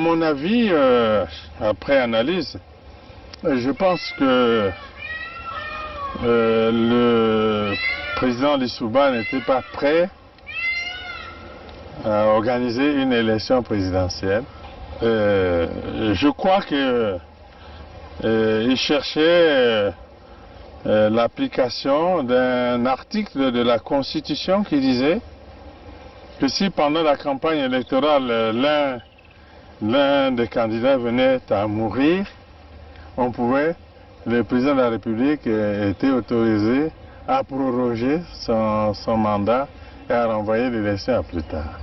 mon avis, après analyse, je pense que le président Lissouba n'était pas prêt à organiser une élection présidentielle. Je crois qu'il cherchait l'application d'un article de la Constitution qui disait que si pendant la campagne électorale l'un des candidats venait à mourir, le président de la République était autorisé à proroger son mandat et à renvoyer l'élection à plus tard.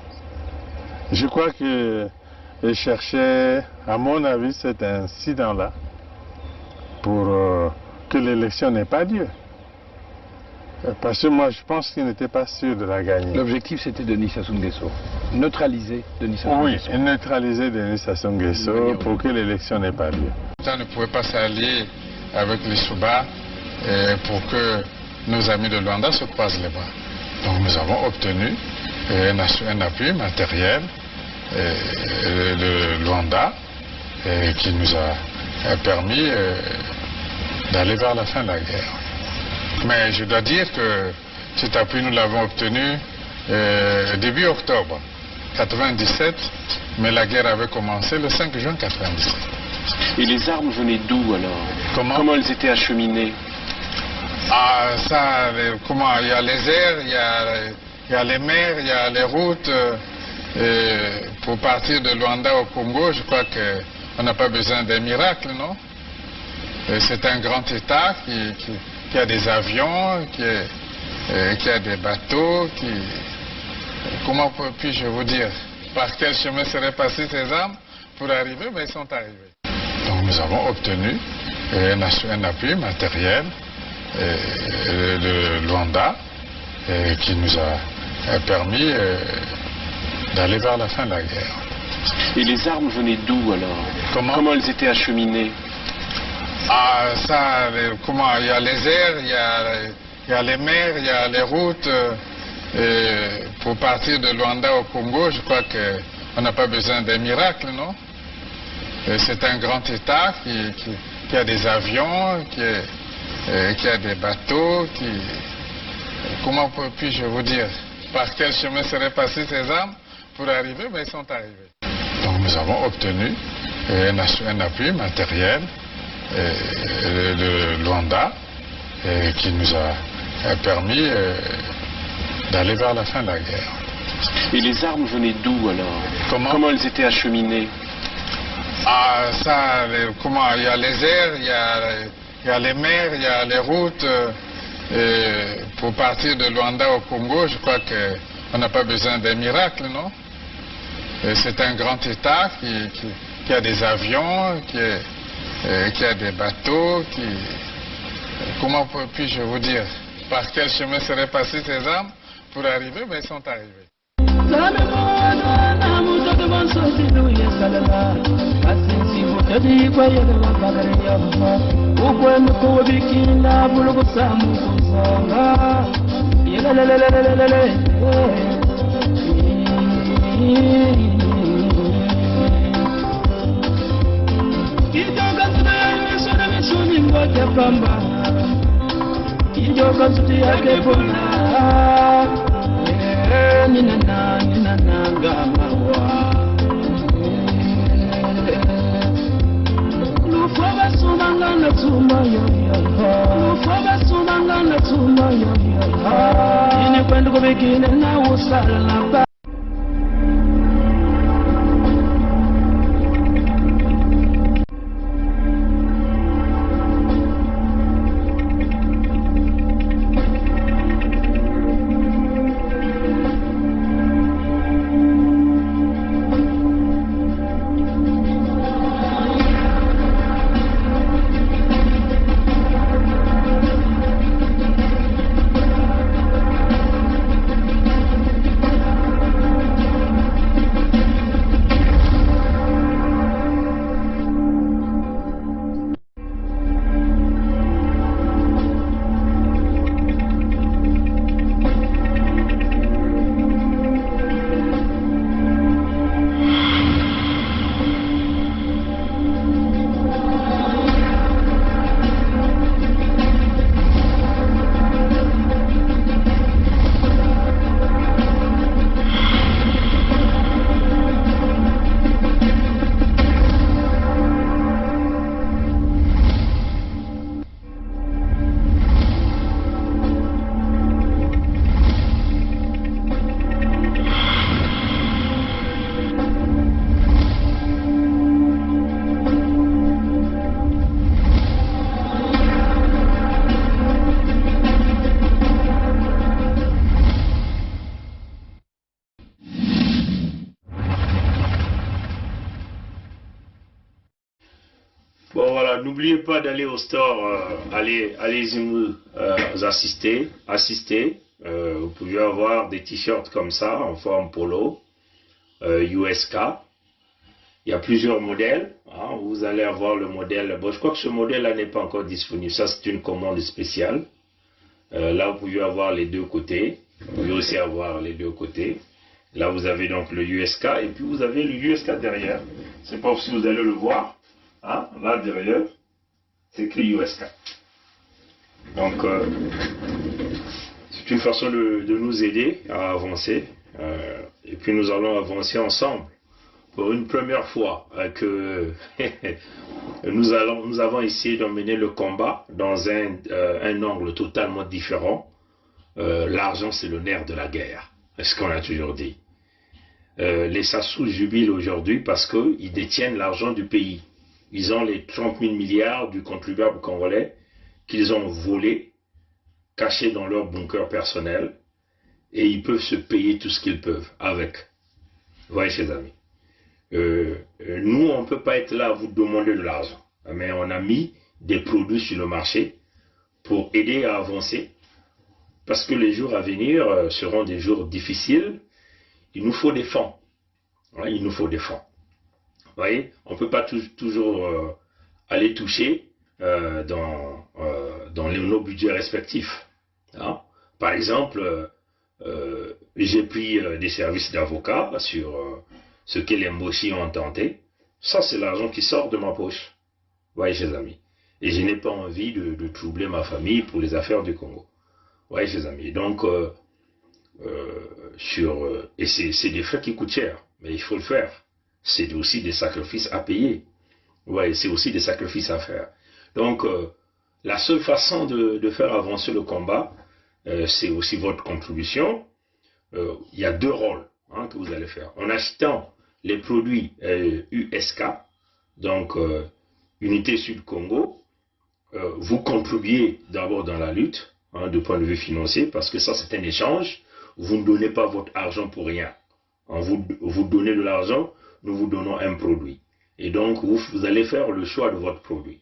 Je crois qu'il cherchait, à mon avis, cet incident-là pour que l'élection n'ait pas lieu. Parce que moi, je pense qu'il n'était pas sûr de la gagner. L'objectif, c'était Denis Sassou Nguesso. Neutraliser Denis Sassou Nguesso. Oui, neutraliser Denis Sassou Nguesso pour que l'élection n'ait pas lieu. On ne pouvait pas s'allier avec les Souba pour que nos amis de Luanda se croisent les bras. Donc nous avons obtenu un appui matériel de Luanda qui nous a permis d'aller vers la fin de la guerre. Mais je dois dire que cet appui, nous l'avons obtenu début octobre 1997, mais la guerre avait commencé le 5 juin 1997. Et les armes venaient d'où alors? Comment elles étaient acheminées? Ah, ça, comment? Il y a les airs, il y a les mers, il y a les routes. Pour partir de Luanda au Congo, je crois qu'on n'a pas besoin d'un miracle, non? C'est un grand État qui a des avions, qui a des bateaux, comment puis-je vous dire? Par quel chemin seraient passées ces armes pour arriver? Mais ils sont arrivés. Donc nous avons obtenu un appui matériel de Luanda qui nous a permis d'aller vers la fin de la guerre. Et les armes venaient d'où alors? Comment elles étaient acheminées? Ah, ça, comment? Il y a les airs, il y a les mers, il y a les routes. Pour partir de Luanda au Congo, je crois qu'on n'a pas besoin d'un miracle, non? C'est un grand État qui a des avions, qui a des bateaux, comment puis-je vous dire? Par quel chemin seraient passées ces armes pour arriver? Mais ils sont arrivés. Donc nous avons obtenu un appui matériel de Luanda qui nous a permis d'aller vers la fin de la guerre. Et les armes venaient d'où alors? Comment elles étaient acheminées? Ah, ça, comment? Il y a les airs, il y a les mers, il y a les routes. Pour partir de Luanda au Congo, je crois qu'on n'a pas besoin d'un miracle, non? C'est un grand État qui a des avions, qui a des bateaux, comment puis-je vous dire? Par quel chemin seraient passées ces armes pour arriver? Mais ils sont arrivés. n'oubliez pas d'aller au store, allez-y nous assister. Vous pouvez avoir des t-shirts comme ça, en forme polo, USK. Il y a plusieurs modèles. Hein. Vous allez avoir le modèle. Bon, je crois que ce modèle-là n'est pas encore disponible. Ça, c'est une commande spéciale. Là, vous pouvez avoir les deux côtés. Vous pouvez aussi avoir les deux côtés. Là, vous avez donc le USK et puis vous avez le USK derrière. C'est pas si vous allez le voir. Hein. Là, derrière, c'est écrit USK. Donc, c'est une façon de nous aider à avancer. Et puis, nous allons avancer ensemble. Pour une première fois que nous avons essayé d'emmener le combat dans un angle totalement différent. L'argent, c'est le nerf de la guerre, c'est ce qu'on a toujours dit. Les Sassou jubilent aujourd'hui parce qu'ils détiennent l'argent du pays. Ils ont les 30 000 milliards du contribuable congolais qu'ils ont volés, cachés dans leur bunker personnel, et ils peuvent se payer tout ce qu'ils peuvent avec. Vous voyez, chers amis. Nous, on ne peut pas être là à vous demander de l'argent, mais on a mis des produits sur le marché pour aider à avancer, parce que les jours à venir seront des jours difficiles. Il nous faut des fonds. Ouais, il nous faut des fonds. Vous voyez, on ne peut pas toujours aller toucher dans nos budgets respectifs. Hein. Par exemple, j'ai pris des services d'avocat sur ce que les Mboshi ont tenté. Ça, c'est l'argent qui sort de ma poche. Vous voyez, chers amis. Et je n'ai pas envie de troubler ma famille pour les affaires du Congo. Vous voyez, chers amis. Donc, et c'est des frais qui coûtent cher, mais il faut le faire. C'est aussi des sacrifices à payer. Vous voyez, c'est aussi des sacrifices à faire. Donc, la seule façon de faire avancer le combat, c'est aussi votre contribution. Il y a deux rôles que vous allez faire. En achetant les produits USK, donc Unité Sud-Congo, vous contribuez d'abord dans la lutte, de point de vue financier, parce que ça c'est un échange. Vous ne donnez pas votre argent pour rien. Vous donnez de l'argent, nous vous donnons un produit. Et donc vous allez faire le choix de votre produit.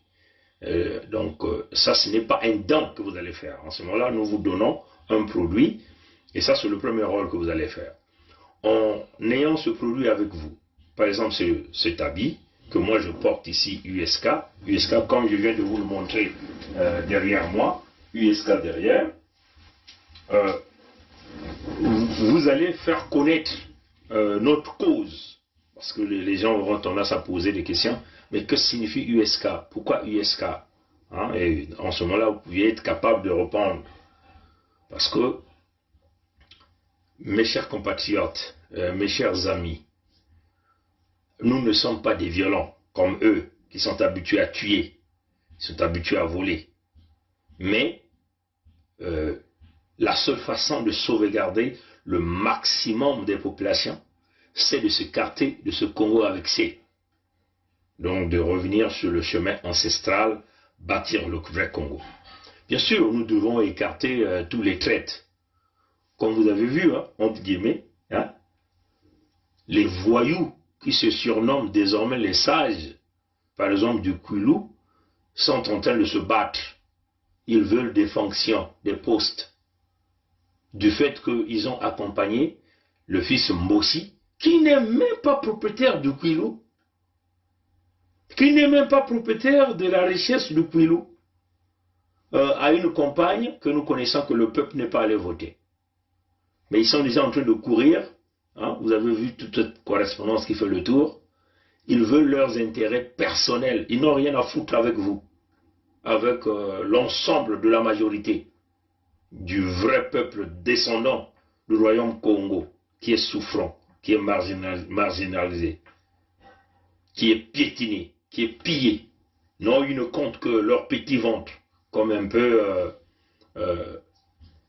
Donc ça, ce n'est pas un don que vous allez faire. En ce moment-là, nous vous donnons un produit, et ça c'est le premier rôle que vous allez faire. En ayant ce produit avec vous, par exemple cet habit que moi je porte ici, USK, comme je viens de vous le montrer derrière moi, USK derrière, vous allez faire connaître notre cause, parce que les gens auront tendance à poser des questions, mais que signifie USK? Pourquoi USK? Et en ce moment-là, vous pouvez être capable de répondre, parce que mes chers compatriotes, mes chers amis, nous ne sommes pas des violents comme eux qui sont habitués à tuer, qui sont habitués à voler. Mais la seule façon de sauvegarder le maximum des populations, c'est de s'écarter de ce Congo annexé. Donc de revenir sur le chemin ancestral, bâtir le vrai Congo. Bien sûr, nous devons écarter tous les traites. Comme vous avez vu, entre guillemets, les voyous qui se surnomment désormais les sages, par exemple du Kwilu, sont en train de se battre. Ils veulent des fonctions, des postes, du fait qu'ils ont accompagné le fils Mbossi, qui n'est même pas propriétaire du Kwilu, qui n'est même pas propriétaire de la richesse du Kwilu, à une campagne que nous connaissons que le peuple n'est pas allé voter. Mais ils sont déjà en train de courir, vous avez vu toute cette correspondance qui fait le tour, ils veulent leurs intérêts personnels, ils n'ont rien à foutre avec vous, avec l'ensemble de la majorité du vrai peuple descendant du royaume Congo, qui est souffrant, qui est marginalisé, qui est piétiné, qui est pillé. Non, ils ne comptent que leur petit ventre, comme un peu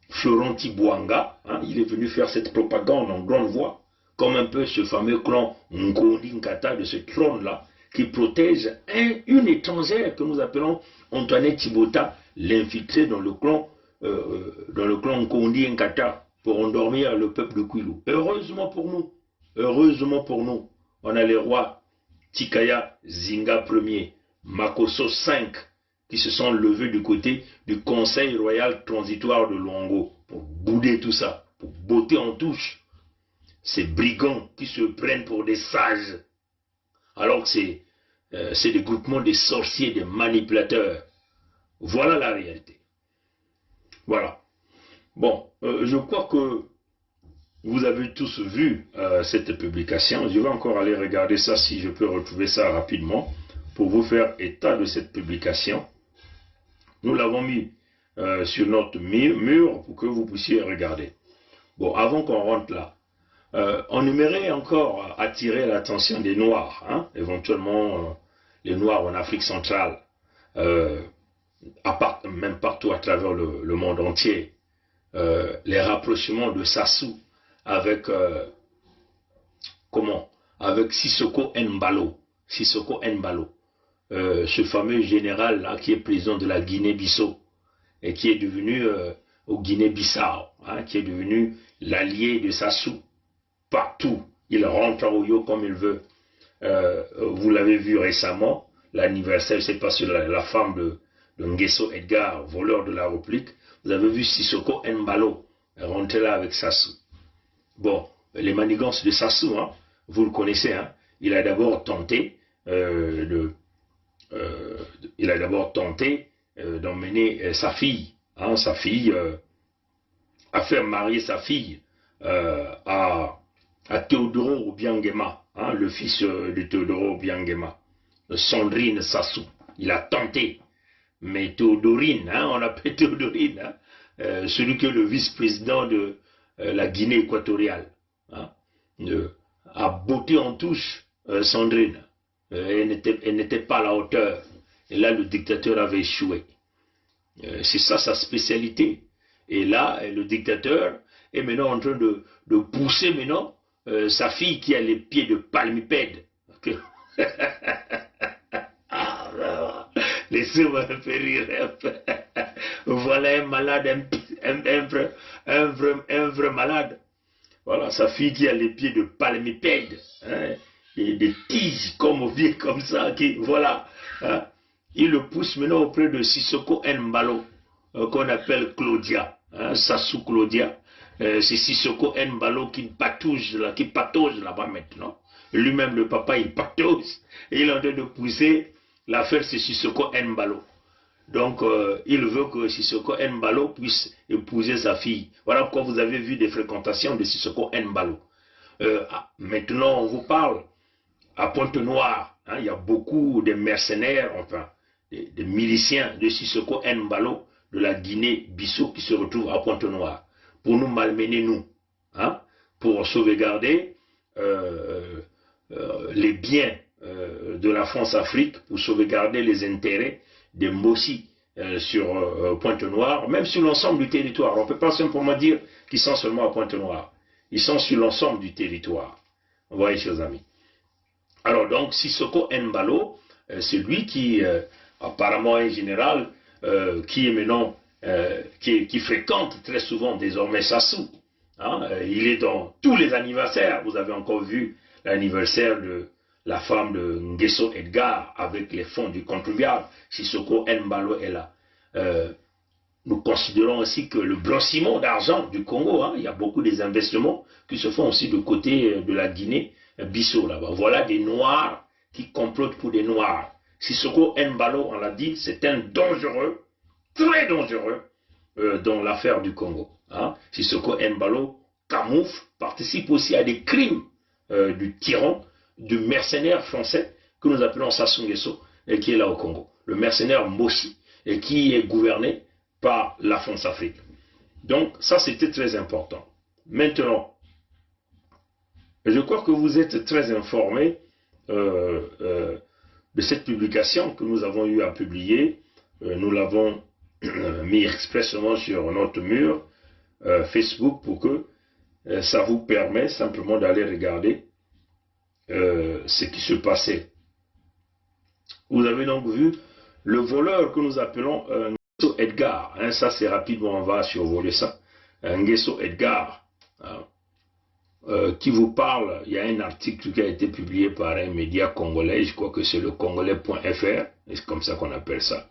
Florent Tibouanga, il est venu faire cette propagande en grande voix, comme un peu ce fameux clan Nkondi Nkata de ce trône-là, qui protège une étrangère que nous appelons Antoinette Tibota, l'infiltrée dans le clan Nkondi Nkata, pour endormir le peuple de Kwilu. Heureusement pour nous, on a les rois Tikaya Zinga Ier Makosso 5 qui se sont levés du côté du Conseil royal transitoire de Luango pour bouder tout ça, pour botter en touche ces brigands qui se prennent pour des sages, alors que c'est des groupements de sorciers, des manipulateurs. Voilà la réalité. Voilà. Bon, je crois que vous avez tous vu cette publication. Je vais encore aller regarder ça si je peux retrouver ça rapidement pour vous faire état de cette publication. Nous l'avons mis sur notre mur pour que vous puissiez regarder. Bon, avant qu'on rentre là, on aimerait encore attirer l'attention des Noirs, hein, éventuellement les Noirs en Afrique centrale, même partout à travers le monde entier, les rapprochements de Sassou avec avec Sissoko Embalo, ce fameux général là qui est président de la Guinée-Bissau et qui est devenu au Guinée-Bissau, hein, qui est devenu l'allié de Sassou partout. Il rentre à Oyo comme il veut. Vous l'avez vu récemment, l'anniversaire, c'est pas sur la femme de Nguesso Edgar, voleur de la République. Vous avez vu Sissoko Embalo rentrer là avec Sassou. Bon, les manigances de Sassou, hein, vous le connaissez, hein, il a d'abord tenté d'emmener sa fille, hein, à faire marier sa fille à Théodoro Obiangema, hein, le fils de Théodoro Obiangema, Sandrine Sassou. Il a tenté, mais Théodorine, hein, on appelle Théodorine, hein, celui qui est le vice-président de la Guinée équatoriale, hein, a botté en touche Sandrine. Elle n'était pas à la hauteur. Et là, le dictateur avait échoué. C'est ça sa spécialité. Et là, le dictateur est maintenant en train de pousser maintenant sa fille qui a les pieds de palmipède. Laissez-moi me faire rire. Voilà un malade, un vrai malade. Voilà, sa fille qui a les pieds de palmipède, hein, et des tiges comme ça, voilà. Hein, il le pousse maintenant auprès de Sissoko Embalo, qu'on appelle Claudia, hein, Sassou Claudia. C'est Sissoko Embalo qui patauge là-bas maintenant. Lui-même, le papa, il patauge. Et il est en train de pousser l'affaire, c'est Sissoko Embalo. Donc, il veut que Sissoko Embalo puisse épouser sa fille. Voilà pourquoi vous avez vu des fréquentations de Sissoko Embalo. Maintenant, on vous parle à Pointe-Noire. Hein, il y a beaucoup de mercenaires, enfin, des miliciens de Sissoko Embalo de la Guinée-Bissau qui se retrouvent à Pointe-Noire pour nous malmener, nous, hein, pour sauvegarder les biens de la France-Afrique, pour sauvegarder les intérêts des Mossi sur Pointe-Noire, même sur l'ensemble du territoire. On ne peut pas simplement dire qu'ils sont seulement à Pointe-Noire. Ils sont sur l'ensemble du territoire. Vous voyez, chers amis. Alors donc, Sissoko Embalo, c'est lui qui, apparemment un général, qui est maintenant, qui fréquente très souvent désormais Sassou. Hein, il est dans tous les anniversaires. Vous avez encore vu l'anniversaire de la femme de Nguesso Edgar avec les fonds du contribuable. Sissoko Embalo est là. Nous considérons aussi que le blanchiment d'argent du Congo, hein, il y a beaucoup des investissements qui se font aussi du côté de la Guinée-Bissau là-bas. Voilà des Noirs qui complotent pour des Noirs. Sissoko Embalo, on l'a dit, c'est un dangereux, très dangereux dans l'affaire du Congo. Hein. Sissoko Embalo camoufle, participe aussi à des crimes du tyran, du mercenaire français que nous appelons Sassou Nguesso et qui est là au Congo. Le mercenaire Mossi et qui est gouverné par la France-Afrique. Donc ça c'était très important. Maintenant, je crois que vous êtes très informés de cette publication que nous avons eu à publier. Nous l'avons mis expressément sur notre mur Facebook pour que ça vous permet simplement d'aller regarder ce qui se passait. Vous avez donc vu le voleur que nous appelons Nguesso Edgar. Hein, ça c'est rapidement, on va survoler ça. Nguesso Edgar. Hein. qui vous parle. Il y a un article qui a été publié par un média congolais, je crois que c'est le congolais.fr, c'est comme ça qu'on appelle ça.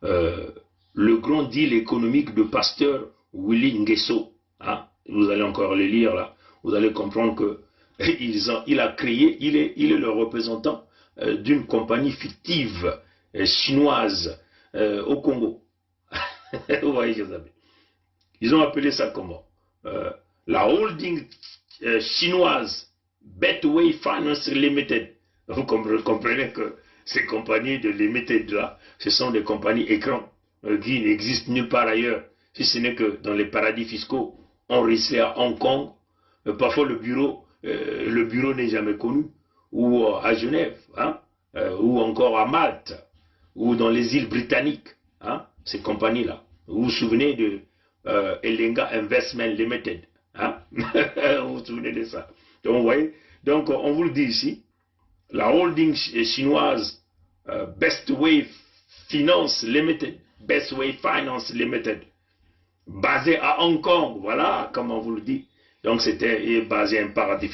Le grand deal économique de Pasteur Willy Nguesso. Hein? Vous allez encore le lire là. Vous allez comprendre que il a créé, il est le représentant d'une compagnie fictive chinoise au Congo. Vous voyez, les amis. Ils ont appelé ça comment? La holding chinoise Betway Finance Limited. Vous comprenez que ces compagnies de Limited là, ce sont des compagnies écrans qui n'existent nulle part ailleurs, si ce n'est que dans les paradis fiscaux enregistrés à Hong Kong. Parfois le bureau n'est jamais connu, ou à Genève, hein, ou encore à Malte, ou dans les îles britanniques, hein, ces compagnies-là. Vous vous souvenez de Elenga Investment Limited, hein? Vous vous souvenez de ça? Donc, vous voyez, donc on vous le dit ici, la holding chinoise Bestway Finance Limited, basée à Hong Kong, voilà comment on vous le dit. Donc c'était basé à un paradis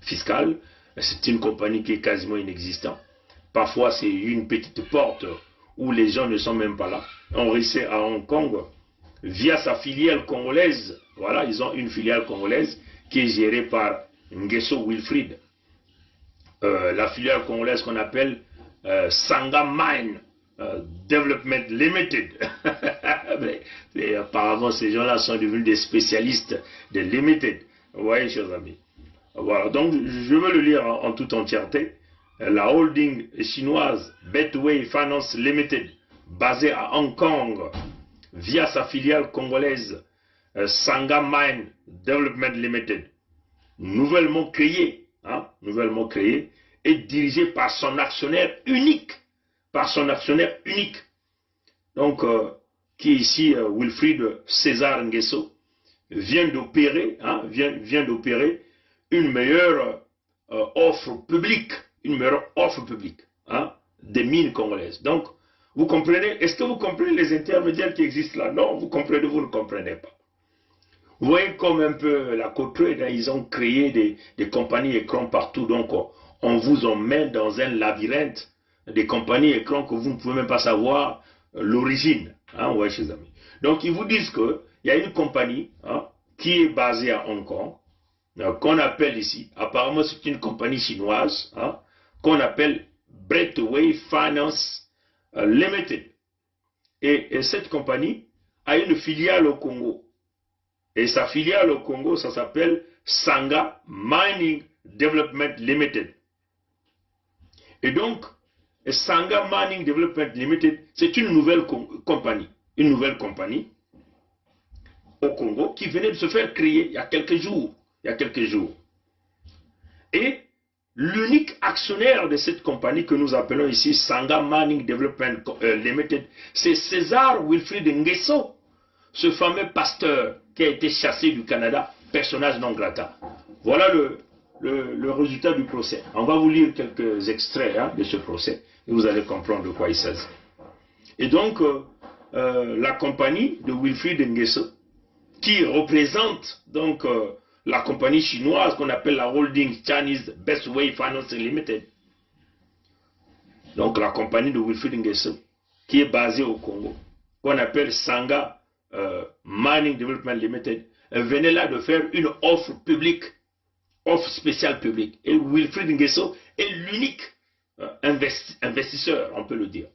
fiscal. C'est une compagnie qui est quasiment inexistante. Parfois c'est une petite porte où les gens ne sont même pas là. On réussit à Hong Kong via sa filiale congolaise. Voilà, ils ont une filiale congolaise qui est gérée par Nguesso Wilfried. La filiale congolaise qu'on appelle Sanga Mine Development Limited. mais apparemment, ces gens-là sont devenus des spécialistes de Limited. Vous voyez, chers amis. Voilà, donc je veux le lire en toute entièreté. La holding chinoise Betway Finance Limited, basée à Hong Kong, via sa filiale congolaise Sanga Mine Development Limited, nouvellement créée et dirigée par son actionnaire unique. Donc, qui est ici Wilfried César Nguesso, vient d'opérer une meilleure offre publique, des mines congolaises. Donc, vous comprenez, est-ce que vous comprenez les intermédiaires qui existent là? Non, vous ne comprenez pas. Vous voyez comme un peu la côte, ils ont créé des compagnies écrans partout, donc on vous emmène dans un labyrinthe des compagnies écrans que vous ne pouvez même pas savoir l'origine, hein, ouais, chers amis. Donc ils vous disent qu'il y a une compagnie qui est basée à Hong Kong, qu'on appelle ici, apparemment c'est une compagnie chinoise, qu'on appelle Betway Finance Limited. Et cette compagnie a une filiale au Congo. Et sa filiale au Congo, ça s'appelle Sanga Mining Development Limited. Et donc, Sanga Mining Development Limited, c'est une nouvelle compagnie au Congo qui venait de se faire créer il y a quelques jours. Et l'unique actionnaire de cette compagnie que nous appelons ici Sanga Mining Development Limited, c'est César Wilfried Nguesso, ce fameux pasteur qui a été chassé du Canada, personnage non grata. Voilà le résultat du procès. On va vous lire quelques extraits de ce procès et vous allez comprendre de quoi il s'agit. Et donc, la compagnie de Wilfried Nguesso, qui représente donc la compagnie chinoise qu'on appelle la Holding Chinese Bestway Finance Limited, donc la compagnie de Wilfried Nguesso, qui est basée au Congo, qu'on appelle Sanga Mining Development Limited, venait là de faire une offre publique, offre spéciale publique. Et Wilfried Nguesso est l'unique investisseur, on peut le dire,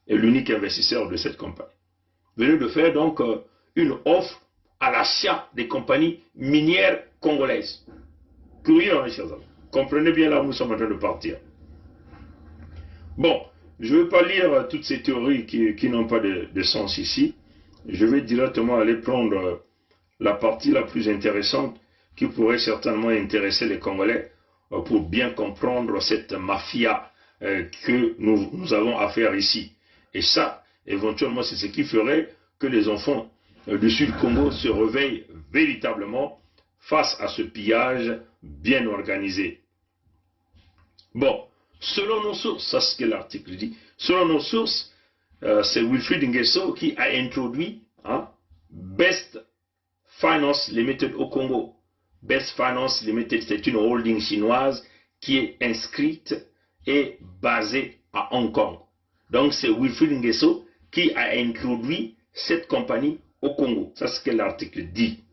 est l'unique investisseur de cette compagnie. Venait de faire donc une offre à l'achat des compagnies minières congolaises. Curieux, hein, chers amis. Comprenez bien là où nous sommes en train de partir. Bon, je ne vais pas lire toutes ces théories qui n'ont pas de sens ici. Je vais directement aller prendre la partie la plus intéressante qui pourrait certainement intéresser les Congolais pour bien comprendre cette mafia que nous avons à faire ici. Et ça, éventuellement, c'est ce qui ferait que les enfants du Sud-Congo se réveillent véritablement face à ce pillage bien organisé. Bon, selon nos sources, ça c'est ce que l'article dit, selon nos sources, c'est Wilfried Nguesso qui a introduit Best Finance Limited au Congo. Best Finance Limited, c'est une holding chinoise qui est inscrite et basée à Hong Kong. Donc c'est Wilfried Nguesso qui a introduit cette compagnie au Congo. Ça, c'est ce que l'article dit.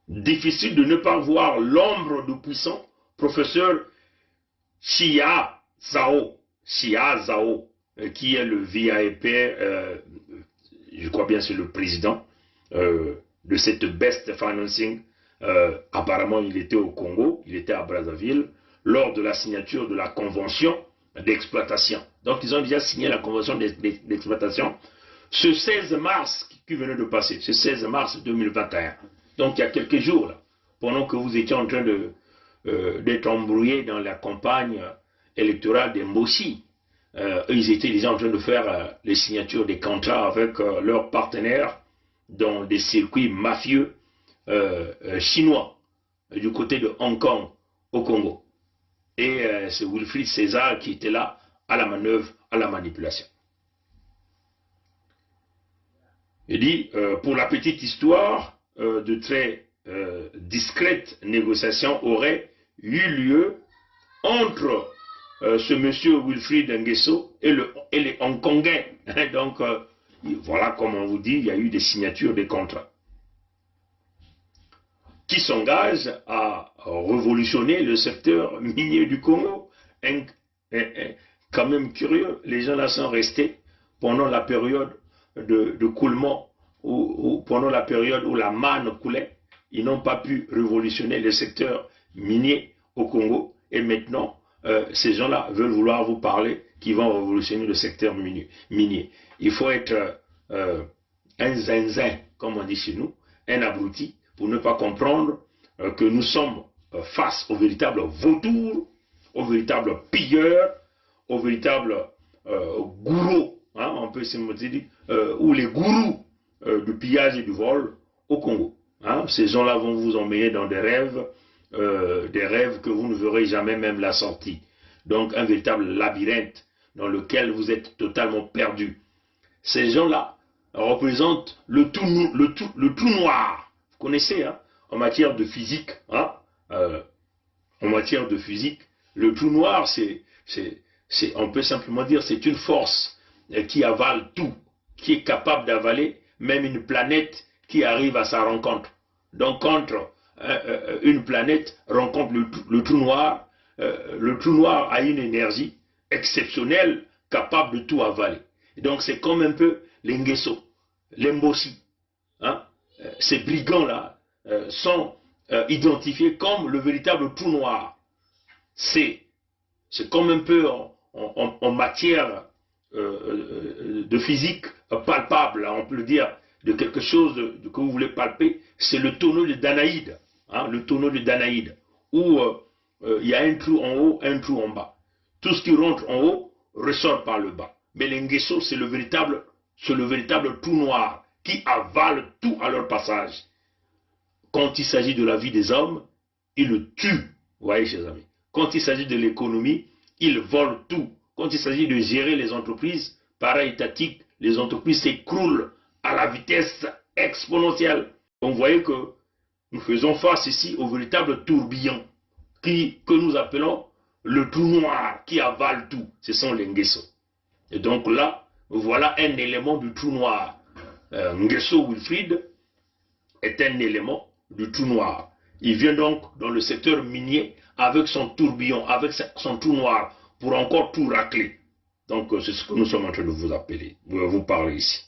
Difficile de ne pas voir l'ombre du puissant professeur Xia Zhao, qui est le VIP, je crois bien c'est le président de cette Best Financing. Apparemment, il était au Congo, il était à Brazzaville, lors de la signature de la convention d'exploitation. Donc, ils ont déjà signé la convention d'exploitation ce 16 mars qui venait de passer, ce 16 mars 2021. Donc, il y a quelques jours, là, pendant que vous étiez en train d'être embrouillés dans la campagne électorale des Mossi, ils étaient déjà en train de faire les signatures des contrats avec leurs partenaires dans des circuits mafieux chinois du côté de Hong Kong au Congo. Et c'est Wilfried César qui était là à la manœuvre, à la manipulation. Il dit, pour la petite histoire, de très discrètes négociations auraient eu lieu entre ce monsieur Wilfried Nguesso et les Hongkongais. Donc, voilà, comme on vous dit, il y a eu des signatures des contrats qui s'engagent à révolutionner le secteur minier du Congo. Quand même curieux, les gens là sont restés pendant la période de coulement, ou pendant la période où la manne coulait, ils n'ont pas pu révolutionner le secteur minier au Congo, et maintenant, ces gens-là veulent vouloir vous parler qu'ils vont révolutionner le secteur minier. Il faut être un zinzin, comme on dit chez nous, un abruti, pour ne pas comprendre que nous sommes face aux véritables vautours, aux véritables pilleurs, aux véritables gourous, hein, on peut se dire, ou les gourous du pillage et du vol au Congo. Hein. Ces gens-là vont vous emmener dans des rêves que vous ne verrez jamais même la sortie. Donc un véritable labyrinthe dans lequel vous êtes totalement perdu. Ces gens-là représentent le trou noir. Vous connaissez, hein, en matière de physique, hein, en matière de physique, le trou noir, on peut simplement dire, c'est une force qui avale tout, qui est capable d'avaler même une planète qui arrive à sa rencontre. Donc, quand une planète rencontre le trou noir a une énergie exceptionnelle, capable de tout avaler. Et donc, c'est comme un peu les Nguesso, les Mbossi, hein. Ces brigands-là sont identifiés comme le véritable trou noir. C'est comme un peu en matière de physique palpable, on peut le dire, de quelque chose que vous voulez palper, c'est le tonneau de Danaïde, hein, le tonneau de Danaïde, où il y a un trou en haut, un trou en bas. Tout ce qui rentre en haut ressort par le bas. Mais les Nguesso, c'est le véritable trou noir qui avale tout à leur passage. Quand il s'agit de la vie des hommes, ils le tuent. Vous voyez, chers amis. Quand il s'agit de l'économie, ils volent tout. Quand il s'agit de gérer les entreprises para-étatiques, les entreprises s'écroulent à la vitesse exponentielle. Donc vous voyez que nous faisons face ici au véritable tourbillon que nous appelons le trou noir qui avale tout. Ce sont les Nguesso. Et donc là, voilà un élément du trou noir. Nguesso Wilfried est un élément du trou noir. Il vient donc dans le secteur minier avec son tourbillon, avec son trou noir, pour encore tout racler. Donc c'est ce que nous sommes en train de vous parler ici.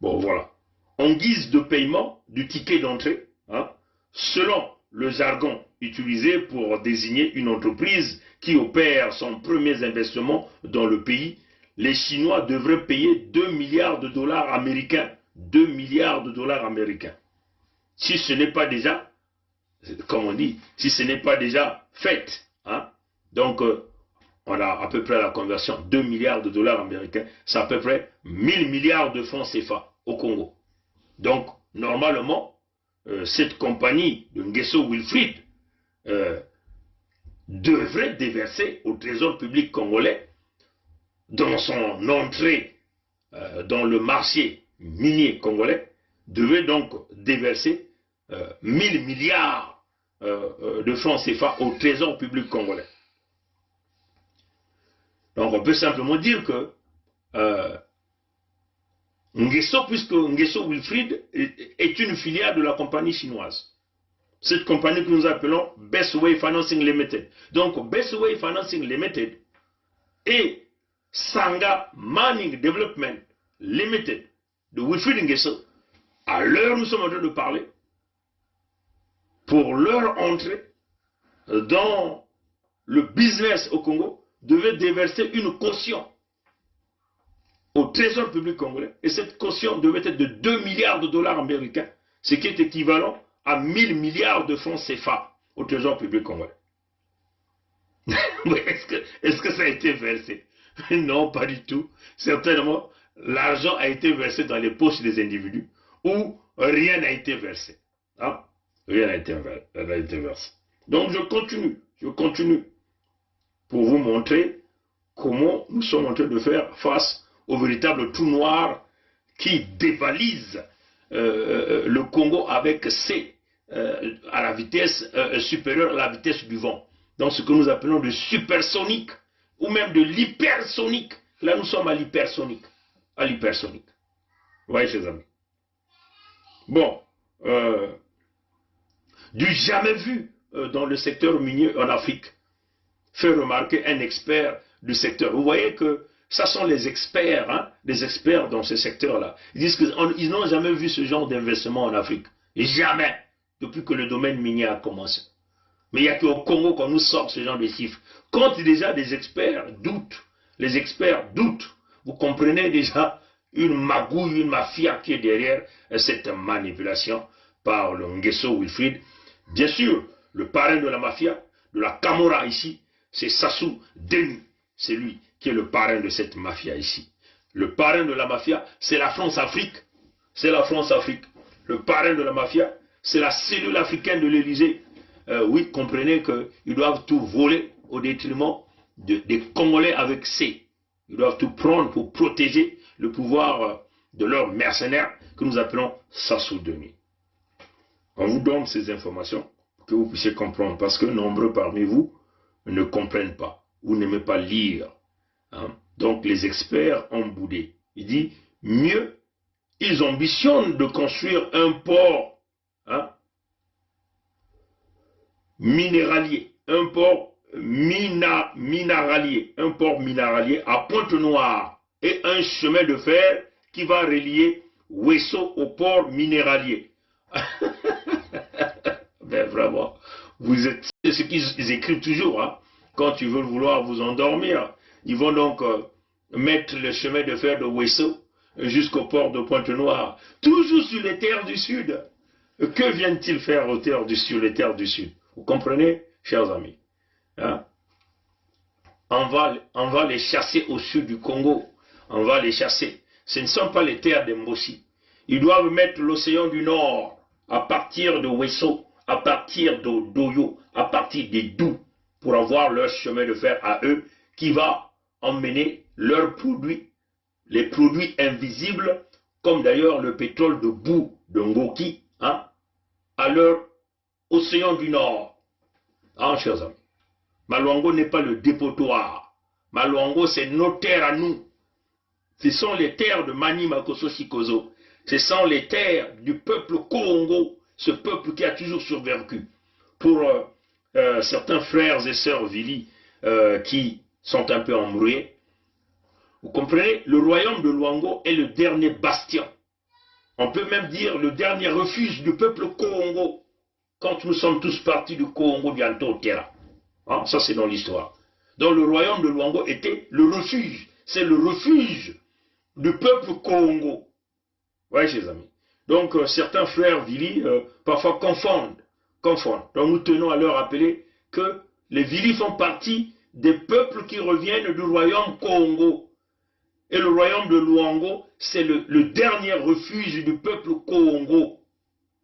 Bon, voilà. En guise de paiement du ticket d'entrée, hein, selon le jargon utilisé pour désigner une entreprise qui opère son premier investissement dans le pays, les Chinois devraient payer 2 milliards de dollars américains. 2 milliards de dollars américains. Si ce n'est pas déjà, comme on dit, si ce n'est pas déjà fait, hein, donc on a à peu près la conversion, 2 milliards de dollars américains, c'est à peu près 1000 milliards de francs CFA au Congo. Donc, normalement, cette compagnie de Nguesso Wilfried devrait déverser au trésor public congolais, dans son entrée dans le marché minier congolais, devait donc déverser 1000 milliards de francs CFA au trésor public congolais. Donc on peut simplement dire que Nguesso, puisque Nguesso Wilfried est une filiale de la compagnie chinoise. Cette compagnie que nous appelons Best Way Financing Limited. Donc Best Way Financing Limited et Sanga Mining Development Limited de Wilfried Nguesso, à l'heure où nous sommes en train de parler, pour leur entrée dans le business au Congo, devait déverser une caution au trésor public congolais. Et cette caution devait être de 2 milliards de dollars américains, ce qui est équivalent à 1000 milliards de francs CFA au trésor public congolais. Est-ce que ça a été versé? Non, pas du tout. Certainement, l'argent a été versé dans les poches des individus ou rien n'a été versé. Hein? Rien n'a été versé. Donc je continue pour vous montrer comment nous sommes en train de faire face au véritable trou noir qui dévalise le Congo avec à la vitesse supérieure à la vitesse du vent. Donc ce que nous appelons de supersonique ou même de l'hypersonique. Là nous sommes à l'hypersonique. Vous voyez, chers amis. Bon, du jamais vu dans le secteur minier en Afrique, fait remarquer un expert du secteur. Vous voyez que ça sont les experts, hein, les experts dans ce secteur-là. Ils disent qu'ils n'ont jamais vu ce genre d'investissement en Afrique. Jamais, depuis que le domaine minier a commencé. Mais il n'y a qu'au Congo qu'on nous sort ce genre de chiffres. Quand déjà des experts doutent, les experts doutent, vous comprenez déjà une magouille, une mafia qui est derrière cette manipulation par le Nguesso Wilfried. Bien sûr, le parrain de la mafia, de la Camorra ici, c'est Sassou Deni. C'est lui qui est le parrain de cette mafia ici. Le parrain de la mafia, c'est la France-Afrique. C'est la France-Afrique. Le parrain de la mafia, c'est la cellule africaine de l'Élysée. Oui, comprenez qu'ils doivent tout voler au détriment des Congolais avec C. Ils doivent tout prendre pour protéger le pouvoir de leurs mercenaires que nous appelons Sassou Deni. On vous donne ces informations pour que vous puissiez comprendre, parce que nombreux parmi vous ne comprennent pas ou n'aimez pas lire. Hein? Donc les experts ont boudé. Il dit, mieux, ils ambitionnent de construire un port, hein, minéralier, un port minéralier à Pointe-Noire et un chemin de fer qui va relier Ouesso au port minéralier. Ben vraiment, vous êtes, c'est ce qu'ils écrivent toujours, hein, quand ils veulent vouloir vous endormir. Ils vont donc mettre le chemin de fer de Ouesso jusqu'au port de Pointe-Noire, toujours sur les terres du Sud. Que viennent-ils faire sur les terres du Sud? Vous comprenez, chers amis, hein? On va les chasser au sud du Congo. On va les chasser. Ce ne sont pas les terres de Mbossi. Ils doivent mettre l'océan du Nord à partir de Ouesso, à partir de d'Oyo, à partir des Dou, pour avoir leur chemin de fer à eux, qui va emmener leurs produits, les produits invisibles, comme d'ailleurs le pétrole de boue de Ngoki, hein, à leur océan du Nord. Hein, chers amis. Maluango n'est pas le dépotoir. Maluango, c'est nos terres à nous. Ce sont les terres de Mani Makosso Chikozo. Ce sont les terres du peuple Congo, ce peuple qui a toujours survécu. Pour certains frères et sœurs Vili qui sont un peu embrouillés, vous comprenez, le royaume de Luango est le dernier bastion. On peut même dire le dernier refuge du peuple Congo. Quand nous sommes tous partis du Congo bientôt au Terra. Hein, ça c'est dans l'histoire. Donc le royaume de Luango était le refuge. C'est le refuge du peuple Congo. Oui, chers amis. Donc certains frères Vili parfois confondent. Donc nous tenons à leur rappeler que les Vili font partie des peuples qui reviennent du royaume Congo. Et le royaume de Luango, c'est le dernier refuge du peuple Congo.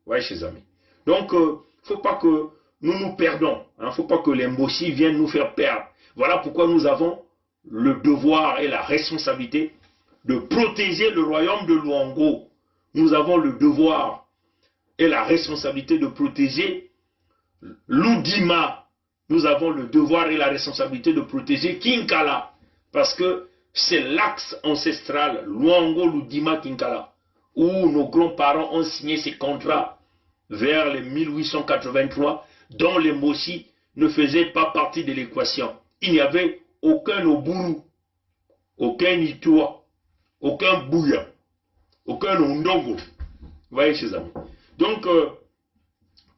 Oui, chers amis. Donc, il ne faut pas que nous nous perdons. Il ne faut pas que les Mbossi viennent nous faire perdre. Voilà pourquoi nous avons le devoir et la responsabilité de protéger le royaume de Luango. Nous avons le devoir et la responsabilité de protéger l'Oudima. Nous avons le devoir et la responsabilité de protéger Kinkala, parce que c'est l'axe ancestral, Luango, Loudima, Kinkala, où nos grands-parents ont signé ces contrats vers les 1883, dont les Moshi ne faisaient pas partie de l'équation. Il n'y avait aucun Oburu, aucun Itua, aucun Bouya, aucun Ondongo. Vous voyez, chers amis. Donc,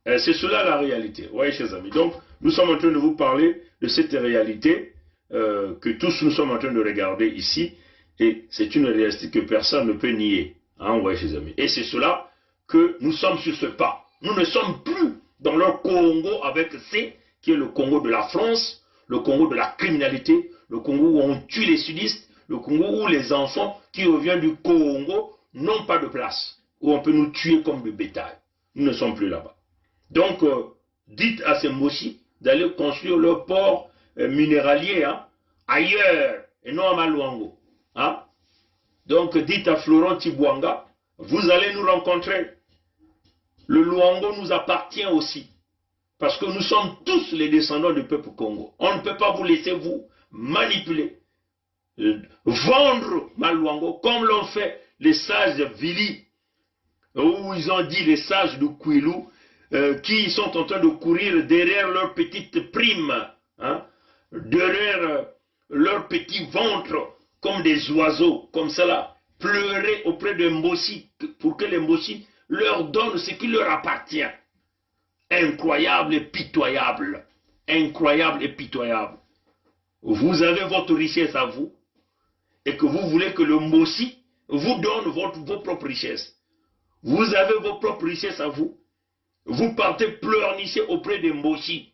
c'est cela la réalité. Vous voyez, chers amis. Donc, nous sommes en train de vous parler de cette réalité que tous nous sommes en train de regarder ici. Et c'est une réalité que personne ne peut nier. Hein, vous voyez, chers amis. Et c'est cela que nous sommes sur ce pas. Nous ne sommes plus dans le Congo avec C, qui est le Congo de la France, le Congo de la criminalité, le Congo où on tue les sudistes, le Congo où les enfants qui reviennent du Congo n'ont pas de place, où on peut nous tuer comme du bétail. Nous ne sommes plus là-bas. Donc, dites à ces Moshi d'aller construire leur port minéralier ailleurs, et non à Maluango. Hein? Donc, dites à Florent Tibouanga, vous allez nous rencontrer. Le Luango nous appartient aussi. Parce que nous sommes tous les descendants du peuple Congo. On ne peut pas vous laisser vous manipuler. Vendre Maluango comme l'ont fait les sages de Vili. Où ils ont dit les sages de Kouilou qui sont en train de courir derrière leur petite prime. Hein, derrière leur petit ventre comme des oiseaux. Comme cela. Pleurer auprès de Mbossi pour que les Mbossi leur donnent ce qui leur appartient. Incroyable et pitoyable. Incroyable et pitoyable. Vous avez votre richesse à vous et que vous voulez que le Mbossi vous donne vos propres richesses. Vous avez vos propres richesses à vous. Vous partez pleurnicher auprès des Mbossi.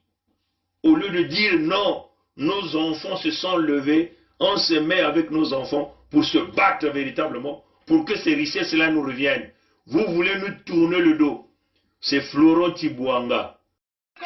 Au lieu de dire non, nos enfants se sont levés, on se met avec nos enfants pour se battre véritablement, pour que ces richesses-là nous reviennent. Vous voulez nous tourner le dos. C'est Florent Tibouanga.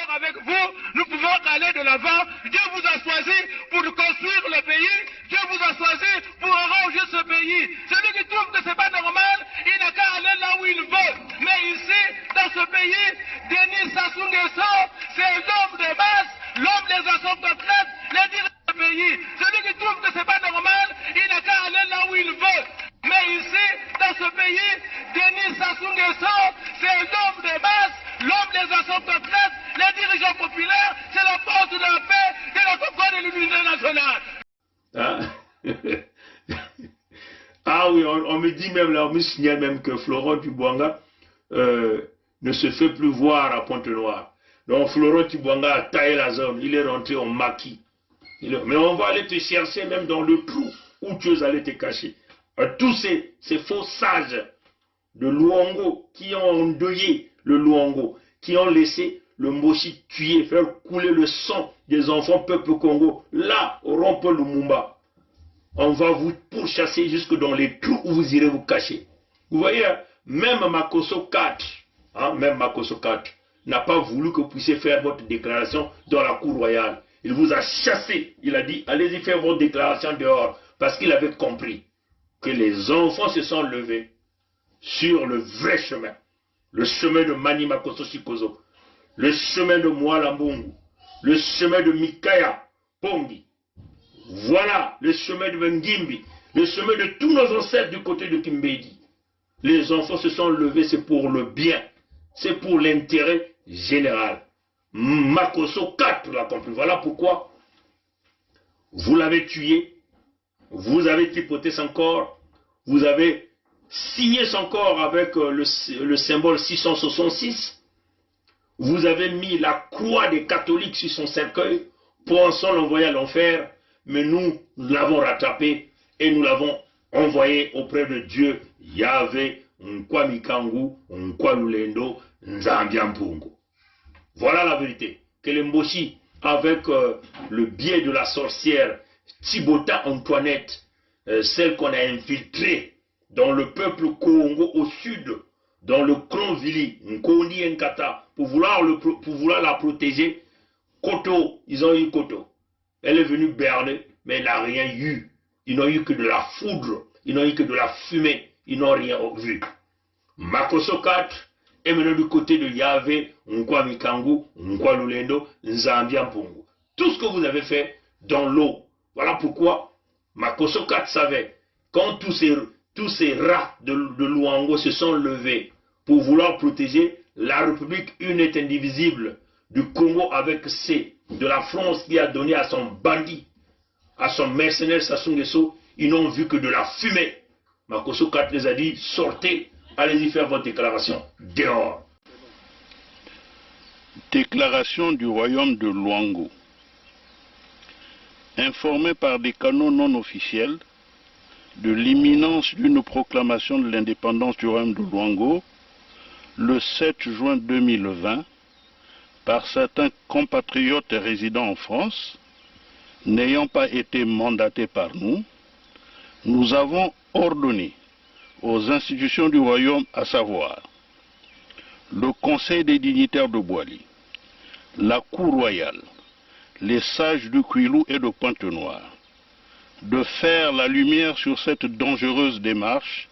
Avec vous, nous pouvons aller de l'avant. Dieu vous a choisi pour construire le pays. Dieu vous a choisi pour arranger ce pays. Celui qui trouve que ce n'est pas normal, il n'a qu'à aller là où il veut. Mais ici, dans ce pays, Denis Sassou Nguesso, c'est l'homme de base, l'homme des actions concrètes, les dirigeants du pays. Celui qui trouve que ce n'est pas normal, il n'a qu'à aller là où il veut. Mais ici, dans ce pays, Denis Sassou Nguesso, c'est l'homme de base, l'homme des actions concrètes, les dirigeants populaires, c'est la porte de la paix, de la concorde de l'unité nationale. Ah oui, on me dit même là, on me signale même que Florent Tibouanga ne se fait plus voir à Pointe-Noire. Donc Florent Tibouanga a taillé la zone, il est rentré en maquis. Mais on va aller te chercher même dans le trou où tu es allé te cacher. Tous ces faux sages de Luango qui ont endeuillé le Luango, qui ont laissé le Moshi tuer, faire couler le sang des enfants peuple Congo, là, au rond-point Lumumba, on va vous pourchasser jusque dans les trous où vous irez vous cacher. Vous voyez, même Makoso 4, même Makoso 4, n'a pas voulu que vous puissiez faire votre déclaration dans la cour royale. Il vous a chassé, il a dit, allez-y faire votre déclaration dehors, parce qu'il avait compris que les enfants se sont levés sur le vrai chemin. Le chemin de Mani Makoso Chikozo, le chemin de Mwalambungu, le chemin de Mikaya Pongi. Voilà le chemin de Ngimbi, le chemin de tous nos ancêtres du côté de Kimbedi. Les enfants se sont levés, c'est pour le bien, c'est pour l'intérêt général. Makoso 4 l'a compris. Voilà pourquoi vous l'avez tué, vous avez tripoté son corps, vous avez signé son corps avec le symbole 666. Vous avez mis la croix des catholiques sur son cercueil, pensant l'envoyer à l'enfer, mais nous l'avons rattrapé et nous l'avons envoyé auprès de Dieu, Yahvé, Nkwa Mikangu, Nkwa Lulendo, Nzambiampungu. Voilà la vérité. Que les Mboshi, avec le biais de la sorcière Thibota Antoinette, celle qu'on a infiltrée dans le peuple Congo au sud, dans le clan Vili, Nkoni Nkata, pour vouloir la protéger, Koto, ils ont eu Koto. Elle est venue berner, mais elle n'a rien eu. Ils n'ont eu que de la foudre, ils n'ont eu que de la fumée, ils n'ont rien vu. Makoso 4 Et maintenant du côté de Yahvé, Nkwa Mikangu, Nkwa Lulendo, Nzambia Mpungu. Tout ce que vous avez fait dans l'eau. Voilà pourquoi Makosso 4 savait, quand tous ces rats de Luango se sont levés pour vouloir protéger la République une et indivisible du Congo avec de la France qui a donné à son bandit, à son mercenaire Sassou Nguesso, ils n'ont vu que de la fumée. Makosso 4 les a dit, sortez, allez-y faire votre déclaration. Dehors. Déclaration du royaume de Luango. Informé par des canaux non officiels de l'imminence d'une proclamation de l'indépendance du royaume de Luango, le 7 juin 2020, par certains compatriotes résidant en France, n'ayant pas été mandatés par nous, nous avons ordonné aux institutions du royaume, à savoir le Conseil des dignitaires de Boali, la Cour royale, les sages du Kouilou et de Pointe-Noire, de faire la lumière sur cette dangereuse démarche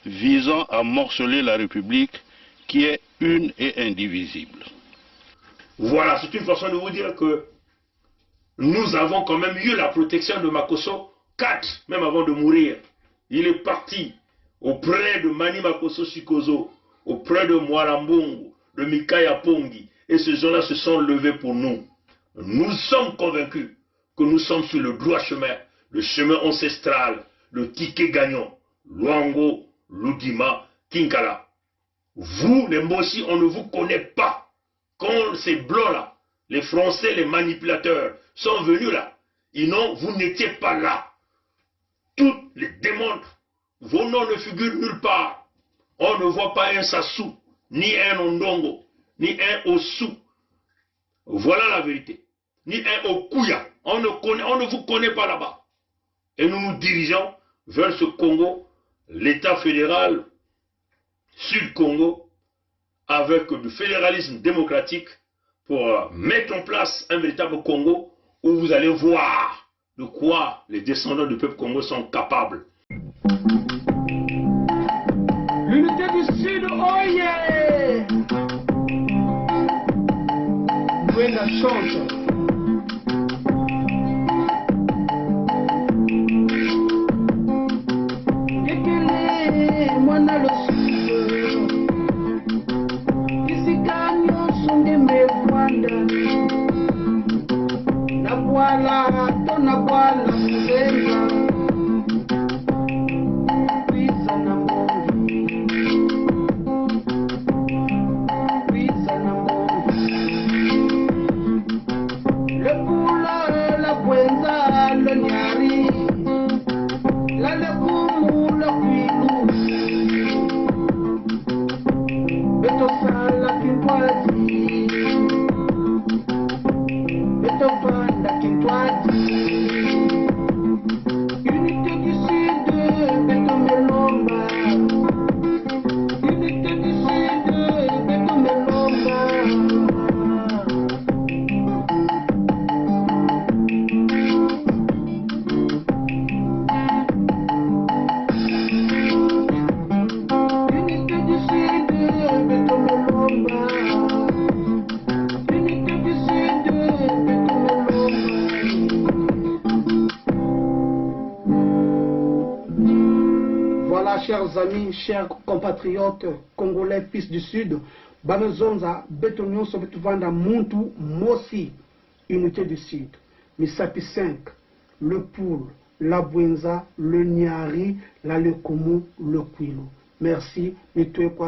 visant à morceler la République qui est une et indivisible. Voilà, c'est une façon de vous dire que nous avons quand même eu la protection de Makosso 4, même avant de mourir. Il est parti auprès de Mani Makosso Sikozo, auprès de Mwarambungu, de Mikaya Pongi, et ces gens-là se sont levés pour nous. Nous sommes convaincus que nous sommes sur le droit chemin, le chemin ancestral, le ticket gagnant, Luango, Ludima, Kinkala. Vous, les Mbossi, on ne vous connaît pas. Quand ces blancs-là, les Français, les manipulateurs, sont venus là, vous n'étiez pas là. Toutes les démontrent. Vos noms ne figurent nulle part. On ne voit pas un Sassou, ni un Ondongo, ni un Ossou. Voilà la vérité. Ni un Okuya. On ne vous connaît pas là-bas. Et nous nous dirigeons vers ce Congo, l'État fédéral Sud-Congo, avec du fédéralisme démocratique pour mettre en place un véritable Congo où vous allez voir de quoi les descendants du peuple Congo sont capables. L'unité du Sud, oh yeah! Buena chance. Ekele, mwana lo Sud. Kisikanyo sunde mewanda. Na bwala, to na bwala mzenga. Chers amis, chers compatriotes congolais, fils du Sud, Banazonza, Betonion, Sobetuvanda, Muntu, Mossi, unité du Sud, Misapi 5, le Poul, la Bwenza, le Niari, la Lekomo, le Kouilou. Merci,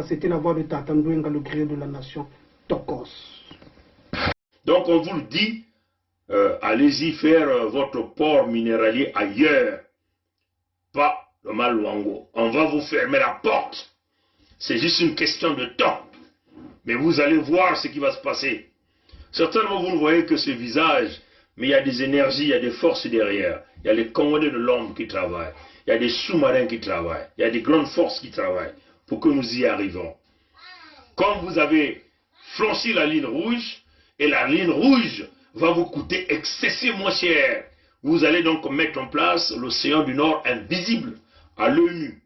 c'était la voix de Tatandouenga, le gré de la nation, Tokos. Donc on vous le dit, allez-y faire votre port minéralier ailleurs, pas le Maluango. On va vous fermer la porte. C'est juste une question de temps. Mais vous allez voir ce qui va se passer. Certainement, vous ne voyez que ce visage, mais il y a des énergies, il y a des forces derrière. Il y a les Congolais de l'ombre qui travaillent. Il y a des sous-marins qui travaillent. Il y a des grandes forces qui travaillent pour que nous y arrivons. Quand vous avez franchi la ligne rouge, et la ligne rouge va vous coûter excessivement cher, vous allez donc mettre en place l'océan du Nord invisible à l'œil nu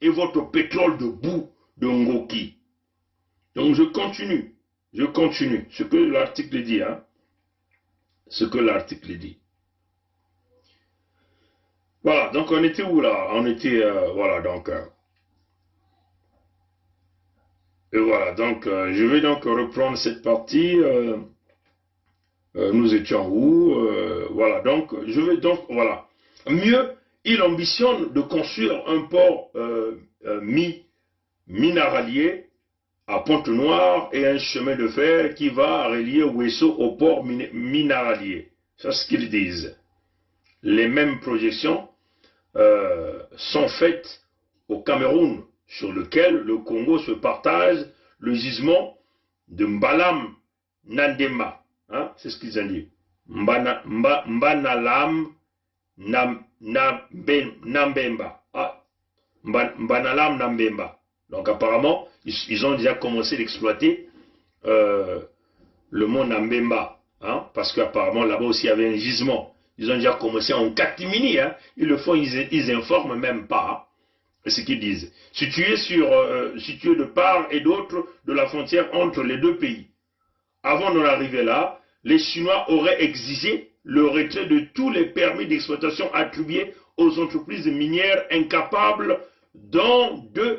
et votre pétrole de boue de Ngoki. Donc je continue, ce que l'article dit, hein, ce que l'article dit. Voilà, donc on était où là? On était, voilà, donc, et voilà, donc je vais donc reprendre cette partie, nous étions où, voilà, donc, je vais donc, voilà, mieux, il ambitionne de construire un port minéralier à Pointe-Noire et un chemin de fer qui va relier Ouesso au port minéralier. C'est ce qu'ils disent. Les mêmes projections sont faites au Cameroun, sur lequel le Congo se partage le gisement de Mbalam Nandema. Hein, c'est ce qu'ils ont dit. Mbanalam Nambemba. Ah, Mbanalam Nambemba. Donc apparemment, ils ont déjà commencé d'exploiter le mont Nambemba. Hein, parce qu'apparemment là-bas aussi il y avait un gisement. Ils ont déjà commencé en catimini. Hein, ils le font, ils informent même pas. Hein, ce qu'ils disent. Situé de part et d'autre de la frontière entre les deux pays. Avant d'en arriver là, les Chinois auraient exigé le retrait de tous les permis d'exploitation attribués aux entreprises minières incapables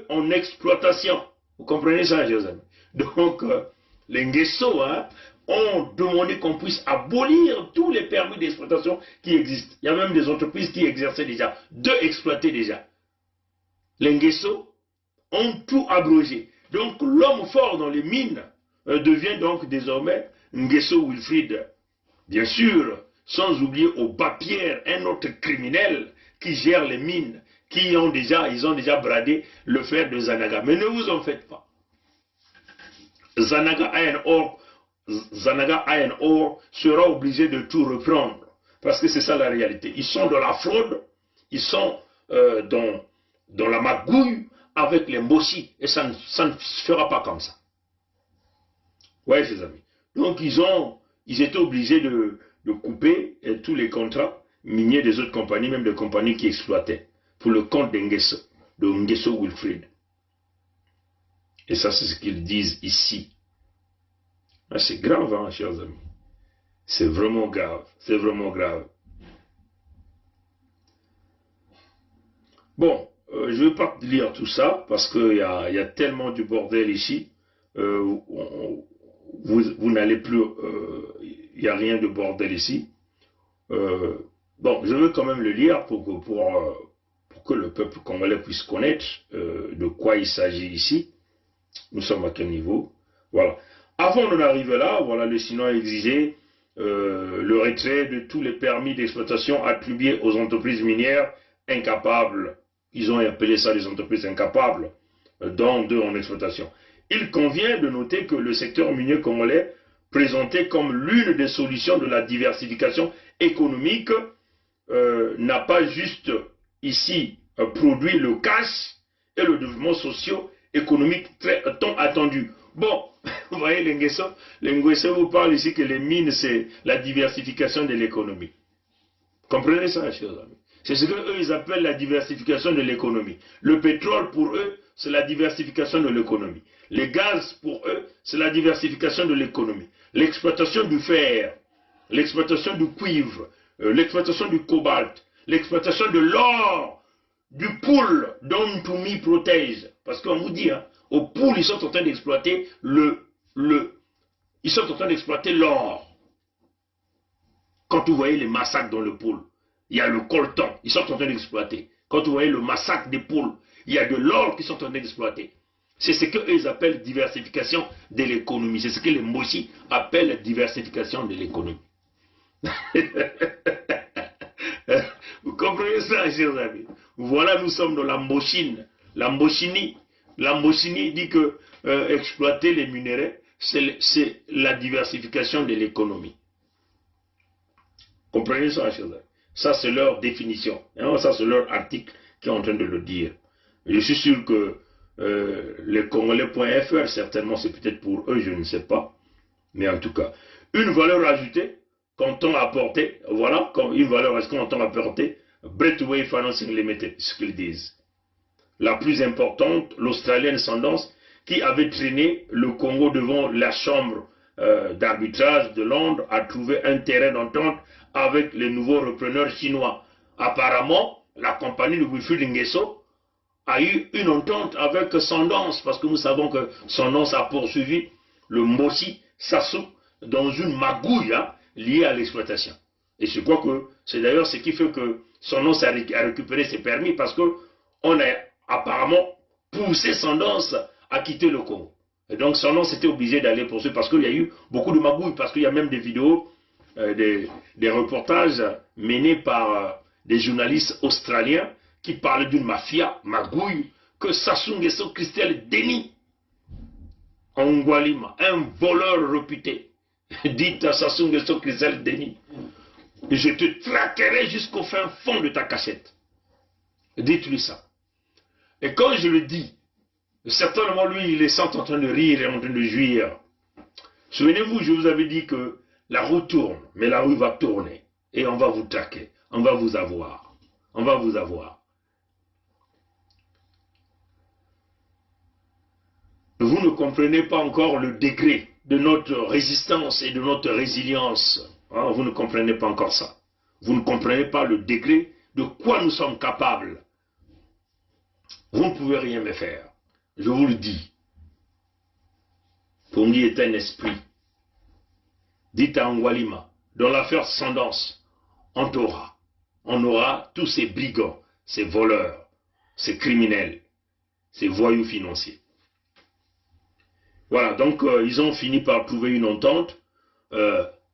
en exploitation. Vous comprenez ça, chers amis? Donc, les Nguesso ont demandé qu'on puisse abolir tous les permis d'exploitation qui existent. Il y a même des entreprises qui exerçaient déjà, exploitaient déjà. Les Nguesso ont tout abrogé. Donc, l'homme fort dans les mines devient donc désormais Nguesso Wilfried. Bien sûr, sans oublier Oba-Pierre, un autre criminel qui gère les mines, ils ont déjà bradé le fer de Zanaga. Mais ne vous en faites pas. Zanaga Iron Ore sera obligé de tout reprendre. Parce que c'est ça la réalité. Ils sont dans la fraude, ils sont dans la magouille avec les Mbossi. Et ça ne se fera pas comme ça. Ouais, ses amis. Donc ils étaient obligés de couper tous les contrats miniers des autres compagnies, même des compagnies qui exploitaient, pour le compte de Nguesso Wilfried. Et ça, c'est ce qu'ils disent ici. C'est grave, hein, chers amis. C'est vraiment grave. C'est vraiment grave. Bon, je ne vais pas lire tout ça, parce qu'il y a tellement du bordel ici. Vous n'allez plus... il n'y a rien de bordel ici. Bon, je veux quand même le lire pour que le peuple congolais puisse connaître de quoi il s'agit ici. Nous sommes à quel niveau? Voilà. Avant d'en arriver là, voilà, les Chinois exigeaient le retrait de tous les permis d'exploitation attribués aux entreprises minières incapables. Ils ont appelé ça des entreprises incapables, en exploitation. Il convient de noter que le secteur minier congolais, présenté comme l'une des solutions de la diversification économique, n'a pas juste ici produit le cash et le développement socio-économique tant attendu. Bon, vous voyez, les Nguesso vous parlent ici que les mines, c'est la diversification de l'économie. Comprenez ça, chers amis? C'est ce qu'eux, ils appellent la diversification de l'économie. Le pétrole, pour eux, c'est la diversification de l'économie. Les gaz, pour eux, c'est la diversification de l'économie. L'exploitation du fer, l'exploitation du cuivre, l'exploitation du cobalt, l'exploitation de l'or, du poule dont Toumi protège. Parce qu'on vous dit, hein, au poule, ils sont en train d'exploiter ils sont en train d'exploiter l'or. Quand vous voyez les massacres dans le poule, il y a le coltan, ils sont en train d'exploiter. Quand vous voyez le massacre des poules, il y a de l'or qu'ils sont en train d'exploiter. C'est ce qu'eux appellent diversification de l'économie. C'est ce que les Mbossi appellent diversification de l'économie. Vous comprenez ça, chers amis? Voilà, nous sommes dans la Mbochine. La Mbochini dit que exploiter les minéraux, c'est la diversification de l'économie. Comprenez ça, chers amis? Ça, c'est leur définition. Ça, c'est leur article qui est en train de le dire. Je suis sûr que les Congolais.fr, certainement, c'est peut-être pour eux, je ne sais pas. Mais en tout cas, une valeur ajoutée qu'on tend à apporter, voilà, une valeur ajoutée qu'on tend à apporter, Breakaway Financing Limited, ce qu'ils disent. La plus importante, l'Australienne Sundance, qui avait traîné le Congo devant la chambre d'arbitrage de Londres a trouvé un terrain d'entente avec les nouveaux repreneurs chinois. Apparemment, la compagnie de Wilfried Nguesso a eu une entente avec Sundance, parce que nous savons que Sundance a poursuivi le Mossi Sassou dans une magouille liée à l'exploitation. Et je crois que c'est d'ailleurs ce qui fait que Sundance a récupéré ses permis, parce qu'on a apparemment poussé Sundance à quitter le Congo. Et donc Sundance était obligé d'aller poursuivre, parce qu'il y a eu beaucoup de magouilles, parce qu'il y a même des vidéos, des reportages menés par des journalistes australiens qui parlent d'une mafia magouille que Sassou Nguesso Christelle dénie. Ngwalima, un voleur réputé, dit à Sassou Nguesso Christelle dénie: je te traquerai jusqu'au fin fond de ta cachette. Dites-lui ça. Et quand je le dis, certainement lui, il est sans en train de rire et en train de jouir. Souvenez-vous, je vous avais dit que la roue tourne, mais la roue va tourner. Et on va vous traquer, on va vous avoir. On va vous avoir. Vous ne comprenez pas encore le degré de notre résistance et de notre résilience. Hein, vous ne comprenez pas encore ça. Vous ne comprenez pas le degré de quoi nous sommes capables. Vous ne pouvez rien me faire. Je vous le dis. Pongi est un esprit. Dites à Ngwalima, dans l'affaire Sundance, on aura tous ces brigands, ces voleurs, ces criminels, ces voyous financiers. Voilà, donc ils ont fini par trouver une entente,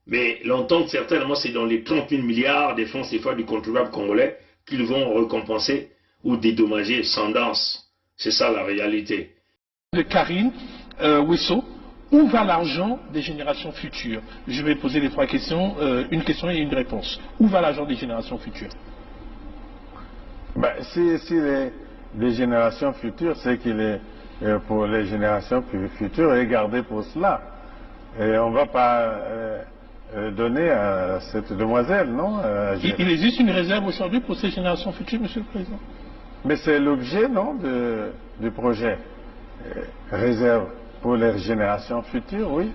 mais l'entente certainement c'est dans les 30 000 milliards des fonds CFA du contribuable congolais qu'ils vont récompenser ou dédommager Sundance. C'est ça la réalité. De Karine Wissot, où va l'argent des générations futures? Je vais poser les trois questions, une question et une réponse. Où va l'argent des générations futures? Ben, si les générations futures, c'est qu'il est pour les générations futures et gardé pour cela. Et on ne va pas donner à cette demoiselle, non? Il existe une réserve aujourd'hui pour ces générations futures, Monsieur le Président? Mais c'est l'objet, non, du projet. Réserve pour les générations futures, oui.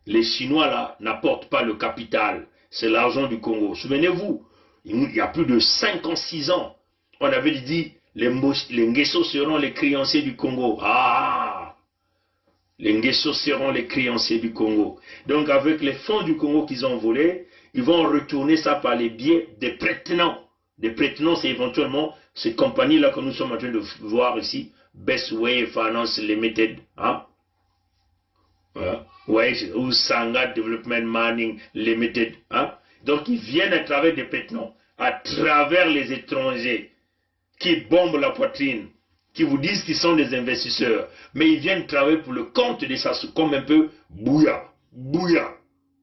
Les Chinois, là, n'apportent pas le capital. C'est l'argent du Congo. Souvenez-vous, il y a plus de 5 ans, 6 ans, on avait dit les Nguesso seront les créanciers du Congo. Ah! Les Nguesso seront les créanciers du Congo. Donc, avec les fonds du Congo qu'ils ont volés, ils vont retourner ça par les biais des prête-noms. Des prête-noms, c'est éventuellement ces compagnies-là que nous sommes en train de voir ici, Best Way Finance Limited, hein? Ou Sangha Development Mining Limited, hein? Donc ils viennent à travers des prête-noms, à travers les étrangers qui bombent la poitrine, qui vous disent qu'ils sont des investisseurs, mais ils viennent travailler pour le compte de Sassou, comme un peu Bouya,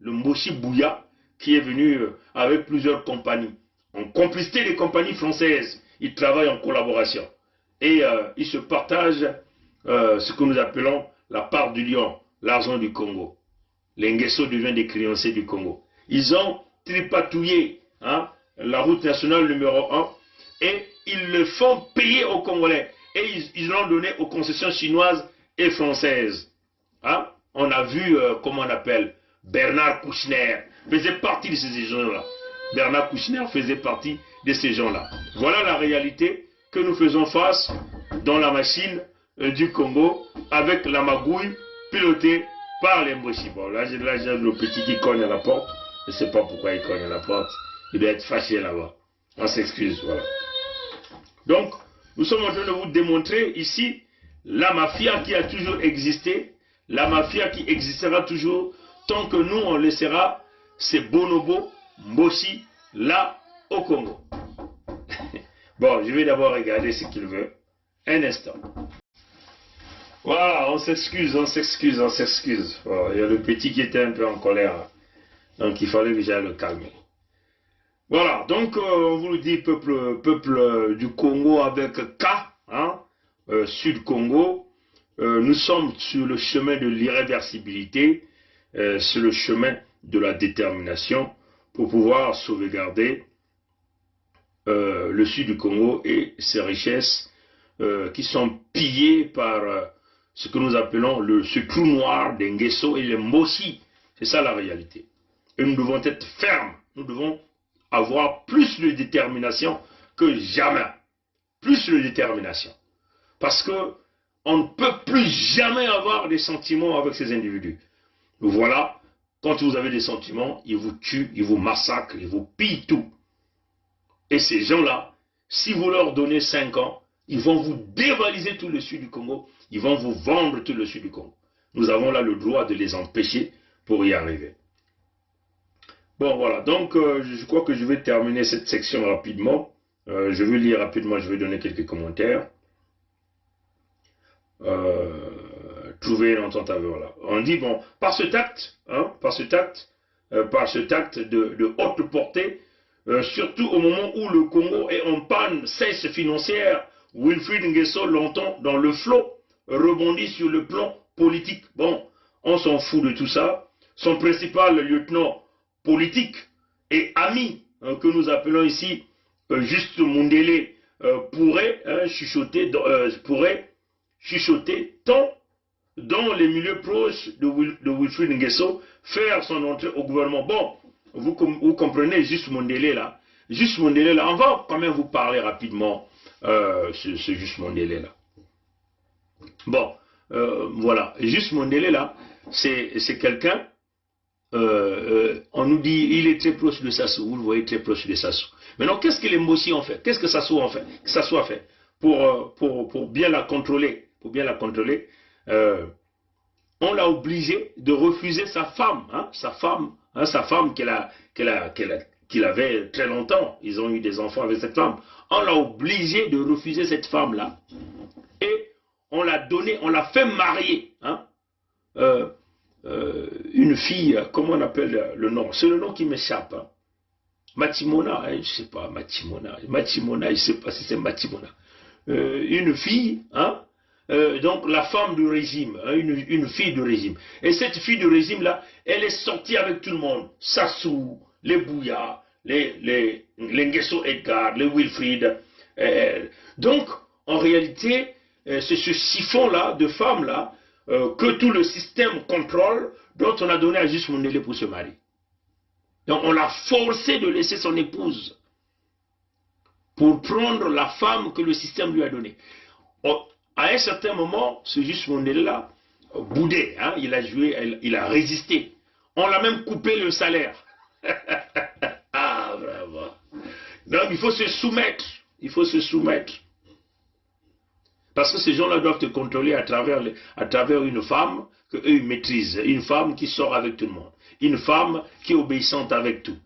le Moshi Bouya, qui est venu avec plusieurs compagnies. En complicité des compagnies françaises, ils travaillent en collaboration. Et ils se partagent ce que nous appelons la part du lion, l'argent du Congo. Les Nguesso deviennent des créanciers du Congo. Ils ont tripatouillé la route nationale numéro 1 et ils le font payer aux Congolais. Et ils l'ont donné aux concessions chinoises et françaises. Hein? On a vu, comment on appelle, Bernard Kouchner faisait partie de ces gens-là. Bernard Kouchner faisait partie de ces gens-là. Voilà la réalité que nous faisons face dans la machine du Congo avec la magouille pilotée par les Mboshi. Bon, là j'ai le petit qui cogne à la porte. Je ne sais pas pourquoi il cogne à la porte. Il doit être fâché là-bas. On s'excuse, voilà. Donc, nous sommes en train de vous démontrer ici la mafia qui a toujours existé, la mafia qui existera toujours tant que nous on laissera ces bonobos, Mboshi, là au Congo. Bon, je vais d'abord regarder ce qu'il veut. Un instant. Voilà, on s'excuse. Bon, il y a le petit qui était un peu en colère. Donc il fallait déjà le calmer. Voilà, donc on vous le dit, peuple du Congo avec K, hein, Sud Congo, nous sommes sur le chemin de l'irréversibilité, sur le chemin de la détermination pour pouvoir sauvegarder le Sud du Congo et ses richesses qui sont pillées par ce que nous appelons ce trou noir des Nguesso et les Mossi. C'est ça la réalité. Et nous devons être fermes. Nous devons avoir plus de détermination que jamais. Plus de détermination. Parce que on ne peut plus jamais avoir des sentiments avec ces individus. Voilà, quand vous avez des sentiments, ils vous tuent, ils vous massacrent, ils vous pillent tout. Et ces gens-là, si vous leur donnez 5 ans, ils vont vous dévaliser tout le sud du Congo, ils vont vous vendre tout le sud du Congo. Nous avons là le droit de les empêcher pour y arriver. Bon, voilà, donc je crois que je vais terminer cette section rapidement. Je vais lire rapidement, je vais donner quelques commentaires. Trouver l'entente à là. On dit, bon, par ce tact de haute portée, surtout au moment où le Congo est en panne cesse financière, Wilfried Nguesso, longtemps dans le flot, rebondit sur le plan politique. Bon, on s'en fout de tout ça. Son principal lieutenant politique et ami, que nous appelons ici Juste Mundele, pourrait chuchoter tant dans les milieux proches de Wilfried Nguesso, faire son entrée au gouvernement. Bon, vous comprenez Juste Mundele là. Juste Mundele là, on va quand même vous parler rapidement ce Juste Mundele là. Bon, voilà, Juste Mundele là, c'est quelqu'un, on nous dit, il est très proche de Sassou, vous le voyez, très proche de Sassou. Maintenant, qu'est-ce que les Mossi ont fait? Qu'est-ce que Sassou a fait? Pour bien la contrôler, on l'a obligé de refuser sa femme, sa femme qu'il avait très longtemps. Ils ont eu des enfants avec cette femme. On l'a obligé de refuser cette femme-là. Et on l'a fait marier. Une fille, comment on appelle le nom? C'est le nom qui m'échappe. Matimona, je ne sais pas, Matimona, je ne sais pas si c'est Matimona. Une fille, donc la femme du régime, une fille du régime. Et cette fille du régime-là, elle est sortie avec tout le monde. Sassou, les Bouya, les Nguesso Edgar, les Wilfried. Donc, en réalité, c'est ce siphon-là, de femmes-là, que tout le système contrôle, dont on a donné à Juste Mundele pour se marier. Donc, on l'a forcé de laisser son épouse pour prendre la femme que le système lui a donnée. À un certain moment, ce Juste Mundele-là boudait, il a joué, il a résisté. On l'a même coupé le salaire. Ah, bravo. Donc, il faut se soumettre. Parce que ces gens-là doivent te contrôler à travers une femme qu'eux maîtrisent. Une femme qui sort avec tout le monde. Une femme qui est obéissante avec tout.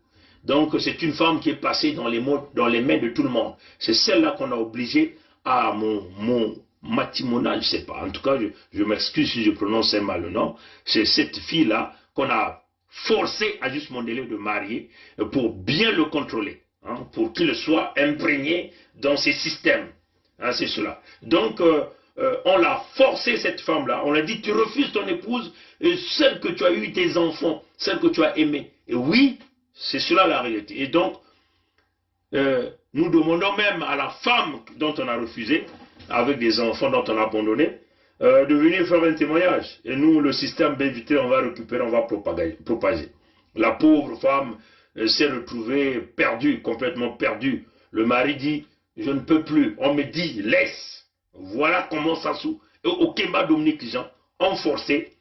Donc, c'est une femme qui est passée dans les mains de tout le monde. C'est celle-là qu'on a obligée à mon Matimona, je ne sais pas. En tout cas, je m'excuse si je prononce mal le nom. C'est cette fille-là qu'on a forcé à Juste Mundele de marier pour bien le contrôler. Pour qu'il soit imprégné dans ses systèmes. C'est cela. Donc, on l'a forcé, cette femme-là. On a dit, tu refuses ton épouse, celle que tu as eu, tes enfants, celle que tu as aimée. Et oui, c'est cela la réalité. Et donc, nous demandons même à la femme dont on a refusé, avec des enfants dont on a abandonné, de venir faire un témoignage. Et nous, le système BVT, on va récupérer, on va propager. La pauvre femme s'est retrouvée perdue, complètement perdue. Le mari dit, je ne peux plus. On me dit, laisse. Voilà comment Sassou et Okemba Dominique Jean ont forcé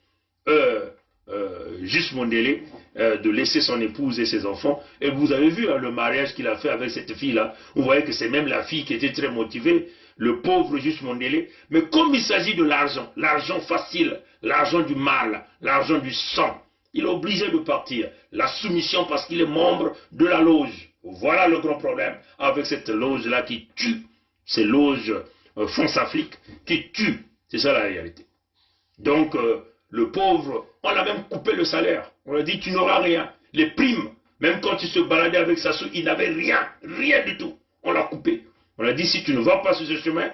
Juste Mundele de laisser son épouse et ses enfants. Et vous avez vu le mariage qu'il a fait avec cette fille-là. Vous voyez que c'est même la fille qui était très motivée, le pauvre Juste Mundele. Mais comme il s'agit de l'argent facile, l'argent du mal, l'argent du sang, il est obligé de partir. La soumission parce qu'il est membre de la loge. Voilà le grand problème avec cette loge-là qui tue. Ces loges France-Afrique qui tuent. C'est ça la réalité. Donc, le pauvre, on a même coupé le salaire. On a dit, tu n'auras rien. Les primes, même quand il se baladait avec Sassou, il n'avait rien. Rien du tout. On l'a coupé. On a dit, si tu ne vas pas sur ce chemin,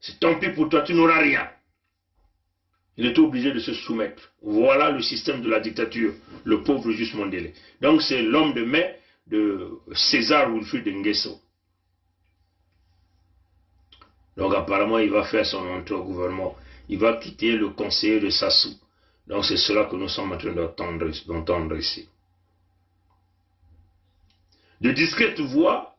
c'est tant pis pour toi, tu n'auras rien. Il était obligé de se soumettre. Voilà le système de la dictature. Le pauvre Juste Mundele. Donc, c'est l'homme de main de César Wilfried Nguesso. Donc apparemment il va faire son entrée au gouvernement. il va quitter le conseiller de Sassou. Donc c'est cela que nous sommes en train d'entendre ici. De discrètes voix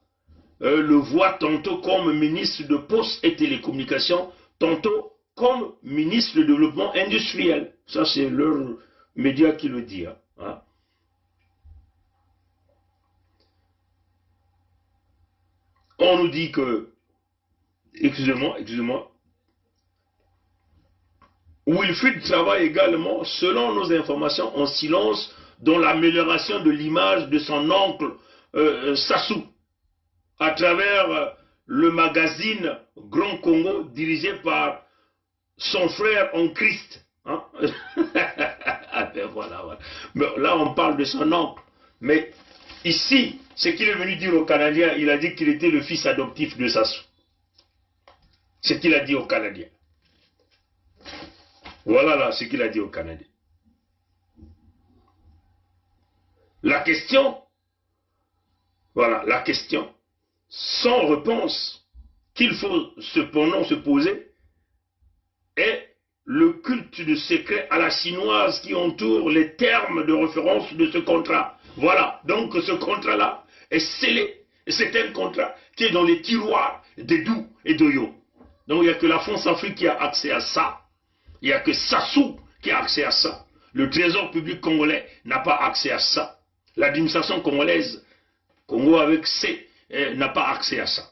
le voient tantôt comme ministre de Postes et Télécommunications, tantôt comme ministre de Développement Industriel. Ça, c'est leur média qui le dit. Hein. On nous dit que, excusez-moi, Wilfried travaille également, selon nos informations, en silence dans l'amélioration de l'image de son oncle Sassou, à travers le magazine Grand Congo dirigé par son frère en Christ. Hein? Ben voilà. Mais là, on parle de son oncle. Mais ici, ce qu'il est venu dire aux Canadiens, il a dit qu'il était le fils adoptif de Sassou. Ce qu'il a dit aux Canadiens. Voilà là ce qu'il a dit aux Canadiens. La question, voilà, la question, sans réponse, qu'il faut cependant se poser, est le culte du secret à la chinoise qui entoure les termes de référence de ce contrat. Voilà, donc ce contrat-là est scellé, et c'est un contrat qui est dans les tiroirs d'Edou et d'Oyo. Donc il n'y a que la France-Afrique qui a accès à ça. Il n'y a que Sassou qui a accès à ça. Le trésor public congolais n'a pas accès à ça. L'administration congolaise, Congo avec C, n'a pas accès à ça.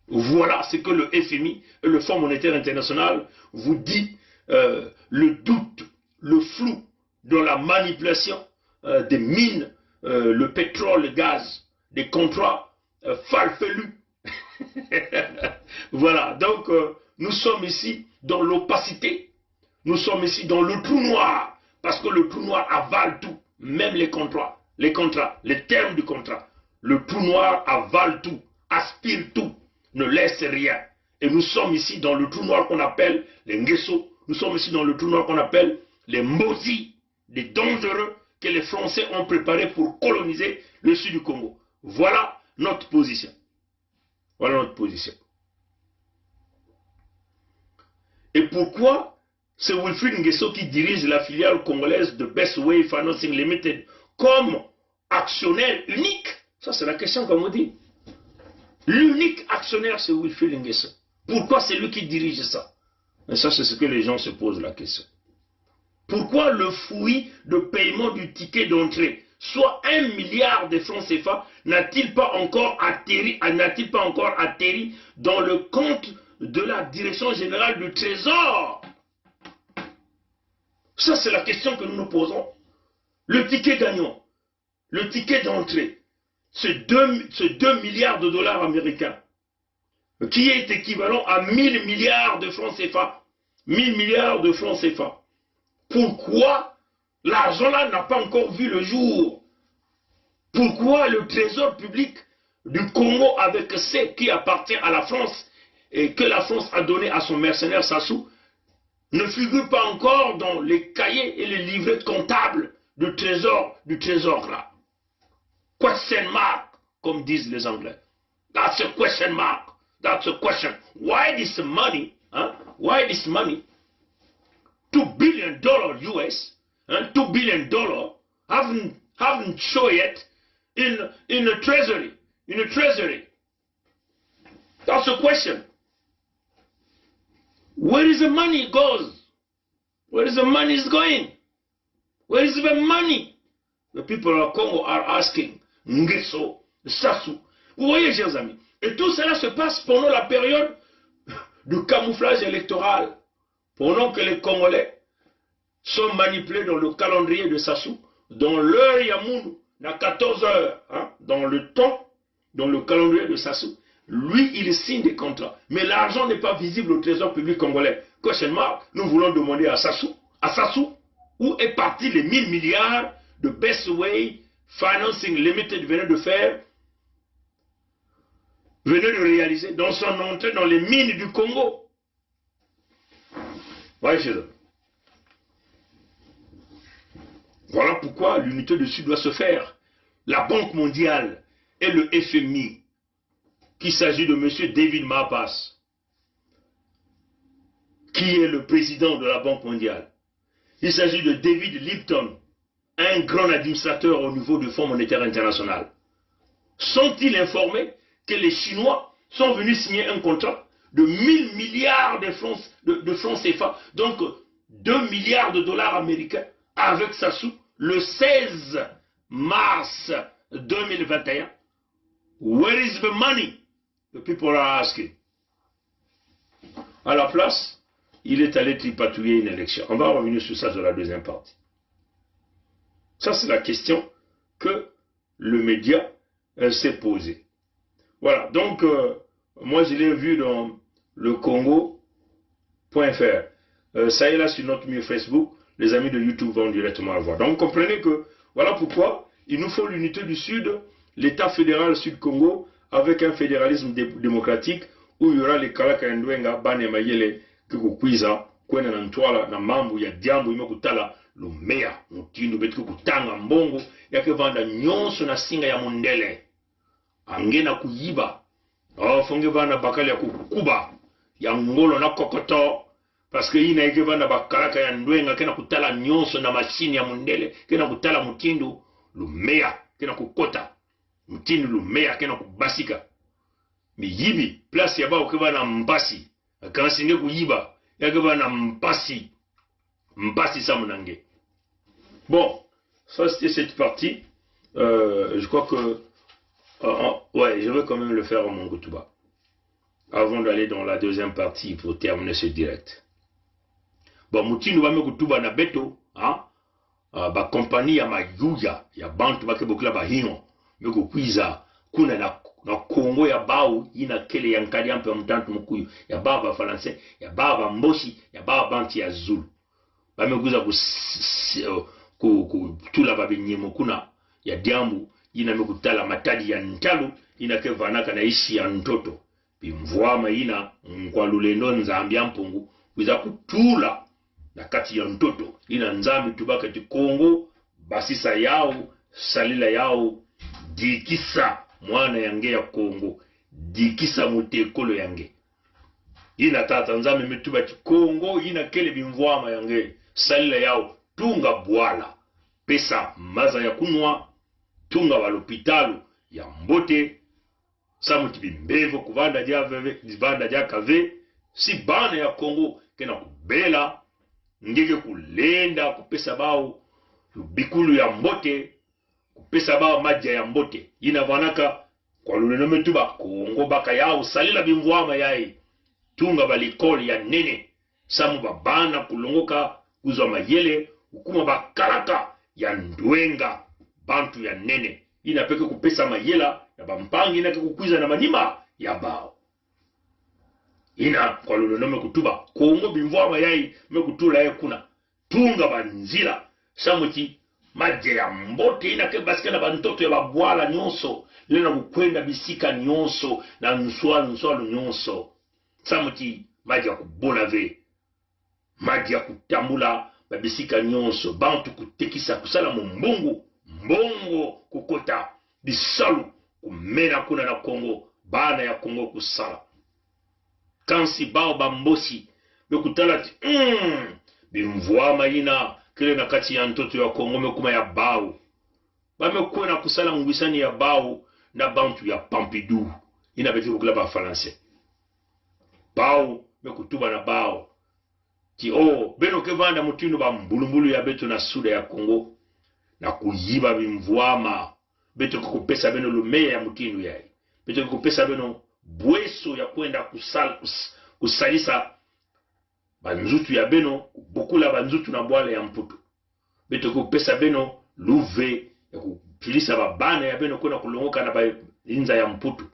Voilà ce que le FMI et le Fonds monétaire international vous dit, le doute, le flou dans la manipulation des mines, le pétrole, le gaz, des contrats farfelus. Voilà, donc nous sommes ici dans l'opacité, nous sommes ici dans le trou noir, parce que le trou noir avale tout, même les contrats, les termes du contrat. Le trou noir avale tout, aspire tout, ne laisse rien. Et nous sommes ici dans le trou noir qu'on appelle les Nguesso, nous sommes ici dans le trou noir qu'on appelle les Mbosi, des dangereux que les Français ont préparés pour coloniser le sud du Congo. Voilà notre position. Voilà notre position. Et pourquoi c'est Wilfried Nguesso qui dirige la filiale congolaise de Best Way Financing Limited comme actionnaire unique? Ça, c'est la question qu'on me dit. L'unique actionnaire, c'est Wilfried Nguesso. Pourquoi c'est lui qui dirige ça? Et ça, c'est ce que les gens se posent la question. Pourquoi le fouillis de paiement du ticket d'entrée, soit 1 milliard de francs CFA, n'a-t-il pas encore atterri dans le compte de la Direction Générale du Trésor? Ça, c'est la question que nous nous posons. Le ticket gagnant, le ticket d'entrée, c'est 2 milliards de dollars américains, qui est équivalent à 1000 milliards de francs CFA. 1000 milliards de francs CFA. Pourquoi l'argent-là n'a pas encore vu le jour? Pourquoi le trésor public du Congo avec C qui appartient à la France et que la France a donné à son mercenaire Sassou ne figure pas encore dans les cahiers et les livrets comptables du trésor là? Question mark, comme disent les Anglais. That's a question mark. That's a question. Why this money? Why this money? $2 billion US, $2 billion haven't shown yet in the treasury. That's a question. Where is the money goes? Where is the money is going? Where is the money? The people of Congo are asking. Nguesso, Sassou. Vous voyez, chers amis, et tout cela se passe pendant la période du camouflage électoral, pendant que les Congolais sont manipulés dans le calendrier de Sassou, dans l'heure Yamoun, à 14 heures, dans le temps, dans le calendrier de Sassou. Lui, il signe des contrats. Mais l'argent n'est pas visible au trésor public congolais. Question mark, nous voulons demander à Sassou, où est parti les 1000 milliards de Best Way Financing Limited venait de réaliser dans son entrée dans les mines du Congo. Voyez, voilà pourquoi l'unité du Sud doit se faire. La Banque mondiale et le FMI, qu'il s'agit de M. David Malpass, qui est le président de la Banque mondiale. Il s'agit de David Lipton, un grand administrateur au niveau du Fonds monétaire international. Sont-ils informés que les Chinois sont venus signer un contrat de 1000 milliards de francs CFA, donc 2 milliards de dollars américains, avec Sassou, le 16 mars 2021? Where is the money? The people are asking. À la place, il est allé tripatouiller une élection. On va revenir sur ça dans la deuxième partie. Ça, c'est la question que le média s'est posée. Voilà, donc, moi, je l'ai vu dans le Congo.fr. Ça est là sur notre mur Facebook. Les amis de YouTube vont directement le voir. Donc, comprenez que, voilà pourquoi il nous faut l'unité du Sud, l'État fédéral Sud-Congo, avec un fédéralisme démocratique, où il y aura les Kalaka Ndwenga, Bane Mayele, Kukukwiza, Kwena Nantwala, Namambu, ya Diambu, Imekutala, Lumea, Mutindo, Betu Kutanga, Mbongo, Yake Vanda Nyonso na Singa ya Mundele, Angena Kuyiba, Fonge Vanda Bakali ya Kukuba, ya Ngolo na Kokoto, parce que ina yake Vanda Bakalaka ya Ndwenga, Kena Kutala Nyonso na machine ya Mundele, Kena Kutala Mutindo, Lumea, Kena Kukota, Mutindo Lumea, Kena Kubasika. Mais yibi, place yaba okeba na mbasi. Quand singe kuyiba, yakeba na mbasi. Mbasi samunange. Bon, ça c'était cette partie. Je crois que... ouais, je vais quand même le faire en Mongoutuba. Avant d'aller dans la deuxième partie pour terminer ce direct. Bon, Moutine va me kutuba na beto. Hein? Ba compagnie ya mayuya. Ya bantu bake bokla ba hingo. Me kukwiza. Kuna na Congo ya bao ina kele ya nkali ampe mtantu mkuyu ya baba Français ya baba Mboshi ya baba banti ya Zulu bameguza ku tula babe nyemo kuna ya Diambu ina mekutala matadi ya Ntalu ina kevanaka na ishi ya Ntoto bimvwama ina kwa lulendo nzambi ya mpungu wiza kutula na kati ya Ntoto ina nzambi tubaka ti Congo basisa yao salila yao dikisa mwana yange ya Congo dikisa mutekolo yange ina tata nzame mituba ti Congo ina kele bimvwama yange salila yao tunga bwala pesa maza ya kunwa tunga walopitalu ya mbote samuti bimbevo kuvanda dia veve divanda dia kave si bana ya Congo kena kubela ngeke kulenda kupesa bao bikulu ya mbote kupesa bao maji ya mbote ina vanaka kwa luleno metuba Congo baka yao salila bimvwama yai tunga balikoli ya nene samu babana kulongoka kuzwa mayele ukuma bakalaka ya Ndwenga bantu ya nene ina peke kupesa mayela ya bampangi ina kukwiza na manima ya bao ina kwa luleno mekutuba Congo bimvwama yai mekutula ya kuna tunga banzila samuti maje ya mbote ina ke basika na bantoto ya babwala nyonso lena kukwenda bisika nyonso na nswa nyonso samuti maji ya kubona ve maji ya kutambula babisika nyonso bantu kutekisa kusala mbongo kukota bisalu kumena kuna na Congo bana ya Congo kusala kansi bao bambosi bekutala ti bimvwama ina kile na kati ya ntoto ya Congo mekuma ya bao bamekuwa na kusala ngwisani ya bao na bantu ya Pompidou ina beti kukula ba Français bao mekutuba na bao ti beno kevanda mutino ba mbulumbulu ya beto na suda ya Congo na kuyiba bimvwama beto kukupesa beno lumeya ya mutino yai beto kukupesa beno bweso ya kwenda kusalisa banzutu ya beno bokula banzutu na bwala ya mputu beto kukupesa beno luve ya kupilisa babana ya beno kwenda kulongoka na inza ya mputu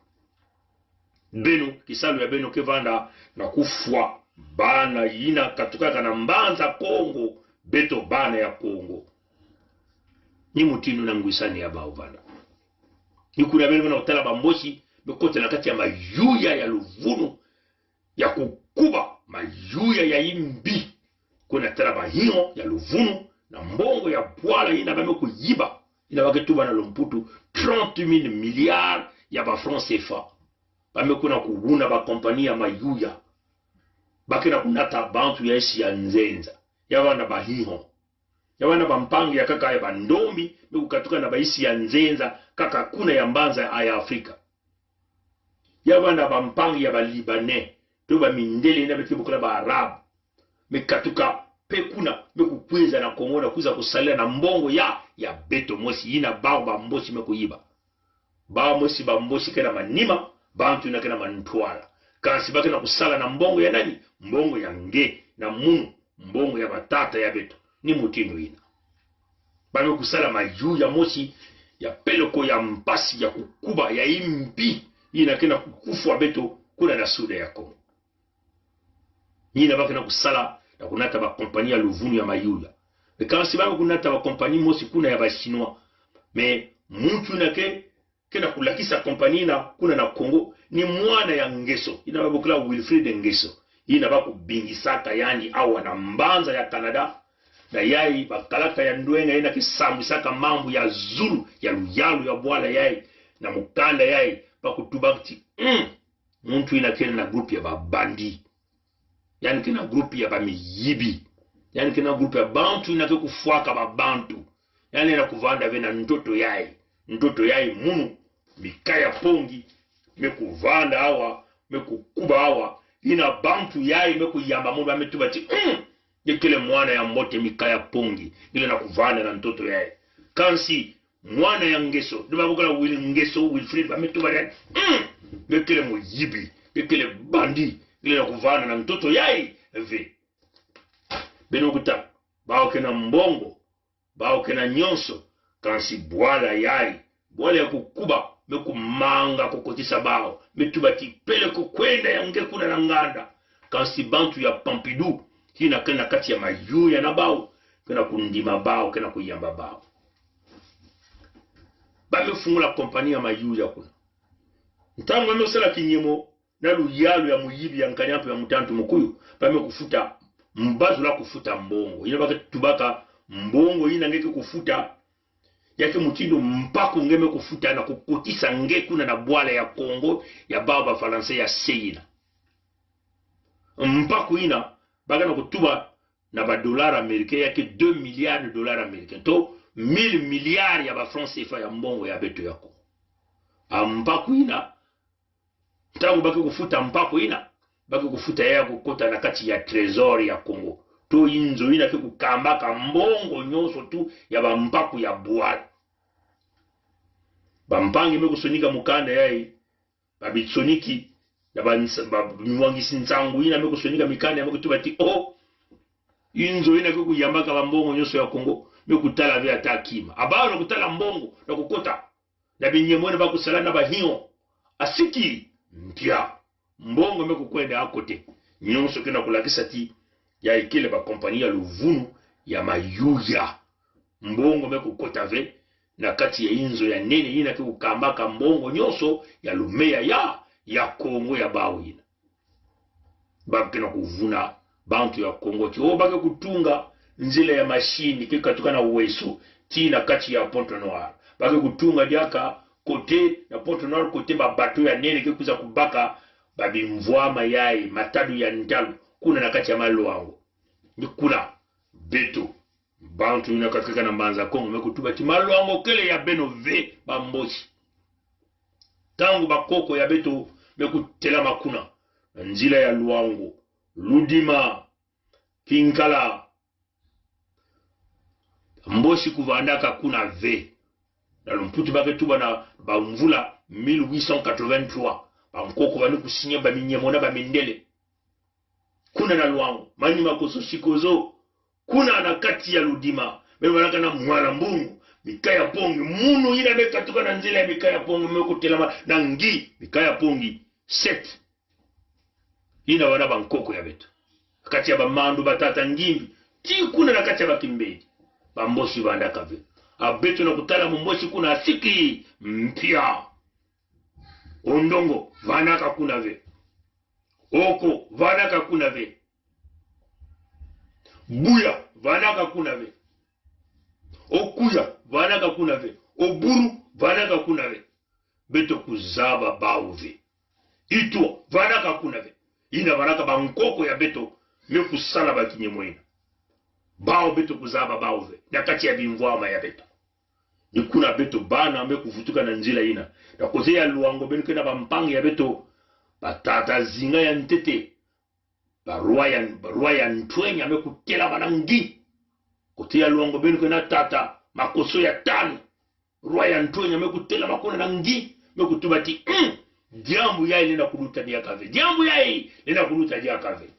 beno kisalu ya beno kevanda na kufwa bana yina katukaka na mbanza Congo beto bana ya Congo ni mutinu na ngwisani ya bao vana ni kuna beno na utala bamboshi bekote na kati ya mayuya ya luvunu ya kukuba mayuya ya imbi kuna tala bahingo ya luvunu na mbongo ya bwala ina bame kuyiba ina waketuba na lomputu 30,000 milliards ya ba francs CFA bame kuna kubuna ba kompani ya mayuya bakena kunata bantu ya isi ya nzenza ya wana bahiho ya wana bampangi ya kaka ya bandombi mekukatuka na baisi ya nzenza kaka kuna ya mbanza ya Afrika ya wana bampangi ya balibane to ba mindele na bekibukula ba Arab mekatuka pekuna mekukweza na Kongo kuza kusalia na mbongo ya beto mosi ina ba mbosi mekuyiba ba mosi ba mbosi kena manima bantu na kena mantwala kansi bakena kusala na mbongo ya nani mbongo ya nge na munu mbongo ya batata ya beto ni mutindo ina bame kusala maju ya mosi ya peloko ya mpasi ya kukuba ya imbi ina kena kukufu wa beto kuna na suda ya Kongo ina bakena kusala na kunata ba kompani ya luvunu ya mayuya kansi bame kunata ba kompani mosi kuna ya ba chinois me muntu na kena kulakisa kompani na kuna na Kongo ni mwana ya Ngeso ina babukula Wilfred Ngeso ina bakubingisaka yani awa na mbanza ya Canada na yai bakalaka ya ndwenga ina kisambisaka mambo ya Zulu ya luyalu ya bwala yai na mukanda yai bakutubakti muntu ina kena na grupu ya babandi yani kena grupu ya bamiyibi yani kena grupu ya bantu ina kufuaka babantu yani ina kuvanda vena ntoto yai munu mikaya pongi mekuvanda hawa mekukuba hawa ina bantu yai mekuyamba mundu ametubati yekele mwana ya mbote mikaya pongi ile na kuvanda na ntoto yai kansi mwana ya Ngeso duba bukala Ngeso Wilfred ametubati yekele muyibi yekele bandi ile na kuvanda na ntoto yai ve benokuta bao kena mbongo bao kena nyonso kansi bwala yai bwala ya kukuba mekumanga kokotisa bao metubati pele kukwenda ya nge kuna na nganda kansi bantu ya Pompidou hina kena kati ya mayu ya na bao kena kundima bao kena kuyamba bao bame fungula kompani ya mayu ya kuna ntangu wame usala kinyemo na luyalu ya muyibi ya nkanyampu ya mutantu mukuyu bame kufuta mbazu la kufuta mbongo ina baka tubaka mbongo ina ngeke kufuta yake mutindo mpako ngeme kufuta na kukotisa nge kuna na bwala ya Kongo ya baba Faransa ya Seina mpako ina baga na kutuba na ba dollars américains yake 2 milliards de dollars américains to 1000 milliards ya ba francs CFA ya mbongo ya beto yako mpako ina tangu baki kufuta mpako ina baki kufuta ya kukota na kati ya trésor ya Kongo to inzo ina kukambaka mbongo nyonso tu ya ba mpako ya bwala bampangi mekusonika mukanda yai babitsoniki na miwangisi nzangu ina mekusonika mikanda mekutubati inzo ina kukuyambaka bambongo nyonso ya Kongo mekutala vya takima abao nakutala mbongo na kukota na binyemone bakusala na bahiyo asiki mpya mbongo mekukwenda akote nyonso kena kulakisa ti ya ikele ba kompani ya luvunu ya mayuya mbongo mekukota ve na kati ya inzo ya nene ina kukambaka mbongo nyonso ya lumea ya Kongo ya bao ina babke na kuvuna bantu ya Kongo ki bake kutunga nzile ya mashini kikatuka na uweso tina kati ya Pointe Noire bake kutunga diaka kote ya Pointe Noire kote ba bato ya nene kikuza kubaka babimvwa mayai matadu ya ndalu kuna na kati ya Malwango nikula beto bantu ina katika na mbanza Kongo mekutuba ti Malwango kele ya Benove bambosi tangu bakoko ya beto mekutela makuna nzila ya Luango Ludima Kinkala mbosi kuvandaka kuna ve na lumputi baketuba na bamvula 1883 bamkoko bani kusinya baminyemona bamindele kuna na Luango manyima koso shikozo kuna na kati ya Ludima bebanaka na mwala mbungu mikaya pongi munu ina mekatuka na nzila ya mikaya pongi mekutelama na ngi mikaya pongi 7 ina wana bankoko ya beto kati ya bamandu batata ngimbi ti kuna na kati ya bakimbedi bambosi bandaka ve abeto na kutala mumbosi kuna asiki mpya ondongo vanaka kuna ve oko vanaka kuna ve buya vanaka kuna ve okuya vanaka kuna ve oburu vanaka kuna ve beto kuzaba bauve itwa vanaka kuna ve ina baraka bankoko ya beto me kusala bakinye mwina bao beto kuzaba baove nakati ya bimvwama ya beto nikuna beto bana me kuvutuka na njila ina na kote ya luango benu kena bampangi ya beto batata zinga ya ntete barua ya ntwenya me kutela banangi kote ya luango benu kena tata makoso ya tano rua ya ntwenya me kutela makona nangi me kutubati diambu yai lina kuluta dia kave diambu yai lina kuluta dia kave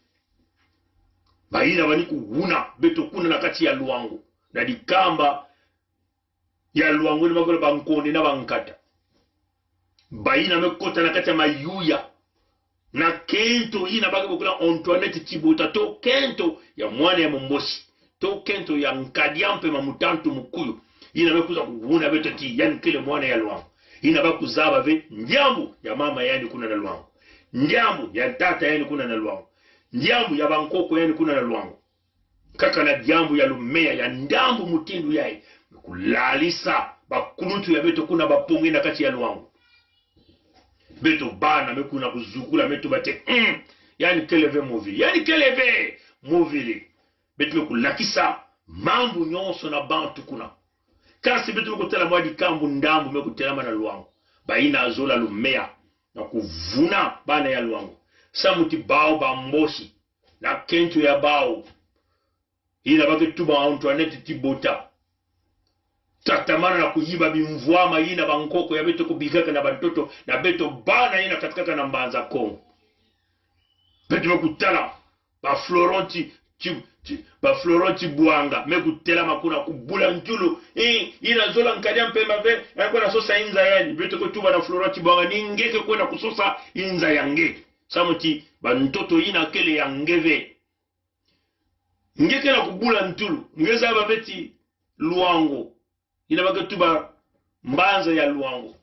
baina bani kuhuna beto kuna na kati ya luango na dikamba ya luango ni makola bankoni na bankata baina mekota na kati ya mayuya na kento ina baki bokula Antoinette Chibota to kento ya mwana ya Mombosi to kento ya nkadiampe mamutantu mukuyu ina mekuza kuhuna beto ti yani kile mwana ya luango ina baku zaba ve njambu ya mama yani kuna na luango njambu ya tata yani kuna na luango njambu ya bankoko yani kuna na luango kaka na jambu ya lumea ya ndambu mutindu yai kulalisa bakulutu ya beto kuna bapungi na kati ya luango beto bana mekuna kuzukula metu bate yani keleve movili beto mekulakisa mambu nyonso na bantu kuna kasi beto mekutela mwadi kambu ndambu mekutelama na luango baina azola lumea na kuvuna bana ya luango samuti bao bambosi na kento ya bao ina bake tuba Antoinette Chibota tatamana na kuyiba bimvwama ina bankoko ya beto kubikaka na bantoto na beto bana ina katikaka na mbanza Kongo beto mekutala ba Florenti Bwanga mekutela makuna kubula ntulu ina zola nkadia mpema ve na sosa inza yani beto kutuba na Florenti Bwanga ningeke kwenda kusosa inza yange samuti bantoto ina kele ya ngeve ngeke na kubula ntulu ngeza babeti luango ina baketuba mbanza ya luango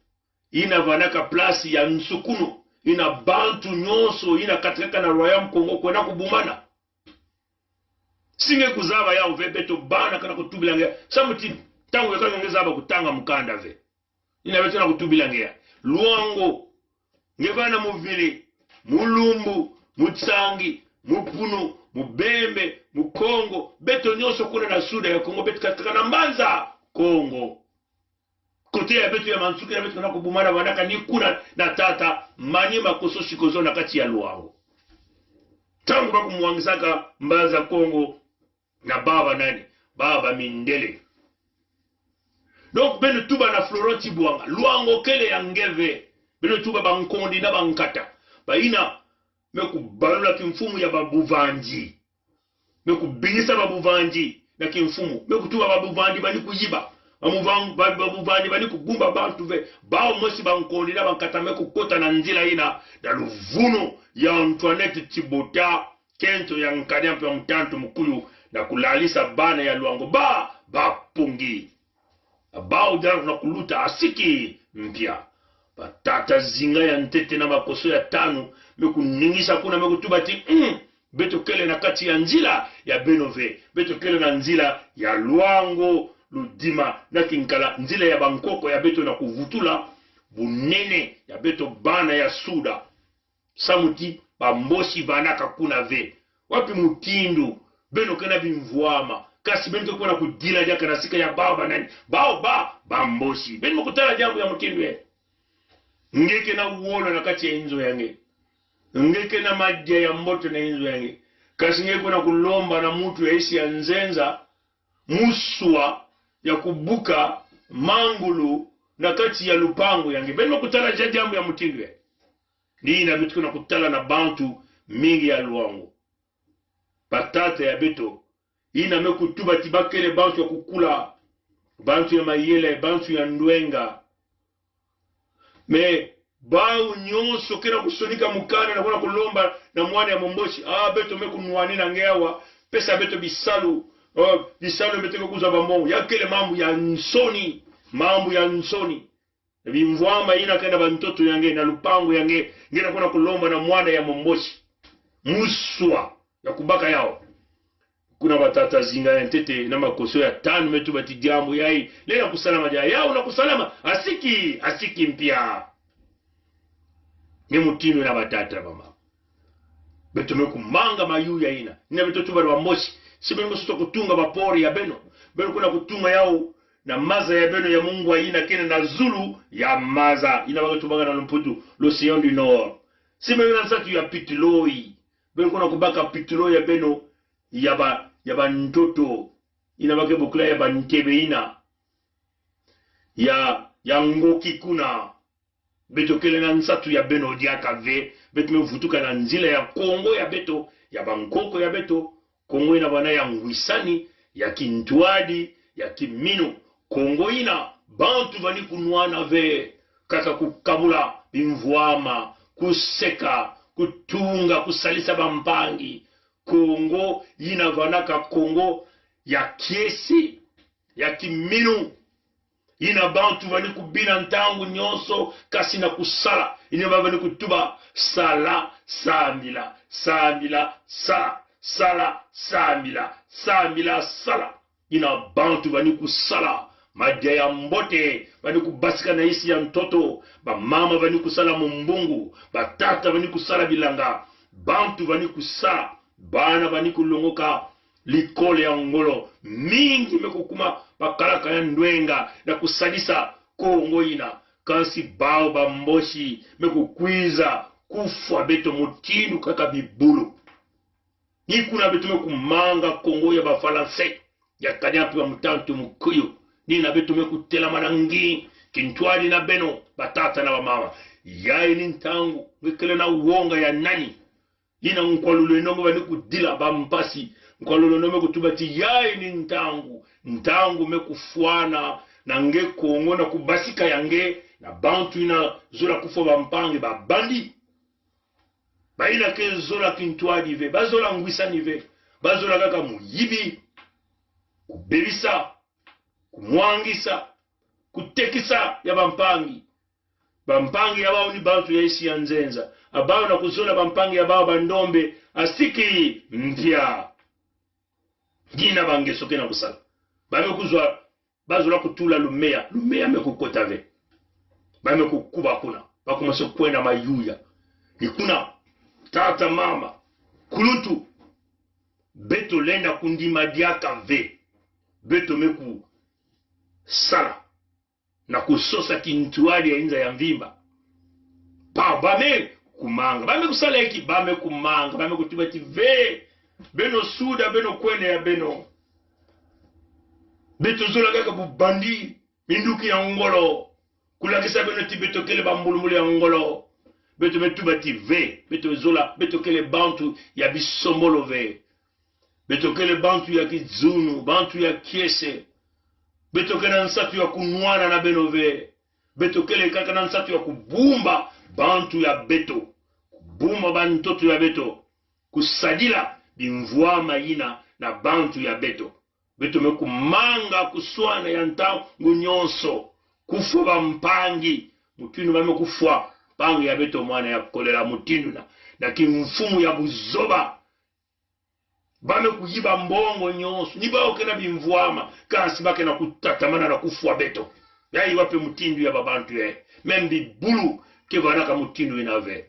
ina vanaka plasi ya nsukuno ina bantu nyonso ina katikaka na Royaume Congo kwena kubumana singe kuzaba ya uve beto bana kana kutubilangea samuti tangu yakanga ngeza aba kutanga mukanda ve ina beto na kutubilangea luango ngevana muvili mulumbu mutsangi mupunu mubembe mukongo beto nyonso kuna na suda ya Kongo beto katika na mbanza Kongo kote ya beto ya mansuki na beto na kubumana wanaka ni kuna na tata manye makoso shikozo na kati ya luango tangu baku muwangisaka mbanza Kongo na baba nani baba Mindele donc beno tuba na Florenti Bwanga luango kele ya ngeve beno tuba bankondi na bankata baina mekubalula kimfumu ya babuvanji mekubingisa babuvanji na kimfumu mekutuba babuvanji bani kuyiba babuvanji bani kubumba bantu ve bao mosi bankondi na bankata mekukota na nzila ina na luvuno ya Antoinette Chibota kento ya nkadia mpe mtantu mkuyu na kulalisa bana ya luango bapungi bao jana na kuluta asiki mpya batata zinga ya ntete na makoso ya tano mekuningisha kuna mekutuba ti beto kele na kati ya nzila ya Benove beto kele na nzila ya luango ludima na kinkala nzila ya bankoko ya beto na kuvutula bunene ya beto bana ya suda samuti bambosi banaka kuna ve wapi mutindu beno kena bimvwama kasi beno kuna kudila jaka na sika ya baba nani bambosi beno mkutala jambu ya mutindu ye ngeke na uolo na kati ya inzo yange ngeke na magia ya mboto na inzo yange kasi ngeke na kulomba na mutu ya isi ya nzenza muswa ya kubuka mangulu na kati ya lupangu yange beno kutala jambu ya mutindu ye ni na bitu kuna kutala na bantu mingi ya luango patata ya beto ina mekutuba tibakele bantu ya kukula bantu ya mayele bantu ya ndwenga me bao nyonso kena kusonika mukana na kuna kulomba na mwana ya Mombosi beto mekunwani na ngewa pesa beto bisalu bisalu beto kuza bambongo ya kele mambo ya nsoni bimvwama ina kena bantoto yange na lupango yange ngena kuna kulomba na mwana ya Mombosi muswa ya kubaka yao kuna batata zinga ya ntete na makoso ya tano metu bati jambo yai lena kusalama jaya yao na kusalama asiki mpya ni mutino na batata mama beto me kumanga mayu ya ina ina beto tuba wa moshi sibe ngo soto kutunga bapori ya beno beno kuna kutunga yao na maza ya beno ya Mungu aina kene na Zulu ya maza ina baga tubaga na lumputu l'océan du Nord sibe ngo satu ya pitiloi beno kuna kubaka pitiloi ya beno yaba ntoto ina baga bukla ya bantebe ina ya ngoki kuna beto kele na nsatu ya beno diaka ve beto me vutuka na nzila ya Kongo ya beto ya Bangkoko ya beto Kongo ina bana ya ngwisani ya Kintwadi ya Kimino Kongo ina bantu vani kunwana ve kaka kukabula bimvuama kuseka kutunga kusalisa bampangi Kongo ina vanaka Kongo ya Kiesi ya Kimino ina bantu vani kubina ntangu nyonso kasi na kusala ina vani kutuba sala samila samila sala samila sala ina bantu vani kusala madia ya mbote vani kubasika na isi ya mtoto ba mama vani kusala mumbungu ba tata vani kusala bilanga bantu vani kusala bana vani kulongoka likole ya ngolo mingi mekukuma bakalaka ya ndwenga na kusadisa Kongo ina kansi bao bamboshi mekukwiza kufwa beto mutinu kaka bibulu ni kuna beto mekumanga Kongo ya bafalanse ya kanyapi wa mutantu mukuyu ni na beto mekutela manangi Kintwadi na beno batata na bamama yai ni ntangu ngekele na uonga ya nani ina nkwalulu enongo vani kudila bampasi nkwalulu enongo kutubati yai ni ntangu mekufuana na nge Kongo na kubasika yange na bantu ina zola kufo bampange babandi baina ke zola Kintwadi ve bazola ngwisani ve bazola kaka muyibi kubebisa kumwangisa kutekisa ya bampangi ya bao ni bantu ya isi ya nzenza abao na kuzola bampangi ya bao bandombe asiki mbia gina bangesoke na kusala bame kuzwa bazola kutula lumea mekukota ve bame kukuba kuna bakumaso kwenda mayuya ni kuna tata mama kulutu beto lenda kundima diaka ve beto meku sala na kusosa Kintwadi ya inza ya mvimba bame kumanga bame kusala eki bame kumanga bame kutubati ve beno suda beno kwene ya beno beto zola kaka bubandi minduki ya ngolo kulakisa beno tibeto kele bambulumuli ya ngolo beto metubati ve beto zola beto kele bantu ya bisomolo ve beto kele bantu ya Kizunu bantu ya Kiese beto kele nsatu ya kunwana na beno ve beto kele kaka na nsatu ya kubumba bantu ya beto kubumba bantoto ya beto kusadila bimvuama ina na bantu ya beto beto mekumanga kuswana ya ntangu nyonso kufwa bampangi mutinu bame kufwa pangi ya beto mwana ya kolera mutinu na kimfumu ya buzoba bame kuyiba mbongo nyonso ni bao kena bimvuama kasi bake na kutatamana na kufwa beto yai wape mutindu ya babantu ye membi bulu ke vanaka mutindu inave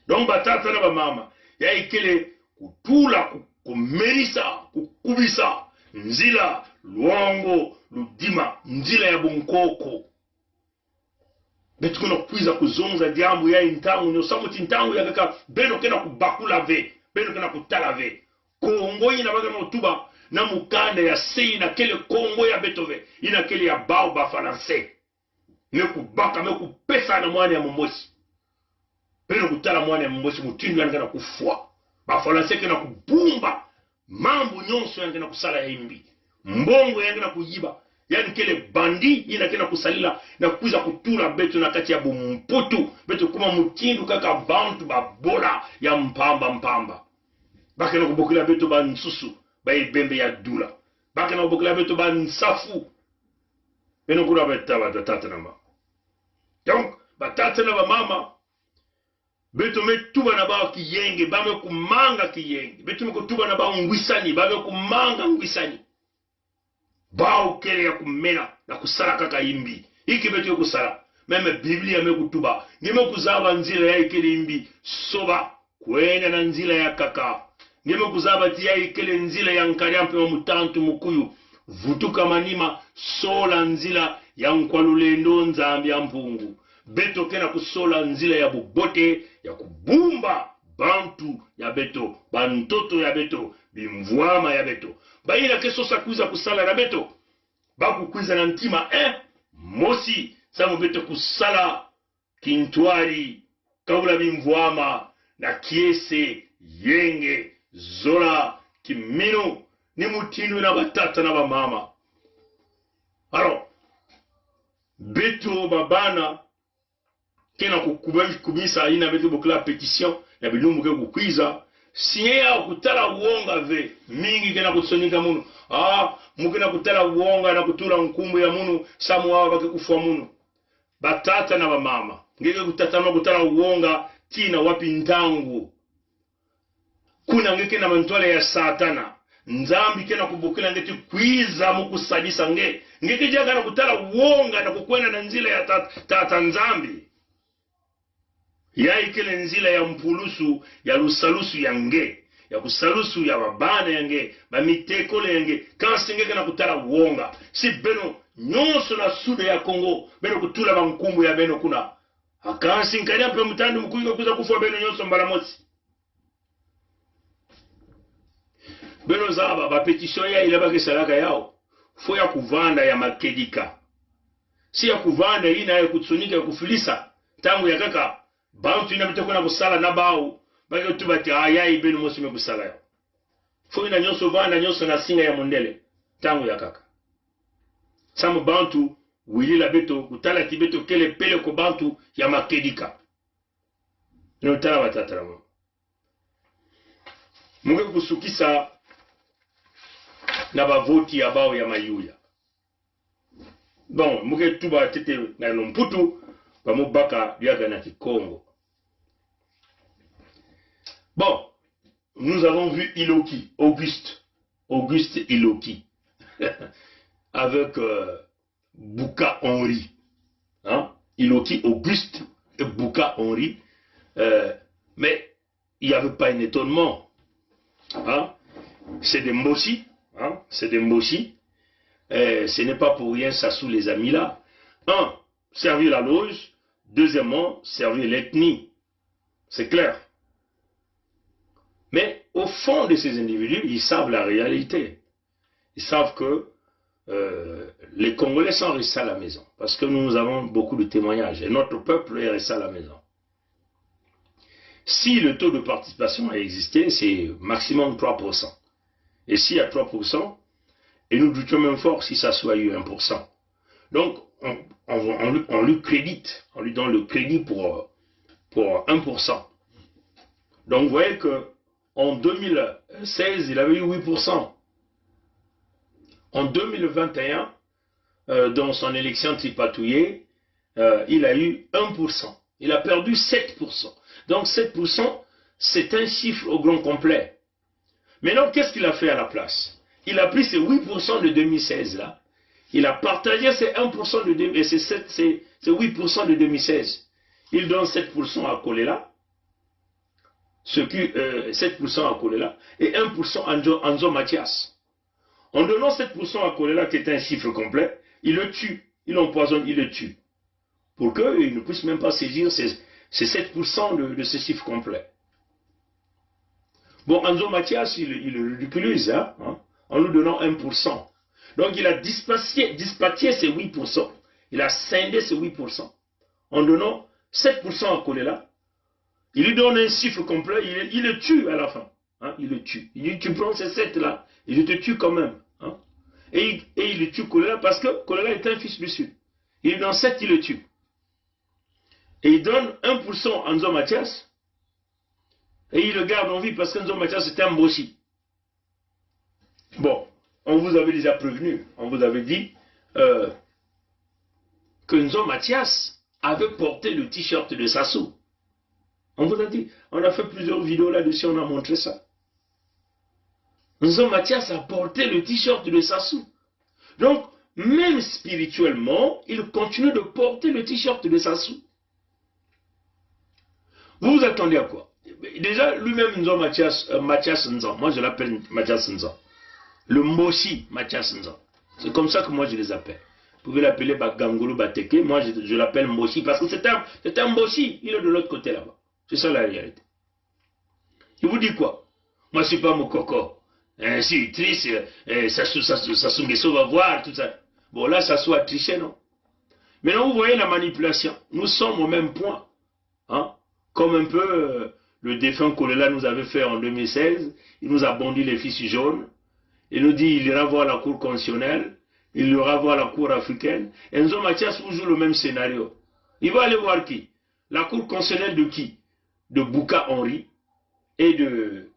donc batata na bamama yai kele kutula kumelisa kukubisa nzila Luongo Ludima nzila ya Bunkoko betu kuna kwiza kuzonga diambu ya intangu nyosamu tintangu ya kaka beno kena kubakula ve beno kena kutala ve Kongo ina baga notuba na mukanda ya sei na kele Kongo ya betove ina kele ya bao ba faranse mekubaka mekupesa na mwana ya mumbosi beno kutala mwana ya mumbosi mutindu ya ngana kufua ba faranse kena kubumba mambo nyonso ya ngana kusala ya imbi mbongo ya ngana kuyiba yani kele bandi ina kena kusalila na kuiza kutula betu na kati ya bumputu betu kuma mutindu kaka bantu babola ya mpamba baka na kubokila betu ba nsusu ba ibembe ya dula baka na kubokila betu ba nsafu beno kura beta ba tata na mama donc ba tata na ba mama betu metuba na ba kiyenge ba me kumanga kiyenge betu me kutuba na ba ngwisani ba me kumanga ngwisani bao kele ya kumena na kusala kaka imbi iki betu kusala meme Biblia me kutuba nime kuzaba nzira ya ikele imbi soba kwenda na nzila ya kaka ngeme kuzabati ya ikele nzila ya nkariampe wa mutantu mukuyu vutuka manima sola nzila ya nkwalulendo nzambi ya mpungu beto kena kusola nzila ya bubote ya kubumba bantu ya beto bantoto ya beto bimvwama ya beto baina keso sakuza kusala na beto bakukwiza na ntima mosi samu beto kusala kintwari kabula bimvwama na kiese yenge zola kimino ni mutinu na batata na bamama alors beto babana kena kubisa ina beto bokla pétition ya bilumbu ke kukwiza sinye ya kutala uonga ve mingi kena kusonika munu mukena kutala uonga na kutula nkumbu ya munu samu hawa bake kufua munu batata na bamama ngeke kutatama kutala uonga tina wapi ntangu kuna ngeke na mantwale ya satana nzambi kena kubukila ngeti kwiza mukusadisa ngeke jaga na kutala uonga na kukwena na nzila ya tata nzambi ya ikele nzila ya mpulusu ya lusalusu ya nge ya kusalusu ya babana ya nge bamitekole ya nge kansi ngeke na kutala uonga si beno nyonso na sude ya Kongo beno kutula bankumbu ya beno kuna akansi nkanya mpe mutandu mkuinga kuza kufua beno nyonso mbaramosi beno zaba ba petition ya ilaba kesalaka yao fo ya kuvanda ya makedika si ya kuvanda ina ya kutsunika ya kufilisa tangu ya kaka bantu ina bitoko na kusala na bao bage tubati ayayi beno mosi me kusala yao fo ina nyonso vanda nyonso na singa ya mondele tangu ya kaka samu bantu wili la beto kutala tibeto kele pele ko bantu ya makedika no tala batata la muge kusukisa na bavoti ya bao ya mayuya bon muge tuba tete na nomputu bamubaka biaga na Kikongo. Bon, nous avons vu Iloki, Auguste Iloki avec Bouka Henri. Hein? Iloki, Auguste et Bouka Henri. Mais il n'y avait pas un étonnement. Hein? C'est des Moshi. Hein? C'est des Moshi. Ce n'est pas pour rien Sassou les amis là. Un, servir la loge. Deuxièmement, servir l'ethnie. C'est clair. Mais au fond de ces individus, ils savent la réalité. Ils savent que les Congolais sont restés à la maison. Parce que nous avons beaucoup de témoignages. Et notre peuple est resté à la maison. Si le taux de participation a existé, c'est maximum 3%. Et s'il y a 3%, et nous doutons même fort si ça soit eu 1%. Donc, on lui crédite, on lui donne le crédit pour 1%. Donc, vous voyez que en 2016, il avait eu 8%. En 2021, dans son élection tripatouillée, il a eu 1%. Il a perdu 7%. Donc 7%, c'est un chiffre au grand complet. Maintenant, qu'est-ce qu'il a fait à la place? Il a pris ces 8% de 2016 là. Il a partagé ces 1% de ces 8% de 2016. Il donne 7% à Kolela. 7% à Kolela et 1% à Anzo Mathias. En donnant 7% à Kolela, qui est un chiffre complet, il le tue. Il l'empoisonne, il le tue. Pour qu'il ne puisse même pas saisir ces 7% de ce chiffre complet. Bon, Anzo Mathias, il le ridiculise hein, en nous donnant 1%. Donc il a dispatché ces 8%. Il a scindé ces 8%. En donnant 7% à Kolela. Il lui donne un chiffre complet, il le tue à la fin. Hein, il le tue. Il dit, tu prends ces 7 là, et je te tue quand même. Hein. Et il le tue Kolela parce que Kolela est un fils du Sud. Il lui donne 7, il le tue. Et il donne 1% à Anzo Mathias. Et il le garde en vie parce qu'Anzo Mathias était un Mbossi. Bon, on vous avait déjà prévenu, on vous avait dit que Anzo Mathias avait porté le t-shirt de Sassou. On vous a dit, on a fait plusieurs vidéos là-dessus, on a montré ça. Anzo Mathias a porté le t-shirt de Sassou. Donc, même spirituellement, il continue de porter le t-shirt de Sassou. Vous vous attendez à quoi? Déjà, lui-même, Mathias Nzan, moi je l'appelle Mathias Nzan. Le Moshi Mathias Nzan. C'est comme ça que moi je les appelle. Vous pouvez l'appeler Gangolo Bateke, moi je l'appelle Moshi parce que c'est un Moshi, il est de l'autre côté là-bas. C'est ça la réalité. Il vous dit quoi? Moi je ne suis pas Mokoko. Si triste, Sassou Nguesso va voir tout ça. Bon là, Sassou a triché, non? Maintenant vous voyez la manipulation. Nous sommes au même point. Hein? Comme un peu le défunt Kolela nous avait fait en 2016. Il nous a bondi les fiches jaunes. Il nous dit il ira voir la Cour constitutionnelle. Il ira voir la Cour africaine. Enzo Mathias vous joue le même scénario. Il va aller voir qui? La Cour constitutionnelle de qui? De Bouka Henri et de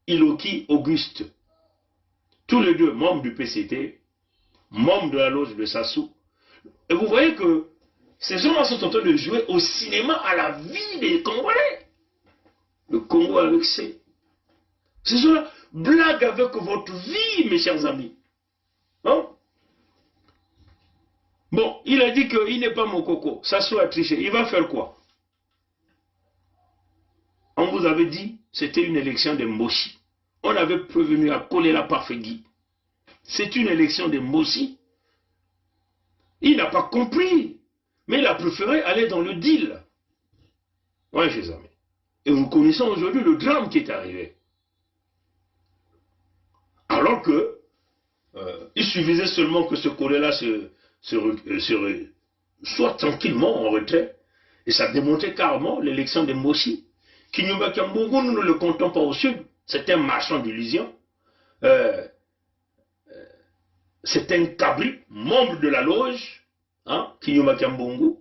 Iloki Auguste. Tous les deux membres du PCT, membres de la loge de Sassou. Et vous voyez que ces gens-là sont en train de jouer au cinéma à la vie des Congolais. Le Congo avec ces gens-là blaguent avec votre vie, mes chers amis. Hein? Bon, il a dit qu'il n'est pas mon coco. Sassou a triché. Il va faire quoi? On vous avait dit c'était une élection de Moshi. On avait prévenu à Kolela Parfegui. C'est une élection de Moshi. Il n'a pas compris. Mais il a préféré aller dans le deal. Oui, chers amis. Et nous connaissons aujourd'hui le drame qui est arrivé. Alors que il suffisait seulement que ce Kolela soit tranquillement en retrait. Et ça démontrait carrément l'élection de Moshi. Kinyumba Kiambungu, nous ne le comptons pas au sud. C'est un marchand d'illusions. C'est un cabri, membre de la loge, hein, Kinyumba Kiambungu,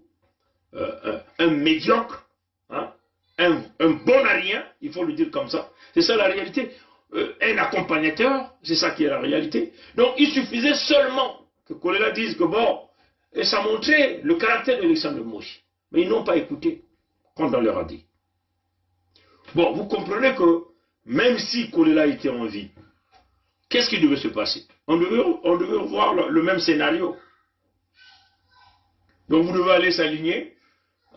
un médiocre, hein, un bon à rien, il faut le dire comme ça. C'est ça la réalité. Un accompagnateur, c'est ça qui est la réalité. Donc il suffisait seulement que Kolela dise que bon, et ça montrait le caractère de l'élection de Moshi. Mais ils n'ont pas écouté quand on leur a dit. Bon, vous comprenez que même si Kolela était en vie, qu'est-ce qui devait se passer? On devait revoir le même scénario. Donc vous devez aller s'aligner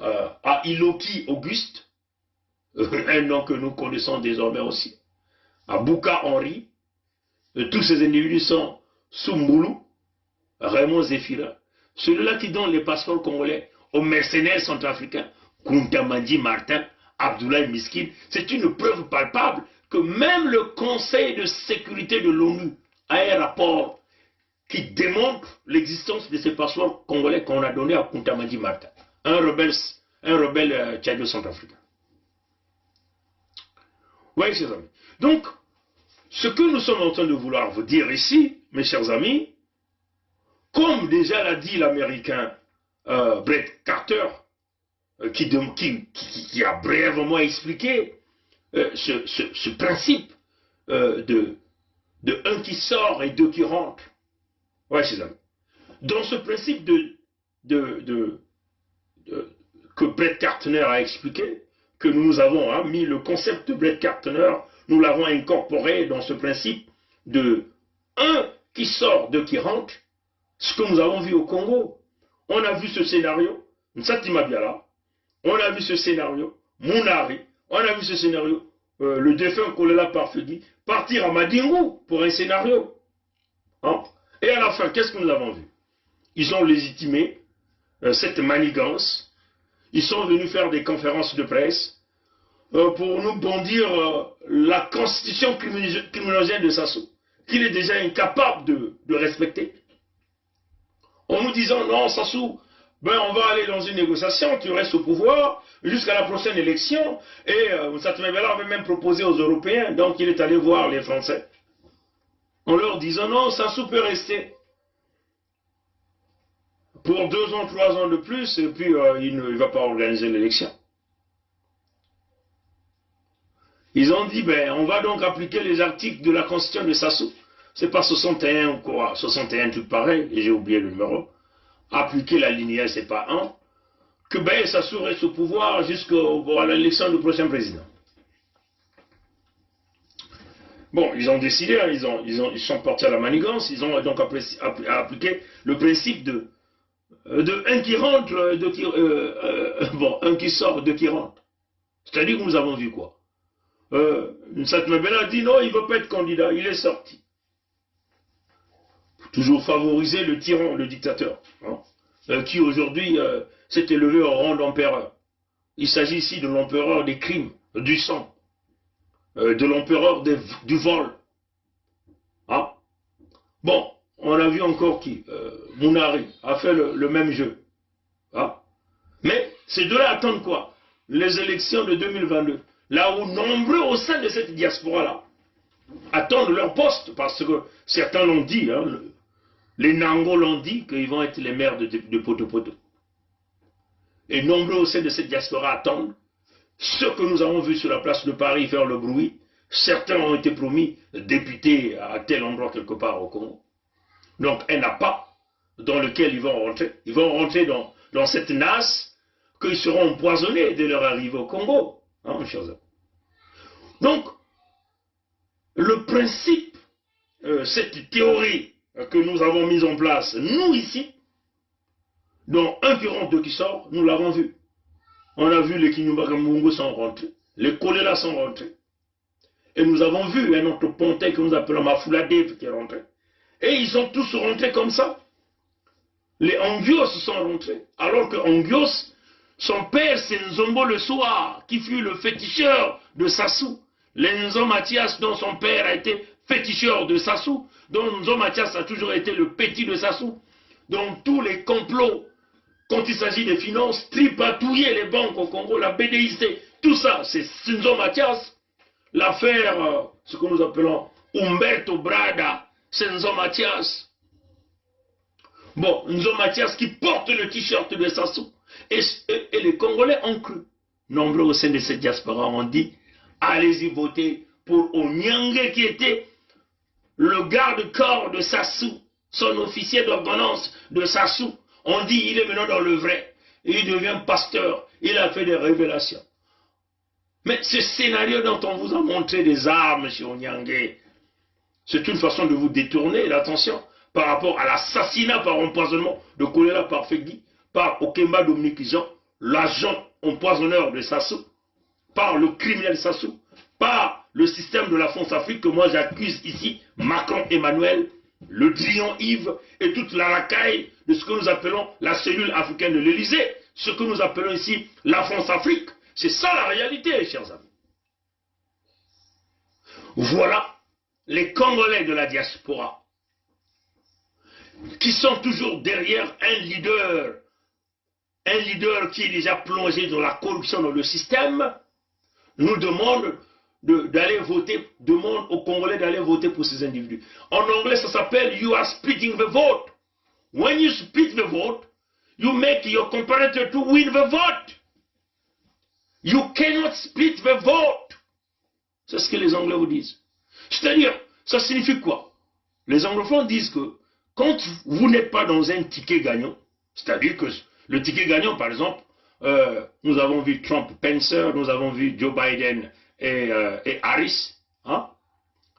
à Iloki Auguste, un nom que nous connaissons désormais aussi, à Bouka Henri, tous ces individus sont Soumoulou, Raymond Zéphira, celui-là qui donne les passeports congolais aux mercenaires centrafricains, Kuntamandi Martin, Abdoulaye Miskin. C'est une preuve palpable que même le Conseil de sécurité de l'ONU a un rapport qui démontre l'existence de ces passeports congolais qu'on a donnés à Kuntamandi Martin, un rebelle tchadien-centrafricain. Oui, chers amis. Donc, ce que nous sommes en train de vouloir vous dire ici, mes chers amis, comme déjà l'a dit l'Américain Brett Carter, qui a brièvement expliqué ce principe de un qui sort et deux qui rentrent. Ouais, chers amis. Dans ce principe que Brett Carter a expliqué, que nous avons mis le concept de Brett Carter, nous l'avons incorporé dans ce principe de un qui sort, deux qui rentrent, ce que nous avons vu au Congo. On a vu ce scénario, Nsatima Biala, on a vu ce scénario, Mounari, on a vu ce scénario, le défunt Kolela Parfegui, partir à Madingu pour un scénario. Hein? Et à la fin, qu'est-ce que nous avons vu? Ils ont légitimé cette manigance, ils sont venus faire des conférences de presse pour nous bondir la constitution criminogène de Sassou, qu'il est déjà incapable de respecter. En nous disant, non, Sassou, ben, on va aller dans une négociation, tu restes au pouvoir jusqu'à la prochaine élection. Et Satmebela avait même proposé aux Européens, donc il est allé voir les Français. En leur disant, non, Sassou peut rester pour 2 ans, 3 ans de plus, et puis il ne va pas organiser l'élection. Ils ont dit, ben, on va donc appliquer les articles de la Constitution de Sassou. C'est pas 61 ou quoi, 61 tout pareil, et j'ai oublié le numéro. Appliquer la lignée, c'est pas 1. Que ben, Sassou reste au pouvoir jusqu'à l'élection du prochain président. Bon, ils ont décidé, hein, ils sont partis à la manigance, ils ont donc appliqué le principe de un qui rentre, un qui sort, deux qui rentrent. C'est-à-dire que nous avons vu quoi? Nsatmebela a dit non, il ne veut pas être candidat, il est sorti. Toujours favoriser le tyran, le dictateur, hein, qui aujourd'hui s'est élevé au rang d'empereur. Il s'agit ici de l'empereur des crimes, du sang, de l'empereur du vol. Hein? Bon, on a vu encore qui Mounari a fait le même jeu. Hein? Mais ces deux-là attendent quoi? Les élections de 2022. Là où nombreux au sein de cette diaspora-là attendent leur poste, parce que certains l'ont dit, hein, les Nango l'ont dit qu'ils vont être les maires de Poto-Poto. Et nombreux au sein de cette diaspora attendent ce que nous avons vu sur la place de Paris faire le bruit. Certains ont été promis députés à tel endroit quelque part au Congo. Donc un appât dans lequel ils vont rentrer. Ils vont rentrer dans cette nasse qu'ils seront empoisonnés dès leur arrivée au Congo. Hein, chers amis. Donc, le principe, cette théorie que nous avons mise en place, nous ici, dont un qui rentre, deux qui sort, nous l'avons vu. On a vu les Kinyumba sont rentrés, les Kolela sont rentrés. Et nous avons vu un autre pontet que nous appelons Mafouladef qui est rentré. Et ils sont tous rentrés comme ça. Les Angios sont rentrés. Alors que Angios, son père c'est Nzombo le soir, qui fut le féticheur de Sassou. Nzo Mathias, dont son père a été féticheur de Sassou, dont Nzo Mathias a toujours été le petit de Sassou. Donc tous les complots, quand il s'agit des finances, tripatouiller les banques au Congo, la BDIC, tout ça, c'est Nzo Mathias. L'affaire, ce que nous appelons Umberto Brada, c'est Nzo Mathias. Bon, Nzo Mathias qui porte le t-shirt de Sassou. Et les Congolais ont cru. Nombreux au sein de cette diaspora ont dit, allez-y voter pour Onyangue qui était le garde-corps de Sassou, son officier d'ordonnance de Sassou. On dit, il est maintenant dans le vrai. Il devient pasteur. Il a fait des révélations. Mais ce scénario dont on vous a montré des armes chez Onyangue, c'est une façon de vous détourner l'attention par rapport à l'assassinat par empoisonnement de Kolela par Fegui, par Okemba Dominique Jean, l'agent empoisonneur de Sassou, par le criminel Sassou, par le système de la France-Afrique que moi j'accuse ici, Macron Emmanuel, le Drian Yves et toute la racaille de ce que nous appelons la cellule africaine de l'Élysée, ce que nous appelons ici la France-Afrique. C'est ça la réalité, chers amis. Voilà les Congolais de la diaspora qui sont toujours derrière un leader qui est déjà plongé dans la corruption dans le système, nous demande d'aller voter, demande aux Congolais d'aller voter pour ces individus. En anglais, ça s'appelle « You are splitting the vote ». When you split the vote, you make your comparator to win the vote. You cannot split the vote. C'est ce que les Anglais vous disent. C'est-à-dire, ça signifie quoi? Les anglophones disent que quand vous n'êtes pas dans un ticket gagnant, c'est-à-dire que le ticket gagnant, par exemple, nous avons vu Trump, Pence, nous avons vu Joe Biden et Harris. Hein?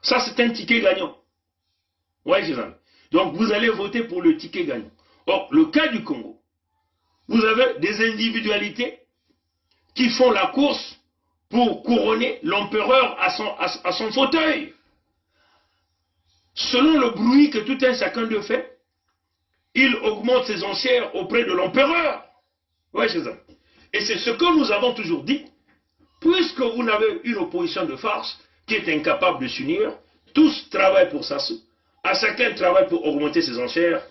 Ça, c'est un ticket gagnant. Ouais, c'est ça. Donc, vous allez voter pour le ticket gagnant. Or, le cas du Congo, vous avez des individualités qui font la course pour couronner l'empereur à son fauteuil. Selon le bruit que tout un chacun d'eux fait, il augmente ses enchères auprès de l'empereur. Ouais, c'est ça. Et c'est ce que nous avons toujours dit. Puisque vous n'avez une opposition de farce qui est incapable de s'unir, tous travaillent pour Sassou. À chacun travaille pour augmenter ses enchères.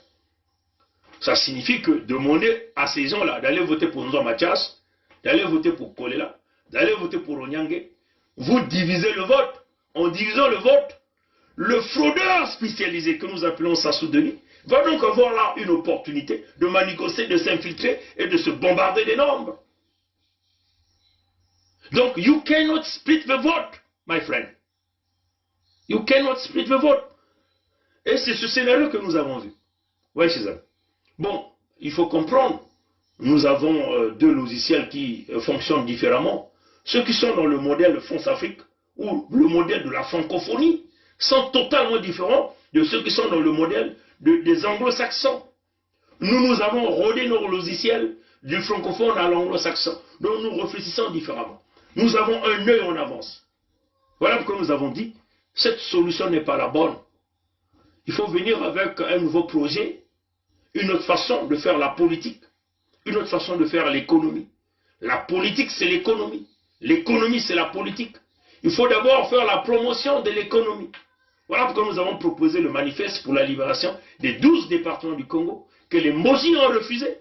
Ça signifie que demander à ces gens-là d'aller voter pour Nzo Mathias, d'aller voter pour Kolela, d'aller voter pour Onyangue, vous divisez le vote. En divisant le vote, le fraudeur spécialisé que nous appelons Sassou Denis va donc avoir là une opportunité de manigancer, de s'infiltrer et de se bombarder des nombres. Donc, you cannot split the vote, my friend. You cannot split the vote. Et c'est ce scénario que nous avons vu. Oui, c'est ça. Bon, il faut comprendre, nous avons deux logiciels qui fonctionnent différemment. Ceux qui sont dans le modèle France-Afrique ou le modèle de la francophonie sont totalement différents de ceux qui sont dans le modèle des anglo-saxons. Nous avons rodé nos logiciels du francophone à l'anglo-saxon. Donc nous réfléchissons différemment. Nous avons un œil en avance. Voilà pourquoi nous avons dit, cette solution n'est pas la bonne. Il faut venir avec un nouveau projet, une autre façon de faire la politique, une autre façon de faire l'économie. La politique, c'est l'économie. L'économie, c'est la politique. Il faut d'abord faire la promotion de l'économie. Voilà pourquoi nous avons proposé le manifeste pour la libération des 12 départements du Congo, que les Mossi ont refusé.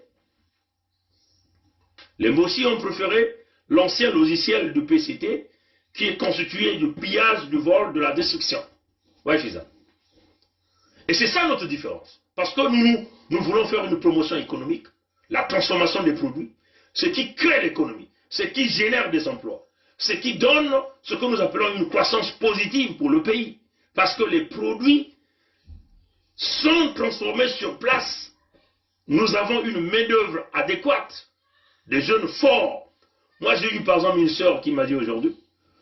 Les Mossi ont préféré l'ancien logiciel du PCT, qui est constitué du pillage, du vol, de la destruction. Ouais, c'est ça. Et c'est ça notre différence. Parce que nous voulons faire une promotion économique, la transformation des produits, ce qui crée l'économie, ce qui génère des emplois, ce qui donne ce que nous appelons une croissance positive pour le pays. Parce que les produits sont transformés sur place. Nous avons une main-d'œuvre adéquate, des jeunes forts. Moi, j'ai eu par exemple une sœur qui m'a dit aujourd'hui,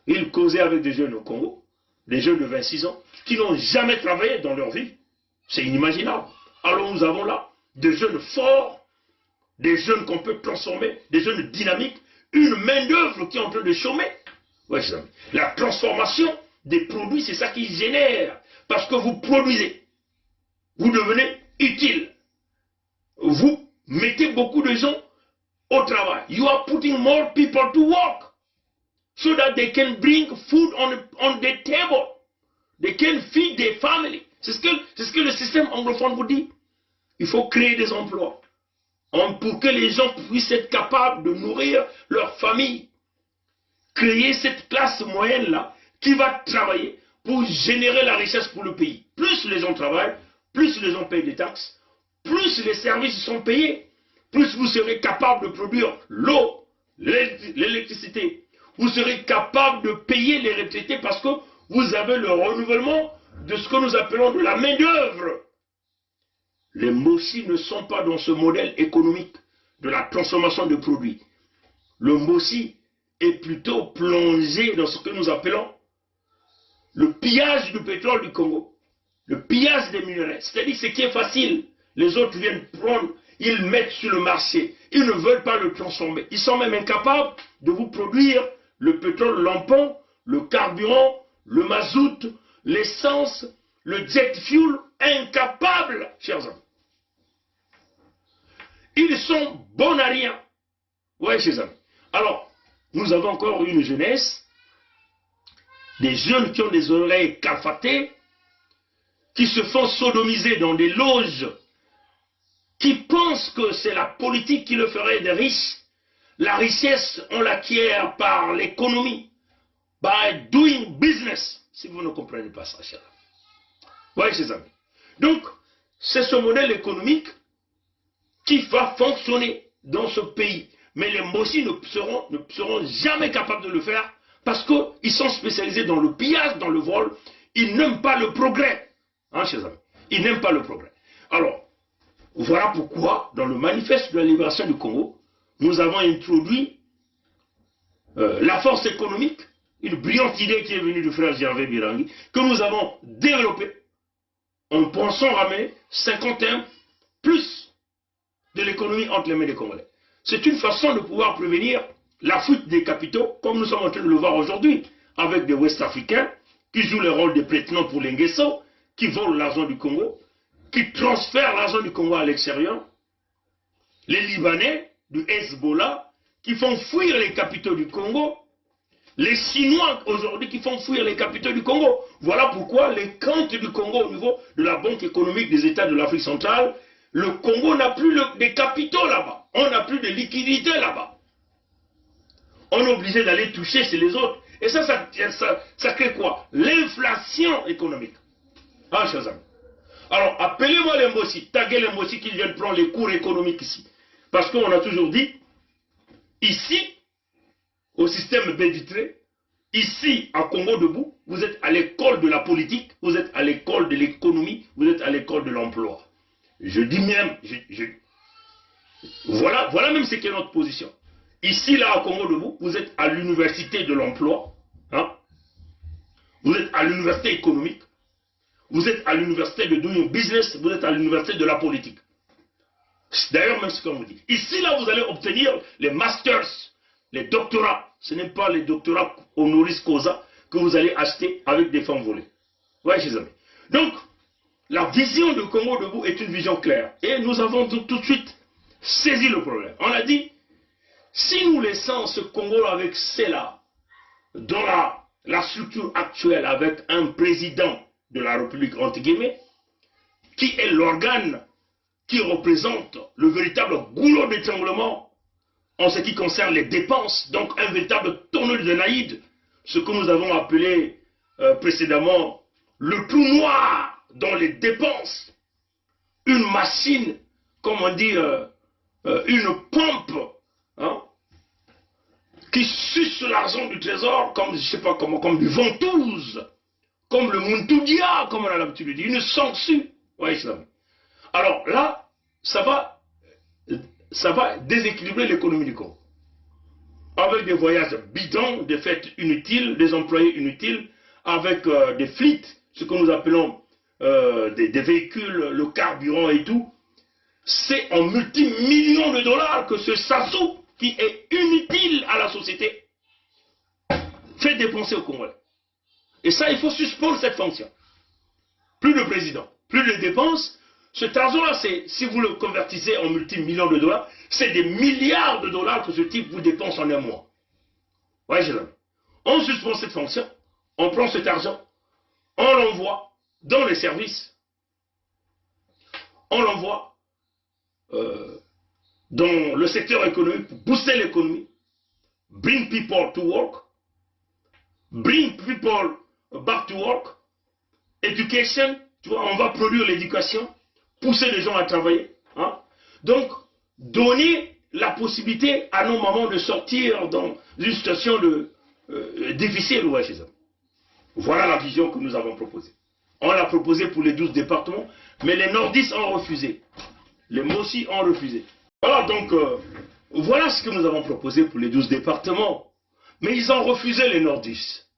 il causait avec des jeunes au Congo, des jeunes de 26 ans, qui n'ont jamais travaillé dans leur vie. C'est inimaginable. Alors nous avons là des jeunes forts, des jeunes qu'on peut transformer, des jeunes dynamiques, une main-d'œuvre qui est en train de chômer. Ouais, la transformation des produits, c'est ça qui génère. Parce que vous produisez, vous devenez utile. Vous mettez beaucoup de gens au travail. You are putting more people to work so that they can bring food on the table. They can feed their family. C'est ce que le système anglophone vous dit. Il faut créer des emplois pour que les gens puissent être capables de nourrir leur famille. Créer cette classe moyenne-là qui va travailler pour générer la richesse pour le pays. Plus les gens travaillent, plus les gens payent des taxes, plus les services sont payés, plus vous serez capable de produire l'eau, l'électricité. Vous serez capable de payer les retraités parce que vous avez le renouvellement de ce que nous appelons de la main-d'œuvre. Les Mossi ne sont pas dans ce modèle économique de la transformation de produits. Le Mossi est plutôt plongé dans ce que nous appelons le pillage du pétrole du Congo, le pillage des minerais. C'est-à-dire ce qui est facile, les autres viennent prendre, ils mettent sur le marché. Ils ne veulent pas le transformer. Ils sont même incapables de vous produire le pétrole lampant, le carburant, le mazout, l'essence, le jet fuel, incapables, chers amis. Ils sont bons à rien. Oui, chers amis. Alors, nous avons encore une jeunesse, des jeunes qui ont des oreilles cafatées, qui se font sodomiser dans des loges, qui pensent que c'est la politique qui le ferait des riches. La richesse, on l'acquiert par l'économie, by doing business. Si vous ne comprenez pas ça, chers amis. Oui, chers amis. Donc, c'est ce modèle économique qui va fonctionner dans ce pays. Mais les Mossi ne seront jamais capables de le faire parce qu'ils sont spécialisés dans le pillage, dans le vol. Ils n'aiment pas le progrès. Hein, chers amis. Ils n'aiment pas le progrès. Alors, voilà pourquoi, dans le manifeste de la libération du Congo, nous avons introduit la force économique, une brillante idée qui est venue du frère Gervais Birangi, que nous avons développée en pensant ramener 51 plus de l'économie entre les mains des Congolais. C'est une façon de pouvoir prévenir la fuite des capitaux, comme nous sommes en train de le voir aujourd'hui, avec des Ouest-Africains qui jouent le rôle de prête-noms pour les Nguesso, qui volent l'argent du Congo, qui transfèrent l'argent du Congo à l'extérieur, les Libanais du Hezbollah, qui font fuir les capitaux du Congo, les Chinois aujourd'hui qui font fuir les capitaux du Congo. Voilà pourquoi les comptes du Congo au niveau de la Banque économique des États de l'Afrique centrale, le Congo n'a plus des capitaux là-bas. On n'a plus de liquidités là-bas. On est obligé d'aller toucher chez les autres. Et ça crée quoi? L'inflation économique. Ah, chers amis. Alors, appelez-moi les Mossi, taguez les Mossi qui viennent prendre les cours économiques ici. Parce qu'on a toujours dit, ici, au système Béditré, ici, à Congo debout, vous êtes à l'école de la politique, vous êtes à l'école de l'économie, vous êtes à l'école de l'emploi. Je dis même, voilà même ce qui est notre position. Ici, là, à Congo debout, vous êtes à l'université de l'emploi, hein? Vous êtes à l'université économique, vous êtes à l'université de doing business, vous êtes à l'université de la politique. D'ailleurs, même ce qu'on vous dit. Ici, là, vous allez obtenir les masters, les doctorats, ce n'est pas les doctorats honoris causa que vous allez acheter avec des fonds volés. Ouais, chers amis. Donc, la vision de Congo Debout est une vision claire. Et nous avons tout de suite saisi le problème. On a dit, si nous laissons ce Congo avec cela, dans la structure actuelle, avec un président de la République, entre guillemets, qui est l'organe qui représente le véritable goulot d'étranglement en ce qui concerne les dépenses, donc un véritable tonneau de naïd, ce que nous avons appelé précédemment le trou noir dans les dépenses, une machine, comme on dit, une pompe, hein, qui suce l'argent du trésor comme, je sais pas comment, comme du ventouse, comme le Muntoudia, comme on a l'habitude de dire, une sangsue. Ouais, alors là, ça va déséquilibrer l'économie du Congo. Avec des voyages bidons, des fêtes inutiles, des employés inutiles, avec des fleets, ce que nous appelons des véhicules, le carburant et tout. C'est en multimillions de dollars que ce Sassou, qui est inutile à la société, fait dépenser au Congolais. Et ça, il faut suspendre cette fonction. Plus de président, plus de dépenses. Cet argent-là, si vous le convertissez en multimillions de dollars, c'est des milliards de dollars que ce type vous dépense en un mois. Ouais, j'ai amis. On suspend cette fonction, on prend cet argent, on l'envoie dans les services, on l'envoie dans le secteur économique pour booster l'économie, bring people to work, bring people back to work, education, tu vois, on va produire l'éducation, pousser les gens à travailler. Hein? Donc, donner la possibilité à nos mamans de sortir dans une situation difficile. Ouais, chez eux. Voilà la vision que nous avons proposée. On l'a proposée pour les 12 départements, mais les nordistes ont refusé. Les Mossi ont refusé. Voilà, donc, voilà ce que nous avons proposé pour les 12 départements. Mais ils ont refusé les nordistes.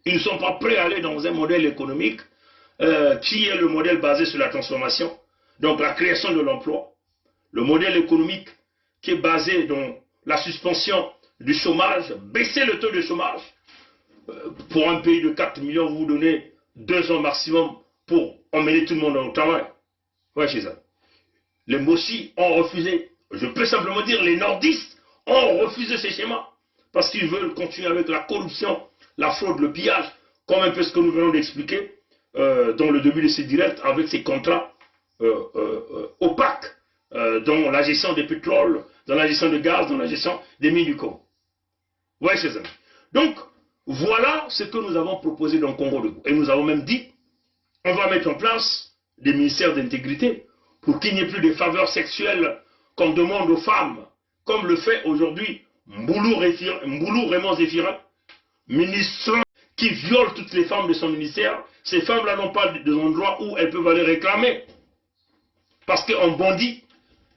Ils ne sont pas prêts à aller dans un modèle économique qui est le modèle basé sur la transformation, donc la création de l'emploi, le modèle économique qui est basé dans la suspension du chômage, baisser le taux de chômage. Pour un pays de 4 millions, vous donnez 2 ans maximum pour emmener tout le monde au travail. Ouais, chez eux. Les Mossi ont refusé. Je peux simplement dire les nordistes ont refusé ces schémas parce qu'ils veulent continuer avec la corruption, la fraude, le pillage, comme un peu ce que nous venons d'expliquer dans le début de ces directs avec ces contrats opaques dans la gestion des pétroles, dans la gestion du gaz, dans la gestion des mines du Congo. Ouais, chers amis. Donc, voilà ce que nous avons proposé dans le Congo. Et nous avons même dit, on va mettre en place des ministères d'intégrité pour qu'il n'y ait plus de faveurs sexuelles qu'on demande aux femmes, comme le fait aujourd'hui Mboulou Raymond Zéphirin, ministre qui viole toutes les femmes de son ministère. Ces femmes-là n'ont pas d'endroit où elles peuvent aller réclamer. Parce qu'on bondit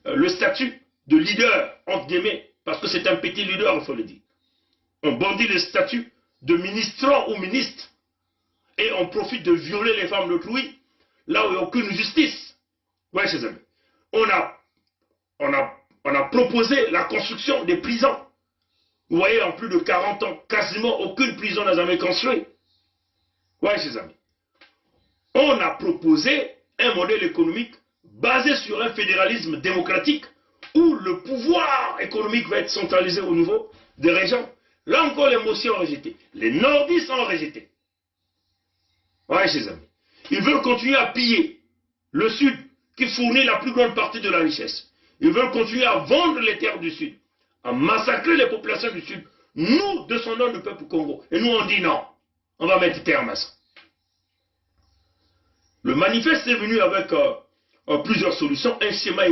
le statut de leader, entre guillemets, parce que c'est un petit leader, il faut le dire. On bondit le statut de ministrant ou ministre. Et on profite de violer les femmes d'autrui, là où il n'y a aucune justice. Ouais, chers amis. On a proposé la construction des prisons. Vous voyez, en plus de 40 ans, quasiment aucune prison n'a jamais construit. Ouais, chers amis. On a proposé un modèle économique basé sur un fédéralisme démocratique où le pouvoir économique va être centralisé au niveau des régions. Là encore, les Mossi ont rejeté. Les nordistes ont rejeté. Ouais, chers amis. Ils veulent continuer à piller le Sud qui fournit la plus grande partie de la richesse. Ils veulent continuer à vendre les terres du Sud, à massacrer les populations du Sud. Nous, descendants du peuple Congo. Et nous, on dit non. On va mettre terme à ça. Le manifeste est venu avec plusieurs solutions, un schéma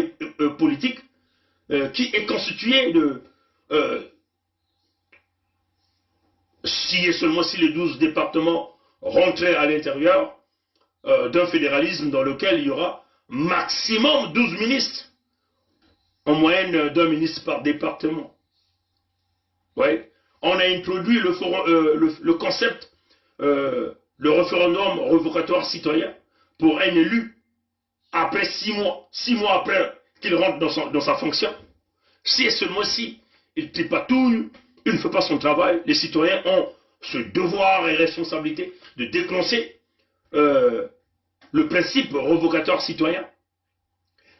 politique qui est constitué de si et seulement si les 12 départements rentraient à l'intérieur d'un fédéralisme dans lequel il y aura maximum 12 ministres, en moyenne d'un ministre par département. Ouais. On a introduit le concept, le référendum révocatoire citoyen pour un élu après 6 mois après qu'il rentre dans sa fonction. Si et seulement si il tripatouille, il ne fait pas son travail. Les citoyens ont ce devoir et responsabilité de déclencher le principe revocateur citoyen.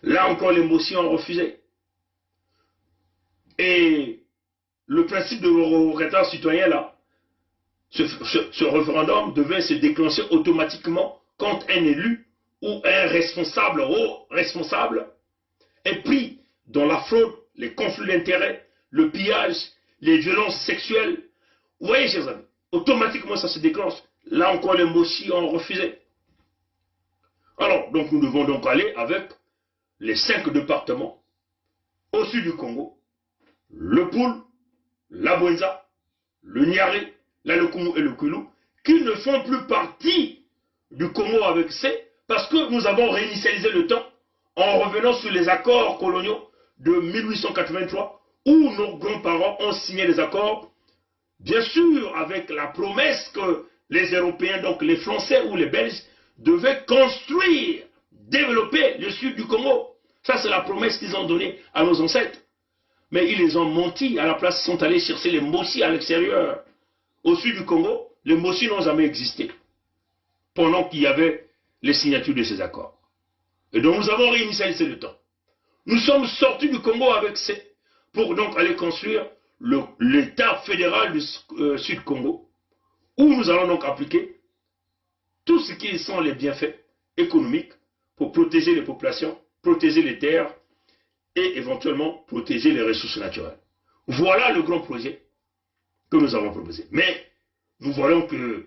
Là encore, les motions ont refusé. Et le principe de revocateur citoyen, là, ce référendum devait se déclencher automatiquement quand un élu ou un responsable, haut responsable, est pris dans la fraude, les conflits d'intérêts, le pillage, les violences sexuelles. Vous voyez, chers amis, automatiquement ça se déclenche. Là encore, les motions ont refusé. Alors, donc nous devons donc aller avec les 5 départements au sud du Congo, le Poul, la Bwenza, le Niari, la Lokumu et le Kulu, qui ne font plus partie du Congo avec C, parce que nous avons réinitialisé le temps en revenant sur les accords coloniaux de 1883, où nos grands-parents ont signé des accords, bien sûr avec la promesse que les Européens, donc les Français ou les Belges, devaient construire, développer le sud du Congo. Ça, c'est la promesse qu'ils ont donnée à nos ancêtres. Mais ils les ont menti. À la place, ils sont allés chercher les Mossi à l'extérieur. Au sud du Congo, les Mossi n'ont jamais existé. Pendant qu'il y avait les signatures de ces accords. Et donc, nous avons réinitialisé le temps. Nous sommes sortis du Congo avec ces, pour donc aller construire l'État fédéral du Sud-Congo, où nous allons donc appliquer tout ce qui sont les bienfaits économiques pour protéger les populations, protéger les terres et éventuellement protéger les ressources naturelles. Voilà le grand projet que nous avons proposé. Mais nous voyons qu'il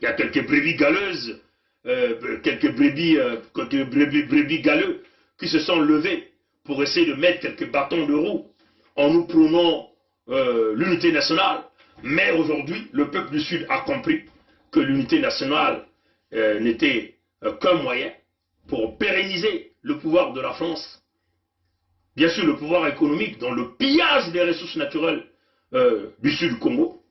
y a quelques brebis galeuses, quelques brebis galeux qui se sont levés pour essayer de mettre quelques bâtons de roue en nous prônant l'unité nationale. Mais aujourd'hui, le peuple du Sud a compris que l'unité nationale n'était qu'un moyen pour pérenniser le pouvoir de la France. Bien sûr, le pouvoir économique dans le pillage des ressources naturelles du Sud du Congo.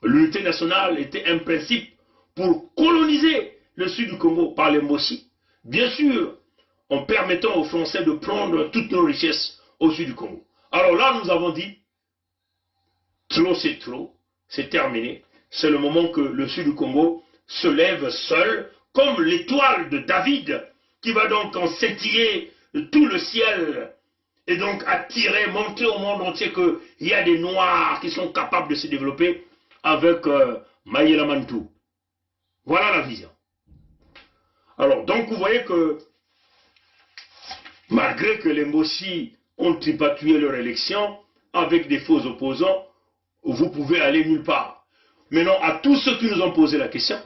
L'unité nationale était un principe pour coloniser le Sud du Congo par les Mossi. Bien sûr, en permettant aux Français de prendre toutes nos richesses au Sud du Congo. Alors là, nous avons dit, trop, c'est terminé. C'est le moment que le Sud du Congo se lève seul, comme l'étoile de David, qui va donc en scintiller tout le ciel, et donc attirer, montrer au monde entier qu'il y a des Noirs qui sont capables de se développer avec Mayela Mantou. Voilà la vision. Alors, donc vous voyez que, malgré que les Mossi ont tripatouillé leur élection, avec des faux opposants, vous pouvez aller nulle part. Maintenant, à tous ceux qui nous ont posé la question,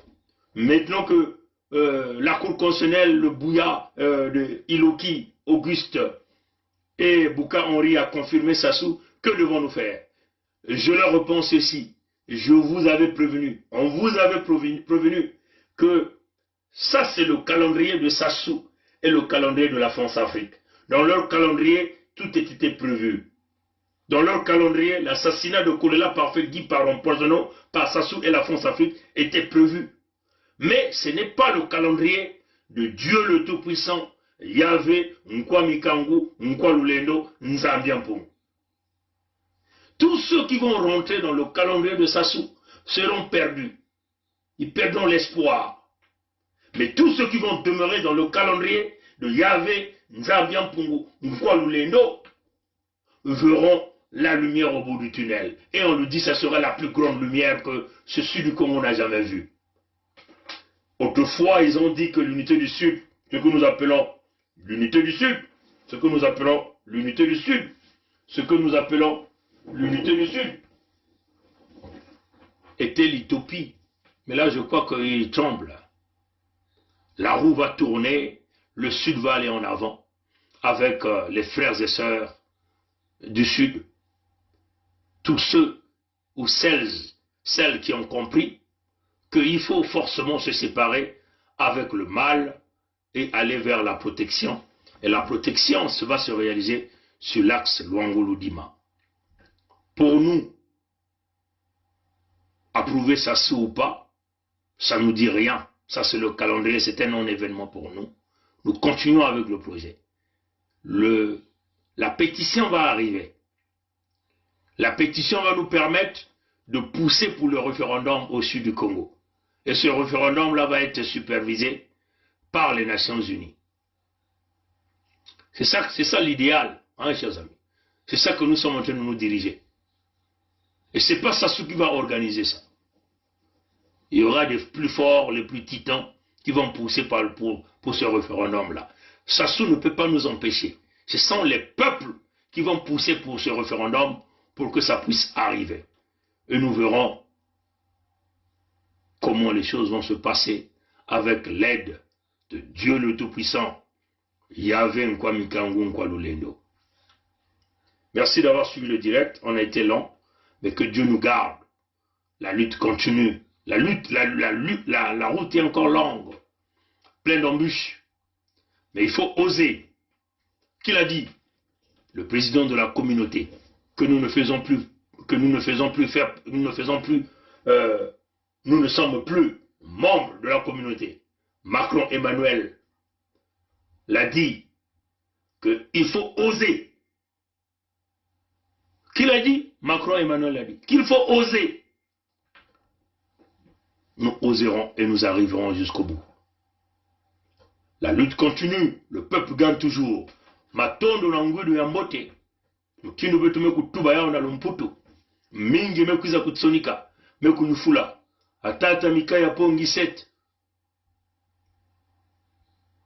maintenant que la Cour constitutionnelle, le Bouya de Iloki, Auguste et Bouka Henri a confirmé Sassou, que devons-nous faire? Je leur réponds ceci, je vous avais prévenu, on vous avait prévenu que ça c'est le calendrier de Sassou et le calendrier de la France-Afrique. Dans leur calendrier, tout était prévu. Dans leur calendrier, l'assassinat de Kolela Parfait Guy par empoisonnant par Sassou et la France-Afrique était prévu. Mais ce n'est pas le calendrier de Dieu le Tout-Puissant, Yahvé, Nkwa Mikangu, Nkwa Lulendo, Nzambiampong. Tous ceux qui vont rentrer dans le calendrier de Sassou seront perdus. Ils perdront l'espoir. Mais tous ceux qui vont demeurer dans le calendrier de Yahvé, Nzambiampong, Nkwa Lulendo, verront la lumière au bout du tunnel. Et on nous dit que ce sera la plus grande lumière que ce Sud du Congo n'a jamais vue. Autrefois, ils ont dit que l'unité du Sud, ce que nous appelons l'unité du Sud, ce que nous appelons l'unité du Sud, ce que nous appelons l'unité du Sud, était l'utopie. Mais là, je crois qu'il tremble. La roue va tourner, le Sud va aller en avant, avec les frères et sœurs du Sud. Tous ceux ou celles qui ont compris qu'il faut forcément se séparer avec le mal et aller vers la protection. Et la protection va se réaliser sur l'axe Luango-Ludima. Pour nous, approuver Sassou ou pas, ça ne nous dit rien. Ça c'est le calendrier, c'est un non-événement pour nous. Nous continuons avec le projet. La pétition va arriver. La pétition va nous permettre de pousser pour le référendum au sud du Congo. Et ce référendum-là va être supervisé par les Nations Unies. C'est ça l'idéal, hein, chers amis. C'est ça que nous sommes en train de nous diriger. Et c'est pas Sassou qui va organiser ça. Il y aura des plus forts, les plus titans, qui vont pousser pour ce référendum-là. Sassou ne peut pas nous empêcher. Ce sont les peuples qui vont pousser pour ce référendum pour que ça puisse arriver. Et nous verrons comment les choses vont se passer avec l'aide de Dieu le Tout-Puissant. Yahvé Nkwamikangu Nkwalulendo. Merci d'avoir suivi le direct. On a été long, mais que Dieu nous garde. La lutte continue. La route est encore longue, pleine d'embûches. Mais il faut oser. Qui l'a dit? Le président de la communauté. Que nous ne faisons plus, nous ne sommes plus membres de la communauté. Macron Emmanuel l'a dit qu'il faut oser. Qui l'a dit? Macron Emmanuel l'a dit. Qu'il faut oser. Nous oserons et nous arriverons jusqu'au bout. La lutte continue, le peuple gagne toujours. Matondo na ngudu ya mbote. Mutindo betu meku tuba yao na lumputu. Mingi mekuiza kutsonika. Meku nyufula. Atata mikaya pongi set.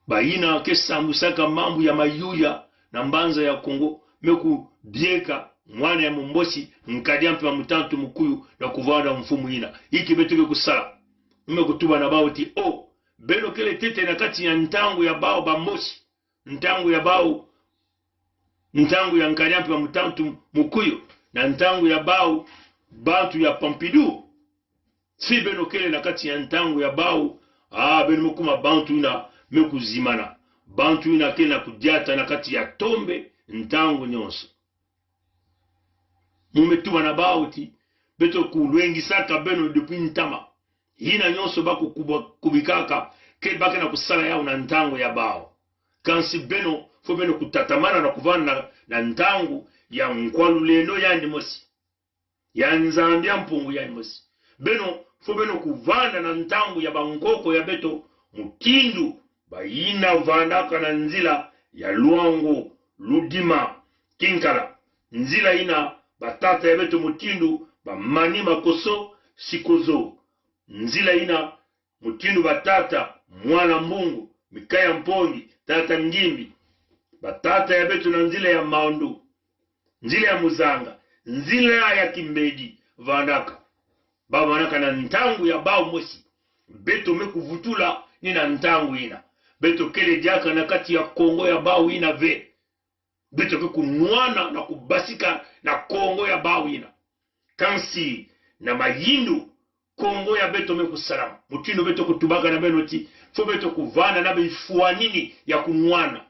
Baina kesa musaka mambu ya mayuya na mbanza ya Kongo. Meku bieka mwana ya mumbosi. Nkadia mpe wa mutantu mukuyu na kuvada mfumu ina. Iki betuke kusala. Mmekutuba na bao ti o. Beno kele tete na kati ya ntangu ya bao bambosi. Ntangu ya bao. Ntangu ya nkanyampi wa mutantu mukuyo. Na ntangu ya bao. Bantu ya Pompidou. Si beno kele na kati ya ntangu ya bao. Beno mukuma bantu ina meku zimana. Bantu ina kele na kudiata na kati ya tombe. Ntangu nyonso. Mumetuba na bao ti. Beto kulwengi saka beno depuis ntama. Hina nyonso bako kubikaka ke bake na kusala yao na ntango ya bao. Kansi beno fo beno kutatamana na kuvana na ntango ya Nkwalulendo ya Ndimosi. Ya Nzambia mpungu ya Ndimosi. Beno fo beno kuvana na ntango ya Bangoko ya beto Mutindu bayina vandaka na nzila ya Luango, Ludima, Kinkala. Nzila ina batata ya beto Mutindu bamani makoso sikozo. Nzila ina Mutindu batata mwana mbungu Mikaya Mpongi tata Ngimbi batata ya betu na nzila ya Maundu, nzila ya Muzanga, nzila ya Kimbedi vandaka baba naka na ntangu ya bao mosi beto mekuvutula ni na ntangu ina beto kele diaka na kati ya Kongo ya bao ina ve beto kekunwana na kubasika na Kongo ya bao ina kansi na mayindu Kongo ya beto meku salamu. Mutindo beto kutubaka na benoti. Fo beto kuvana na bifuanini ya kunwana.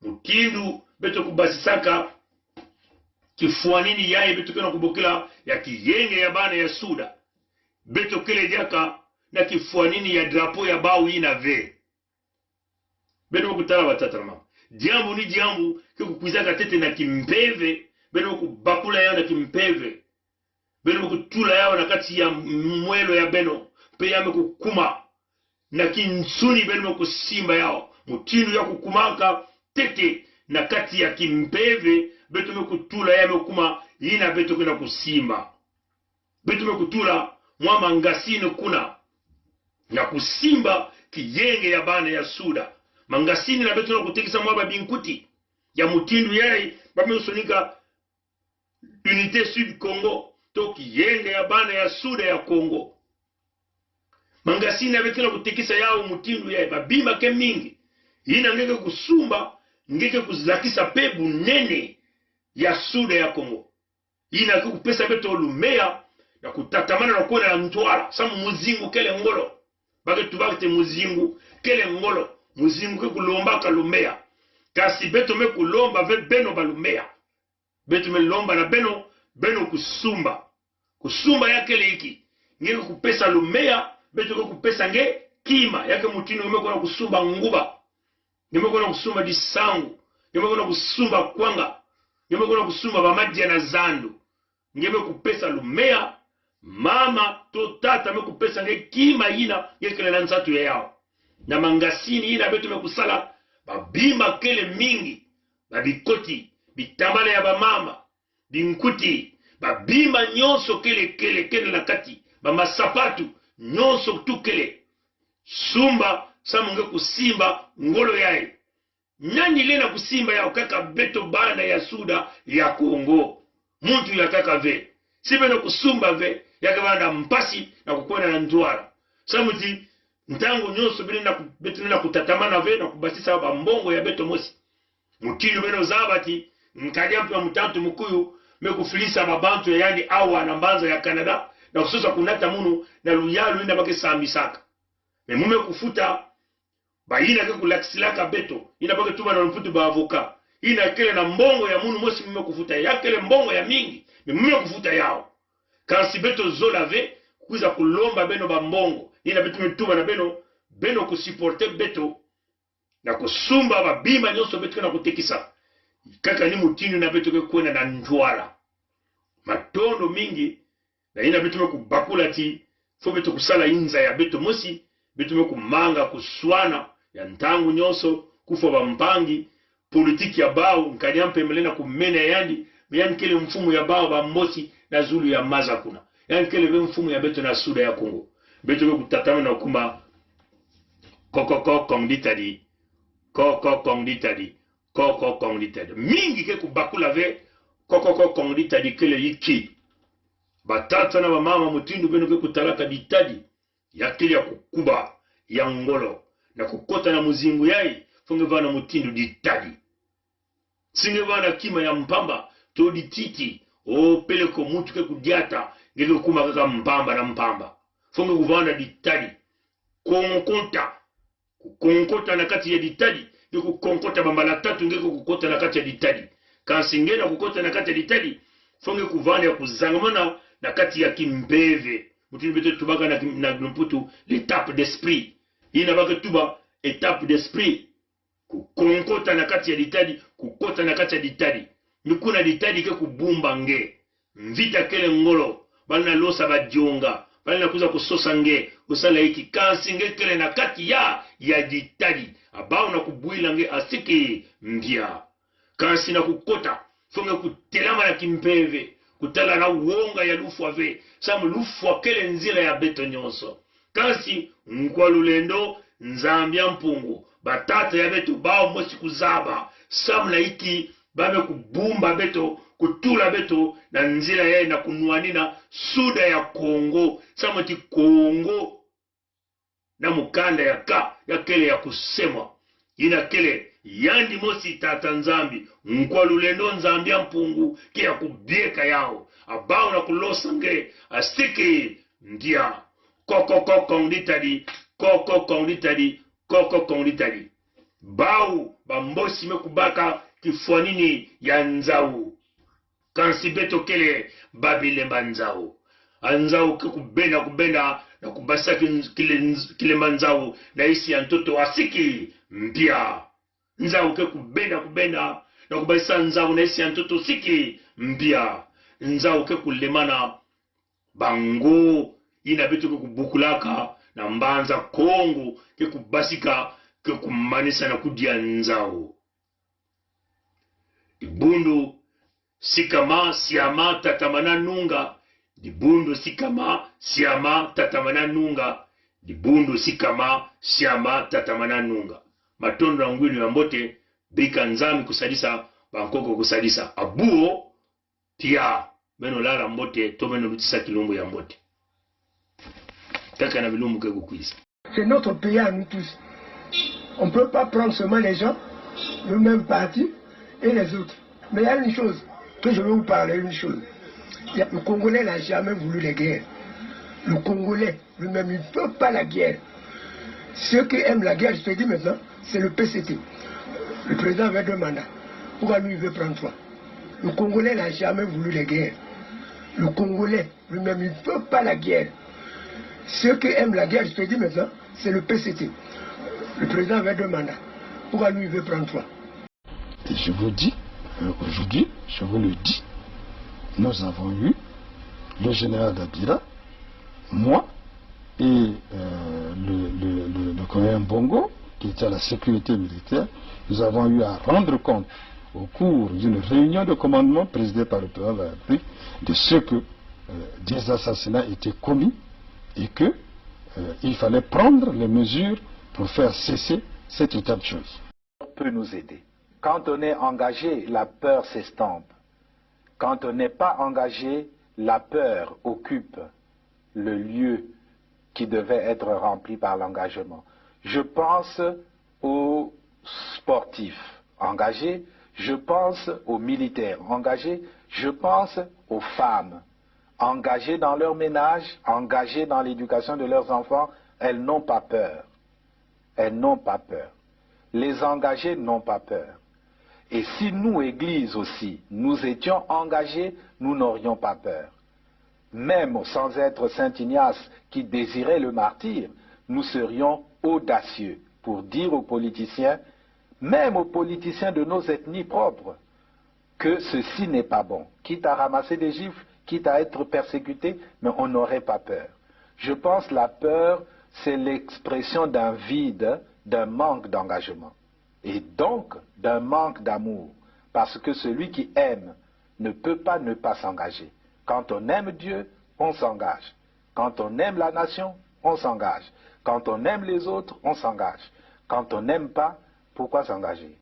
Mutindu beto kubasisaka. Kifuanini yae beto kena kubokila ya kiyenge ya bana ya Suda. Beto kele diaka na kifuanini ya drapo ya bao ina ve. Beto kutala watata mama. Diambu ni diambu kikukwizaka tete na kimpeve. Beto kubakula ya na kimpeve. Beno kutula yao na kati ya mwelo ya beno. Pe yame kukuma. Na kinsuni beno kusimba yao. Mutindu ya kukumaka tete na kati ya kimpeve. Beto me kutula yame kuma. Yina beto kuna kusimba. Beto me kutula mwama ngasini kuna. Na kusimba kiyenge ya bane ya Suda. Mangasini na beto na kutekisa mwaba binkuti. Ya mutindu yai. Bame usonika Unité Sud Congo. Toki yenge ya bana ya Suda ya Kongo. Mangasini ya betila kutekisa yao mutindu ya babimba ke mingi. Hina ngeke kusumba, ngeke kuzakisa pebu nene ya Suda ya Kongo. Hina ngeke kupesa beto lumea na kutatamana na kuona na mtuala. Samu muzingu kele ngolo. Bake tubakite muzingu kele ngolo. Muzingu ke kulombaka lumea. Kasi beto me kulomba ve beno balumea. Beto me lomba na beno kusumba. Kusumba yake leki. Ngeke kupesa lumea. Beto kupesa nge kima. Yake mutino ngeke kuna kusumba nguba. Ngeke kuna kusumba disangu. Ngeke kuna kusumba kwanga. Ngeke kuna kusumba bamadia na zandu. ngeme kupesa lumea mama to tata me kupesa nge kima ina yekele na nsatu ya yao na mangasini ina betu me kusala babima kele mingi babikoti bitambala ya bamama binkuti babima nyonso kele na kati bamasapatu nyonso tukele sumba samunge kusimba ngolo yae nyani lena kusimba ya kaka beto bana ya suda ya Kongo muntu ya kaka ve sibeno kusumba ve ya kabanda mpasi na kukwena na ndwara samuti ntango nyonso bili na beto na kutatamana ve na kubatisa bambongo ya beto mosi mutino beno zabati nkajampu ya mutantu mukuyu mekufilisa mabantu ya yani awa na mbanza ya Canada na kusosa kunata munu na luyalu ina bake sambisaka mume kufuta baina ke kulaksilaka beto ina bake tuba na mfutu ba avoka ina kele na mbongo ya munu mosi mume kufuta ya kele mbongo ya mingi mume kufuta yao kasi beto zolave kuiza kulomba beno ba mbongo ina betu mtuba na beno kusiporte beto na kusumba babima nyonso beto na kutekisa kaka ni mutinu na beto ke kwena na ndwala matondo mingi na ina betu kubakula ti fo beto kusala inza ya beto mosi betu kumanga kuswana ya ntangu nyonso kufa bampangi politiki ya bao nkanyampe melena kumena yandi yani kele mfumu ya bao bamosi na zulu ya maza kuna yani kele mfumu ya beto na suda ya Kongo betu kutatama na kuma koko kongditadi koko kongditadi mingi ke kubakula ve koko kongditadi kele yiki batata na mama mutindu beno ke kutalaka ditadi ya kile ya kukuba ya ngolo na kukota na muzingu yai funge vana mutindu ditadi singe vana kima ya mpamba to dititi o peleko mutu ke kudiata ngeke kuma kaka mpamba na mpamba funge kuvana ditadi konkota na kati ya ditadi ngeke konkota bambala tatu ngeke kukota na kati ya ditadi kansingena kukota na kati ya ditadi funge kuvana ya kuzangamana na kati ya kimbeve mutini beto tubaka na mputu l'étape d'esprit ina baka tuba étape d'esprit kukonkota na kati ya ditadi kukota na kati ya ditadi mikuna ditadi ke kubumba nge mvita kele ngolo bana losa badionga bana kuza kusosa nge usala hiki kansi nge kele na kati ya ditadi abao na kubuila nge asiki mbia kansi na kukota funge kutelama na kimpeve kutala na uonga ya lufu ave samu lufu wa kele nzila ya beto nyonso kasi nkwalulendo nzambia mpungu batata ya beto bao mosi kuzaba samu na iki babe kubumba beto kutula beto na nzila ya na kunuanina suda ya Kongo samu ti Kongo na mukanda ya kele ya kusemwa ina kele yandi mosi tata nzambi nkwalulendo nzambia mpungu kia kubieka yao abao na kulosa nge astiki ndia koko kongditadi bau bambosi mekubaka kifuanini ya nzau kansi beto kele babilemba nzau anzau kubenda na kubasa kile manzau na isi ya ntoto asiki mbia nzau ke kubenda na kubasa nzau na isi ya ntoto siki mbia nzau ke kulemana bango ina beto ke kubukulaka na mbanza Kongo ke kubasika ke kumanisa na kudia nzau ibundu sikama siama tatamana nunga dibundu sikama siama tatamana nunga dibundu sikama siama tatamana nunga matondo na ngwini ya mbote bika nzami kusadisa bankoko kusadisa abuo tia meno lara mbote to meno lutisa kilombo ya mbote taka na bilumbu ke kukwisa. C'est notre pays à nous tous. On ne peut pas prendre seulement les gens, le même parti et les autres. Mais il y a une chose que je veux vous parler, une chose. Le Congolais n'a jamais voulu la guerre. Le Congolais lui-même, il ne veut pas la guerre. Ceux qui aiment la guerre, je te dis maintenant, c'est le PCT. Le président avait 2 mandats. Pourquoi lui, il veut prendre 3? Le Congolais n'a jamais voulu la guerre. Le Congolais lui-même, il ne veut pas la guerre. Ceux qui aiment la guerre, je te dis maintenant, c'est le PCT. Le président avait 2 mandats. Pourquoi lui, il veut prendre 3? Et je vous dis, aujourd'hui, je vous le dis, nous avons eu le général Dabira, moi et le colonel Bongo, qui était à la sécurité militaire. Nous avons eu à rendre compte au cours d'une réunion de commandement présidée par le président de la République de ce que des assassinats étaient commis et qu'il fallait prendre les mesures pour faire cesser cet état de choses. Peut nous aider. Quand on est engagé, la peur s'estompe. Quand on n'est pas engagé, la peur occupe le lieu qui devait être rempli par l'engagement. Je pense aux sportifs engagés, je pense aux militaires engagés, je pense aux femmes engagées dans leur ménage, engagées dans l'éducation de leurs enfants. Elles n'ont pas peur. Elles n'ont pas peur. Les engagés n'ont pas peur. Et si nous, Église aussi, nous étions engagés, nous n'aurions pas peur. Même sans être Saint Ignace qui désirait le martyre, nous serions audacieux pour dire aux politiciens, même aux politiciens de nos ethnies propres, que ceci n'est pas bon. Quitte à ramasser des gifles, quitte à être persécuté, mais on n'aurait pas peur. Je pense que la peur, c'est l'expression d'un vide, d'un manque d'engagement. Et donc d'un manque d'amour. Parce que celui qui aime ne peut pas ne pas s'engager. Quand on aime Dieu, on s'engage. Quand on aime la nation, on s'engage. Quand on aime les autres, on s'engage. Quand on n'aime pas, pourquoi s'engager?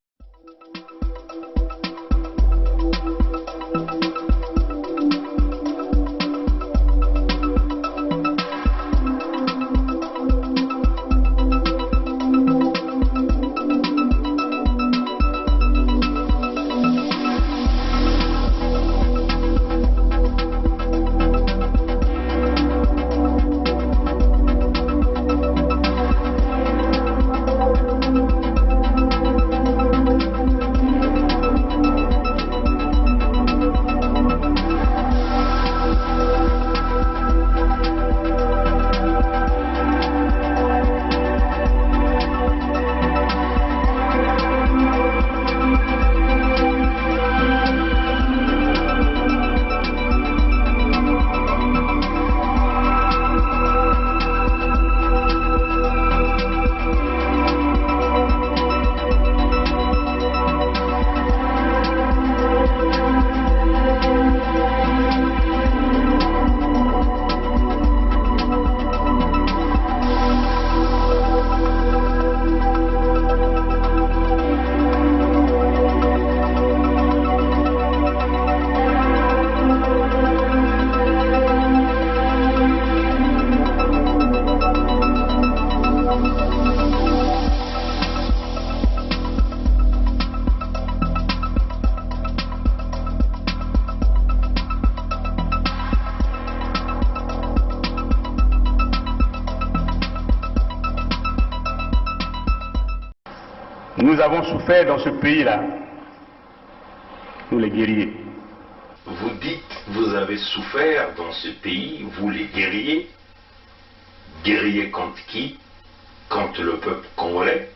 Nous avons souffert dans ce pays-là, nous les guerriers. Vous dites, vous avez souffert dans ce pays, vous les guerriers. Guerriers contre qui? Contre le peuple congolais.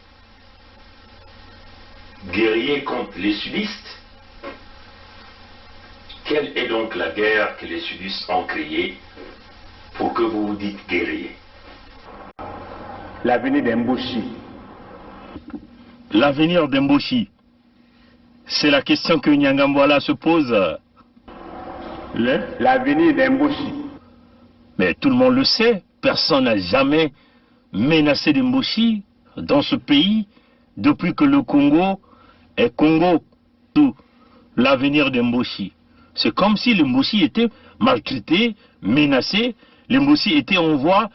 Guerriers contre les sudistes. Quelle est donc la guerre que les sudistes ont créée pour que vous vous dites guerriers? L'avenir d'Mboshi. L'avenir d'Mboshi, c'est la question que Nyangambwala se pose. L'avenir d'Mboshi. Mais tout le monde le sait, personne n'a jamais menacé d'Mboshi dans ce pays depuis que le Congo est Congo. Tout l'avenir d'Mboshi. C'est comme si l'Mboshi était maltraité, menacé, l'Mboshi était en voie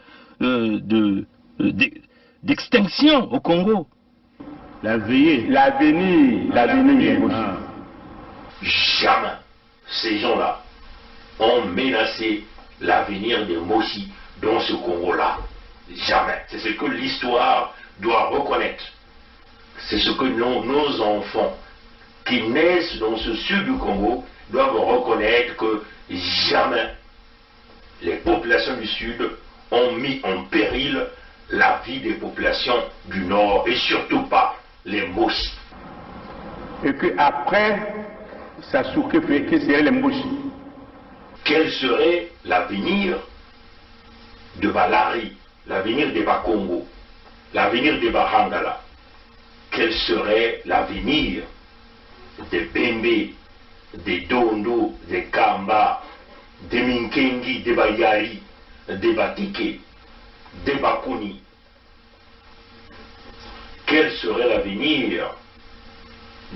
d'extinction au Congo. L'avenir d'Mboshi. Jamais ces gens-là ont menacé l'avenir de Moshi dans ce Congo-là. Jamais. C'est ce que l'histoire doit reconnaître. C'est ce que nos enfants qui naissent dans ce sud du Congo doivent reconnaître, que jamais les populations du sud ont mis en péril la vie des populations du nord, et surtout pas les Moshi. Et qu'après, ça souffre que serait les Moshi. Quel serait l'avenir de Balari, l'avenir de Bakongo, l'avenir de Bahangala? Quel serait l'avenir de Bembe, de Dondo, de Kamba, de Minkengi, de Bayari, de Batike, de Bakuni? Quel serait l'avenir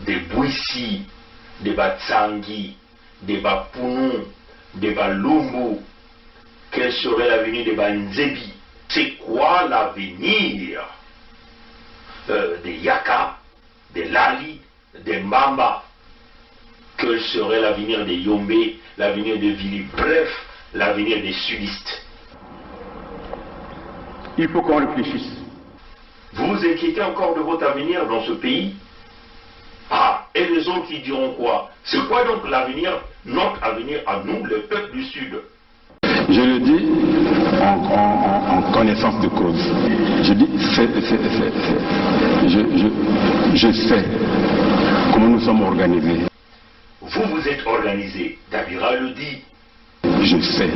de Bouissi, de Batsangi, de Bapounou, de Balumbu? Quel serait l'avenir de Banzebi? C'est quoi l'avenir de Yaka, de Lali, de Mbamba? Quel serait l'avenir de Yombe, l'avenir de Vili? Bref, l'avenir des sudistes. Il faut qu'on réfléchisse. Vous vous inquiétez encore de votre avenir dans ce pays? Ah, et les autres qui diront quoi? C'est quoi donc l'avenir, notre avenir à nous, le peuple du Sud? Je le dis en connaissance de cause. Je dis je sais comment nous sommes organisés. Vous vous êtes organisé, Dabira le dit. Je sais.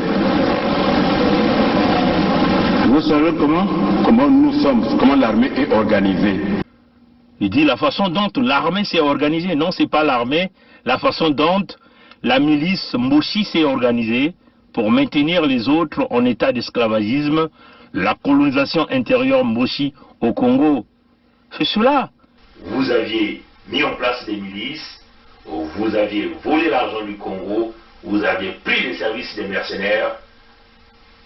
Vous savez comment nous sommes, comment l'armée est organisée. Il dit la façon dont l'armée s'est organisée. Non, c'est pas l'armée. La façon dont la milice Mboshi s'est organisée pour maintenir les autres en état d'esclavagisme, la colonisation intérieure Mboshi au Congo. C'est cela. Vous aviez mis en place des milices, vous aviez volé l'argent du Congo, vous aviez pris les services des mercenaires.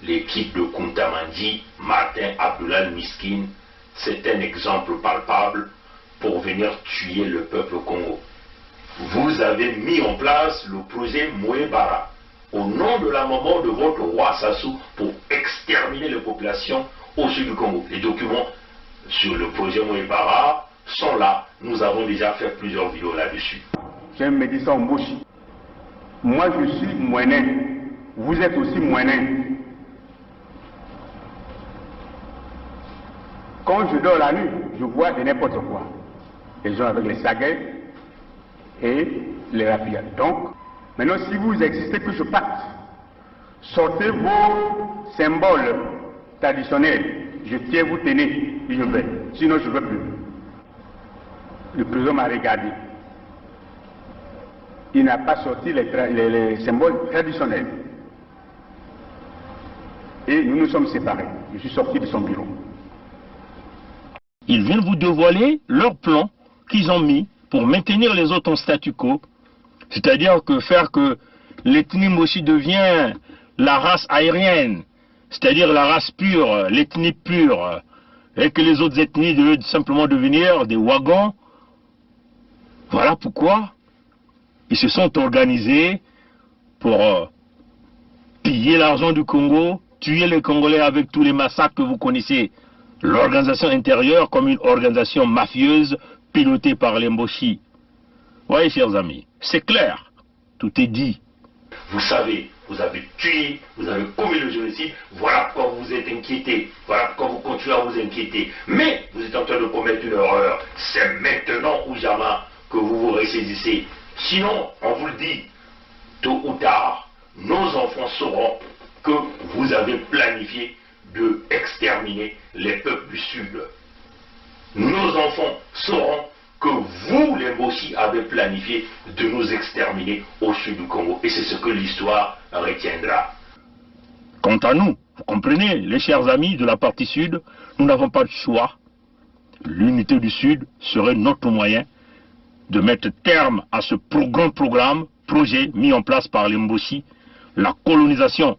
L'équipe de Kuntamandi, Martin Abdoulal Miskin, c'est un exemple palpable pour venir tuer le peuple Congo. Vous avez mis en place le projet Mouébara au nom de la maman de votre roi Sassou pour exterminer les populations au sud du Congo. Les documents sur le projet Mouébara sont là. Nous avons déjà fait plusieurs vidéos là-dessus. J'aime me dire ça en Mboshi. Moi je suis Mouénen. Vous êtes aussi Mouénen. Quand je dors la nuit, je vois de n'importe quoi. Les gens avec les saguets et les rapides. Donc, maintenant, si vous existez, que je parte, sortez vos symboles traditionnels. Je tiens, vous tenez, et je vais. Sinon, je ne veux plus. Le président m'a regardé. Il n'a pas sorti les symboles traditionnels. Et nous nous sommes séparés. Je suis sorti de son bureau. Ils viennent vous dévoiler leur plan qu'ils ont mis pour maintenir les autres en statu quo. C'est-à-dire que faire que l'ethnie Mboshi devient la race aérienne, c'est-à-dire la race pure, l'ethnie pure, et que les autres ethnies devaient simplement devenir des wagons. Voilà pourquoi ils se sont organisés pour piller l'argent du Congo, tuer les Congolais avec tous les massacres que vous connaissez. L'organisation intérieure comme une organisation mafieuse pilotée par les Mboshi. Voyez, chers amis, c'est clair, tout est dit. Vous savez, vous avez tué, vous avez commis le génocide, voilà pourquoi vous êtes inquiétés, voilà pourquoi vous continuez à vous inquiéter. Mais vous êtes en train de commettre une erreur, c'est maintenant ou jamais que vous vous ressaisissez. Sinon, on vous le dit, tôt ou tard, nos enfants sauront que vous avez planifié de exterminer les peuples du Sud. Nos enfants sauront que vous, les Mboshi, avez planifié de nous exterminer au sud du Congo. Et c'est ce que l'histoire retiendra. Quant à nous, vous comprenez, les chers amis de la partie sud, nous n'avons pas de choix. L'unité du Sud serait notre moyen de mettre terme à ce projet mis en place par les Mboshi, la colonisation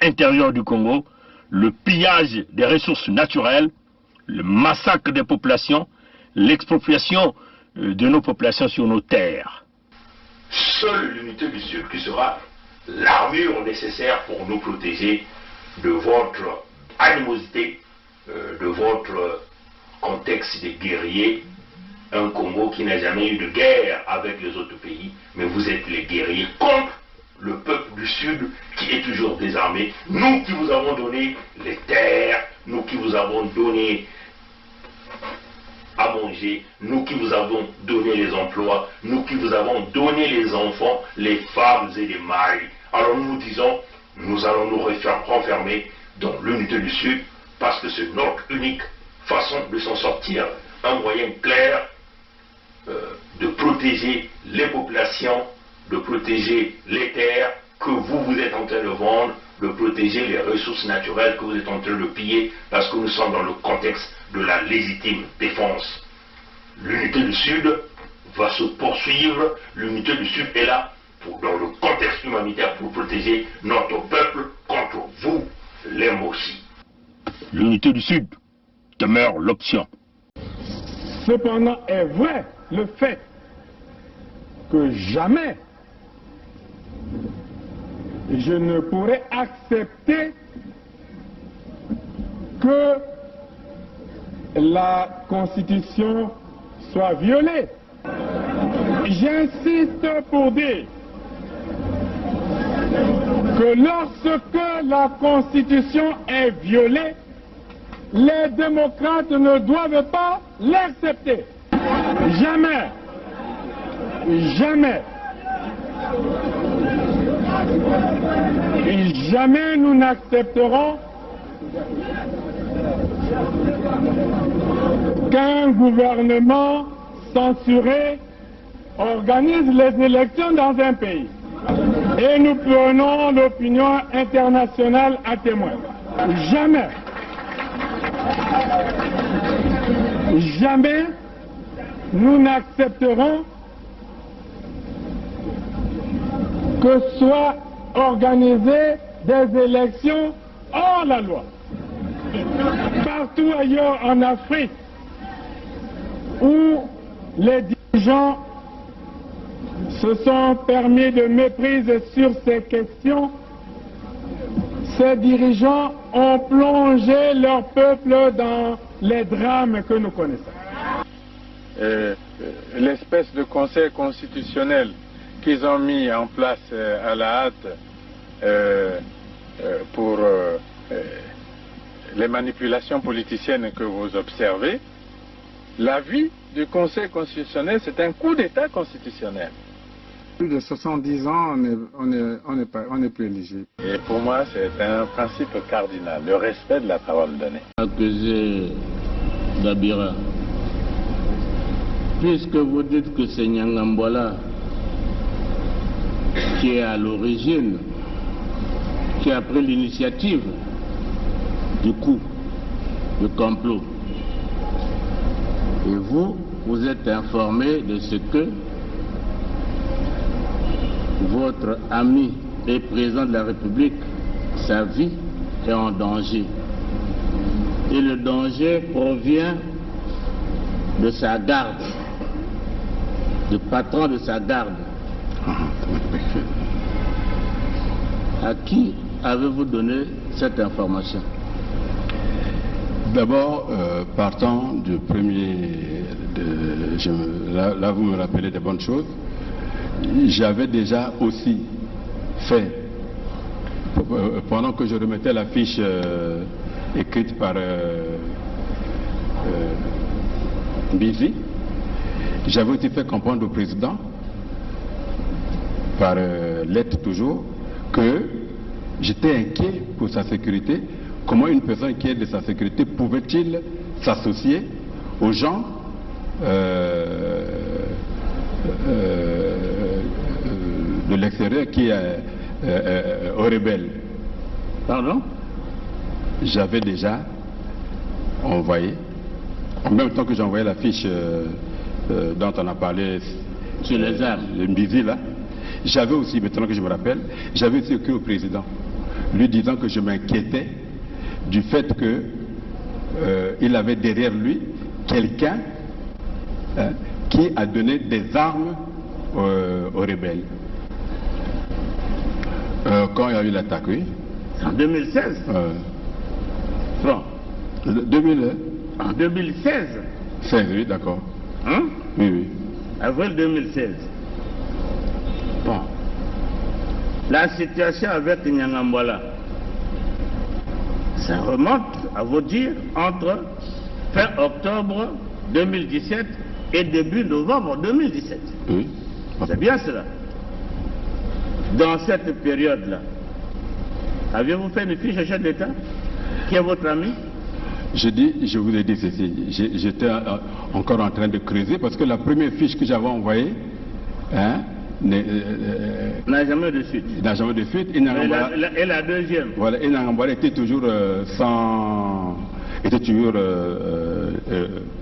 intérieure du Congo, le pillage des ressources naturelles, le massacre des populations, l'expropriation de nos populations sur nos terres. Seule l'unité du Sud qui sera l'armure nécessaire pour nous protéger de votre animosité, de votre contexte de guerriers. Un Congo qui n'a jamais eu de guerre avec les autres pays, mais vous êtes les guerriers contre le peuple du Sud qui est toujours désarmé. Nous qui vous avons donné les terres, nous qui vous avons donné à manger, nous qui vous avons donné les emplois, nous qui vous avons donné les enfants, les femmes et les maris. Alors nous nous disons, nous allons nous renfermer dans l'unité du Sud parce que c'est notre unique façon de s'en sortir, un moyen clair de protéger les populations, de protéger les terres que vous êtes en train de vendre, de protéger les ressources naturelles que vous êtes en train de piller, parce que nous sommes dans le contexte de la légitime défense. L'unité du Sud va se poursuivre, l'unité du Sud est là dans le contexte humanitaire pour protéger notre peuple contre vous, les Mossi. L'unité du Sud demeure l'option. Cependant est vrai le fait que jamais je ne pourrais accepter que la Constitution soit violée. J'insiste pour dire que lorsque la Constitution est violée, les démocrates ne doivent pas l'accepter. Jamais. Jamais. Et jamais nous n'accepterons qu'un gouvernement censuré organise les élections dans un pays. Et nous prenons l'opinion internationale à témoin. Jamais. Jamais nous n'accepterons que soient organisées des élections hors la loi. Partout ailleurs en Afrique où les dirigeants se sont permis de méprise sur ces questions, ces dirigeants ont plongé leur peuple dans les drames que nous connaissons. L'espèce de conseil constitutionnel qu'ils ont mis en place à la hâte pour les manipulations politiciennes que vous observez, l'avis du Conseil constitutionnel, c'est un coup d'État constitutionnel. Plus de 70 ans, on n'est plus éligible. Et pour moi, c'est un principe cardinal, le respect de la parole donnée. Accusé d'Abira, puisque vous dites que c'est Nyangambwala qui est à l'origine, qui a pris l'initiative du coup, du complot, et vous êtes informé de ce que votre ami et président de la République, sa vie est en danger. Et le danger provient de sa garde, du patron de sa garde. À qui avez-vous donné cette information? D'abord, partant du premier, là vous me rappelez des bonnes choses, j'avais déjà aussi fait, pendant que je remettais la fiche écrite par Bizi, j'avais aussi fait comprendre au président, par lettre toujours, que j'étais inquiet pour sa sécurité. Comment une personne inquiète de sa sécurité pouvait-il s'associer aux gens de l'extérieur qui aux rebelles? Pardon? J'avais déjà envoyé, en même temps que j'envoyais la fiche dont on a parlé sur les armes, le Mbizi là, j'avais aussi, maintenant que je me rappelle, j'avais aussi écrit au président, lui disant que je m'inquiétais du fait qu'il avait derrière lui quelqu'un qui a donné des armes aux rebelles. Quand il y a eu l'attaque, oui. En 2016 Non. 2000, en 2016 16, oui, d'accord. Hein? Oui, oui. Avril 2016. Bon. La situation avec Nyangambwala, ça remonte, à vous dire, entre fin octobre 2017 et début novembre 2017. Oui. C'est bien cela. Dans cette période-là, avez-vous fait une fiche au chef d'État? Qui est votre ami? Je vous ai dit ceci, j'étais encore en train de creuser parce que la première fiche que j'avais envoyée n'a jamais de suite. Il n'a jamais de suite. Et la deuxième? Voilà, et Nangambala était toujours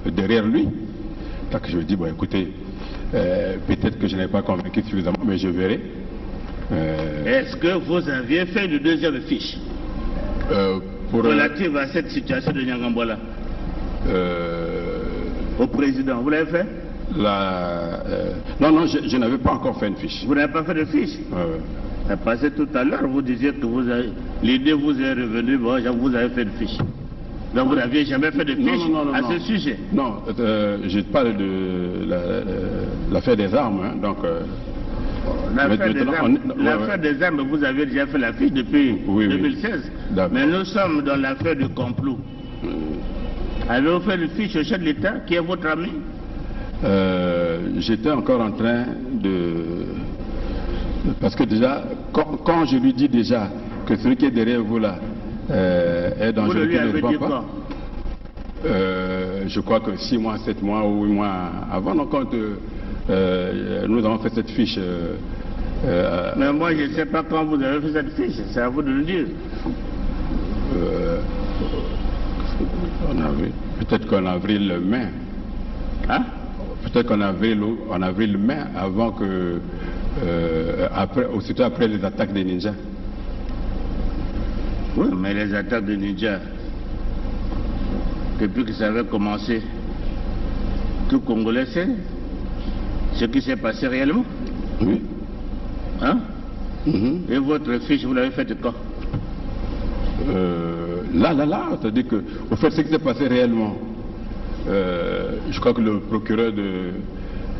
derrière lui. Donc je me dis, bon écoutez, peut-être que je n'ai pas convaincu suffisamment, mais je verrai. Est-ce que vous aviez fait une deuxième fiche relative à cette situation de Niangambola au président? Vous l'avez fait? Non, je n'avais pas encore fait une fiche. Vous n'avez pas fait de fiche? Parce que tout à l'heure, vous disiez que l'idée vous est revenue, bon, vous avez fait une fiche. Donc vous n'aviez jamais fait de fiche à ce sujet? Non, je parle de l'affaire des armes, hein, donc... L'affaire des armes, vous avez déjà fait la fiche depuis 2016. Mais nous sommes dans l'affaire du complot. Avez-vous fait une fiche au chef de l'État qui est votre ami? J'étais encore en train de... Parce que déjà, quand je lui dis déjà que celui qui est derrière vous là est dangereux, vous lui avez dit quoi? Je crois que 6 mois, 7 mois ou 8 mois avant, donc quand nous avons fait cette fiche. Mais moi je ne sais pas quand vous avez fait cette fiche, c'est à vous de le dire. Peut-être qu'en avril-mai. Hein? Peut-être qu'en avril-mai, avant que. Aussitôt après les attaques des ninjas. Oui, mais les attaques des ninjas, depuis que ça avait commencé, tout Congolais sait ce qui s'est passé réellement. Oui. Hein? Et votre fiche, vous l'avez faite quand? Là, c'est-à-dire que, au fait, ce qui s'est passé réellement, je crois que le procureur de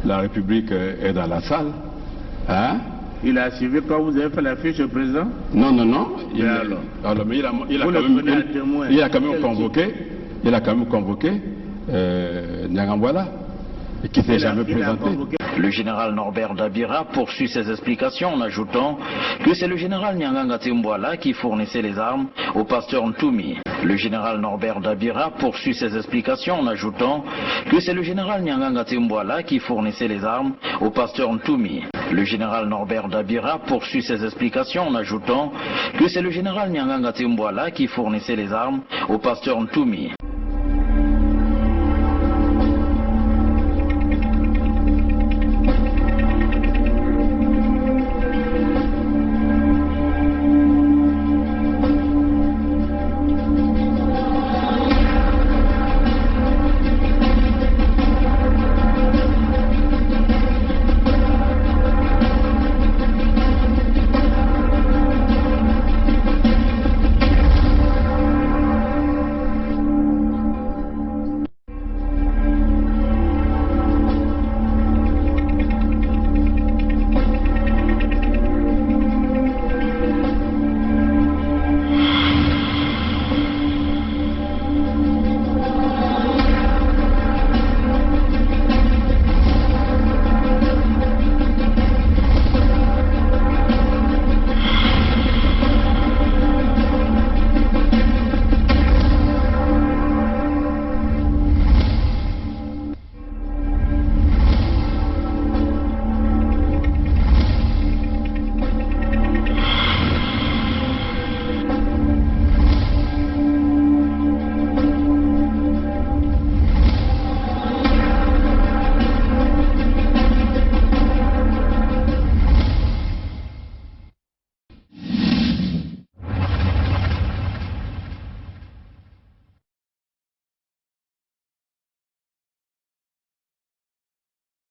la République est dans la salle. Hein? Il a suivi quand vous avez fait la fiche au président? Non. Mais il a quand même convoqué Niangambola, qui ne s'est jamais présenté. Le général Norbert Dabira poursuit ses explications en ajoutant que c'est le général Nyanganga Timbwala qui fournissait les armes au pasteur Ntoumi. Le général Norbert Dabira poursuit ses explications en ajoutant que c'est le général Nyanganga Timbwala qui fournissait les armes au pasteur Ntoumi. Le général Norbert Dabira poursuit ses explications en ajoutant que c'est le général Nyanganga Timbwala qui fournissait les armes au pasteur Ntoumi.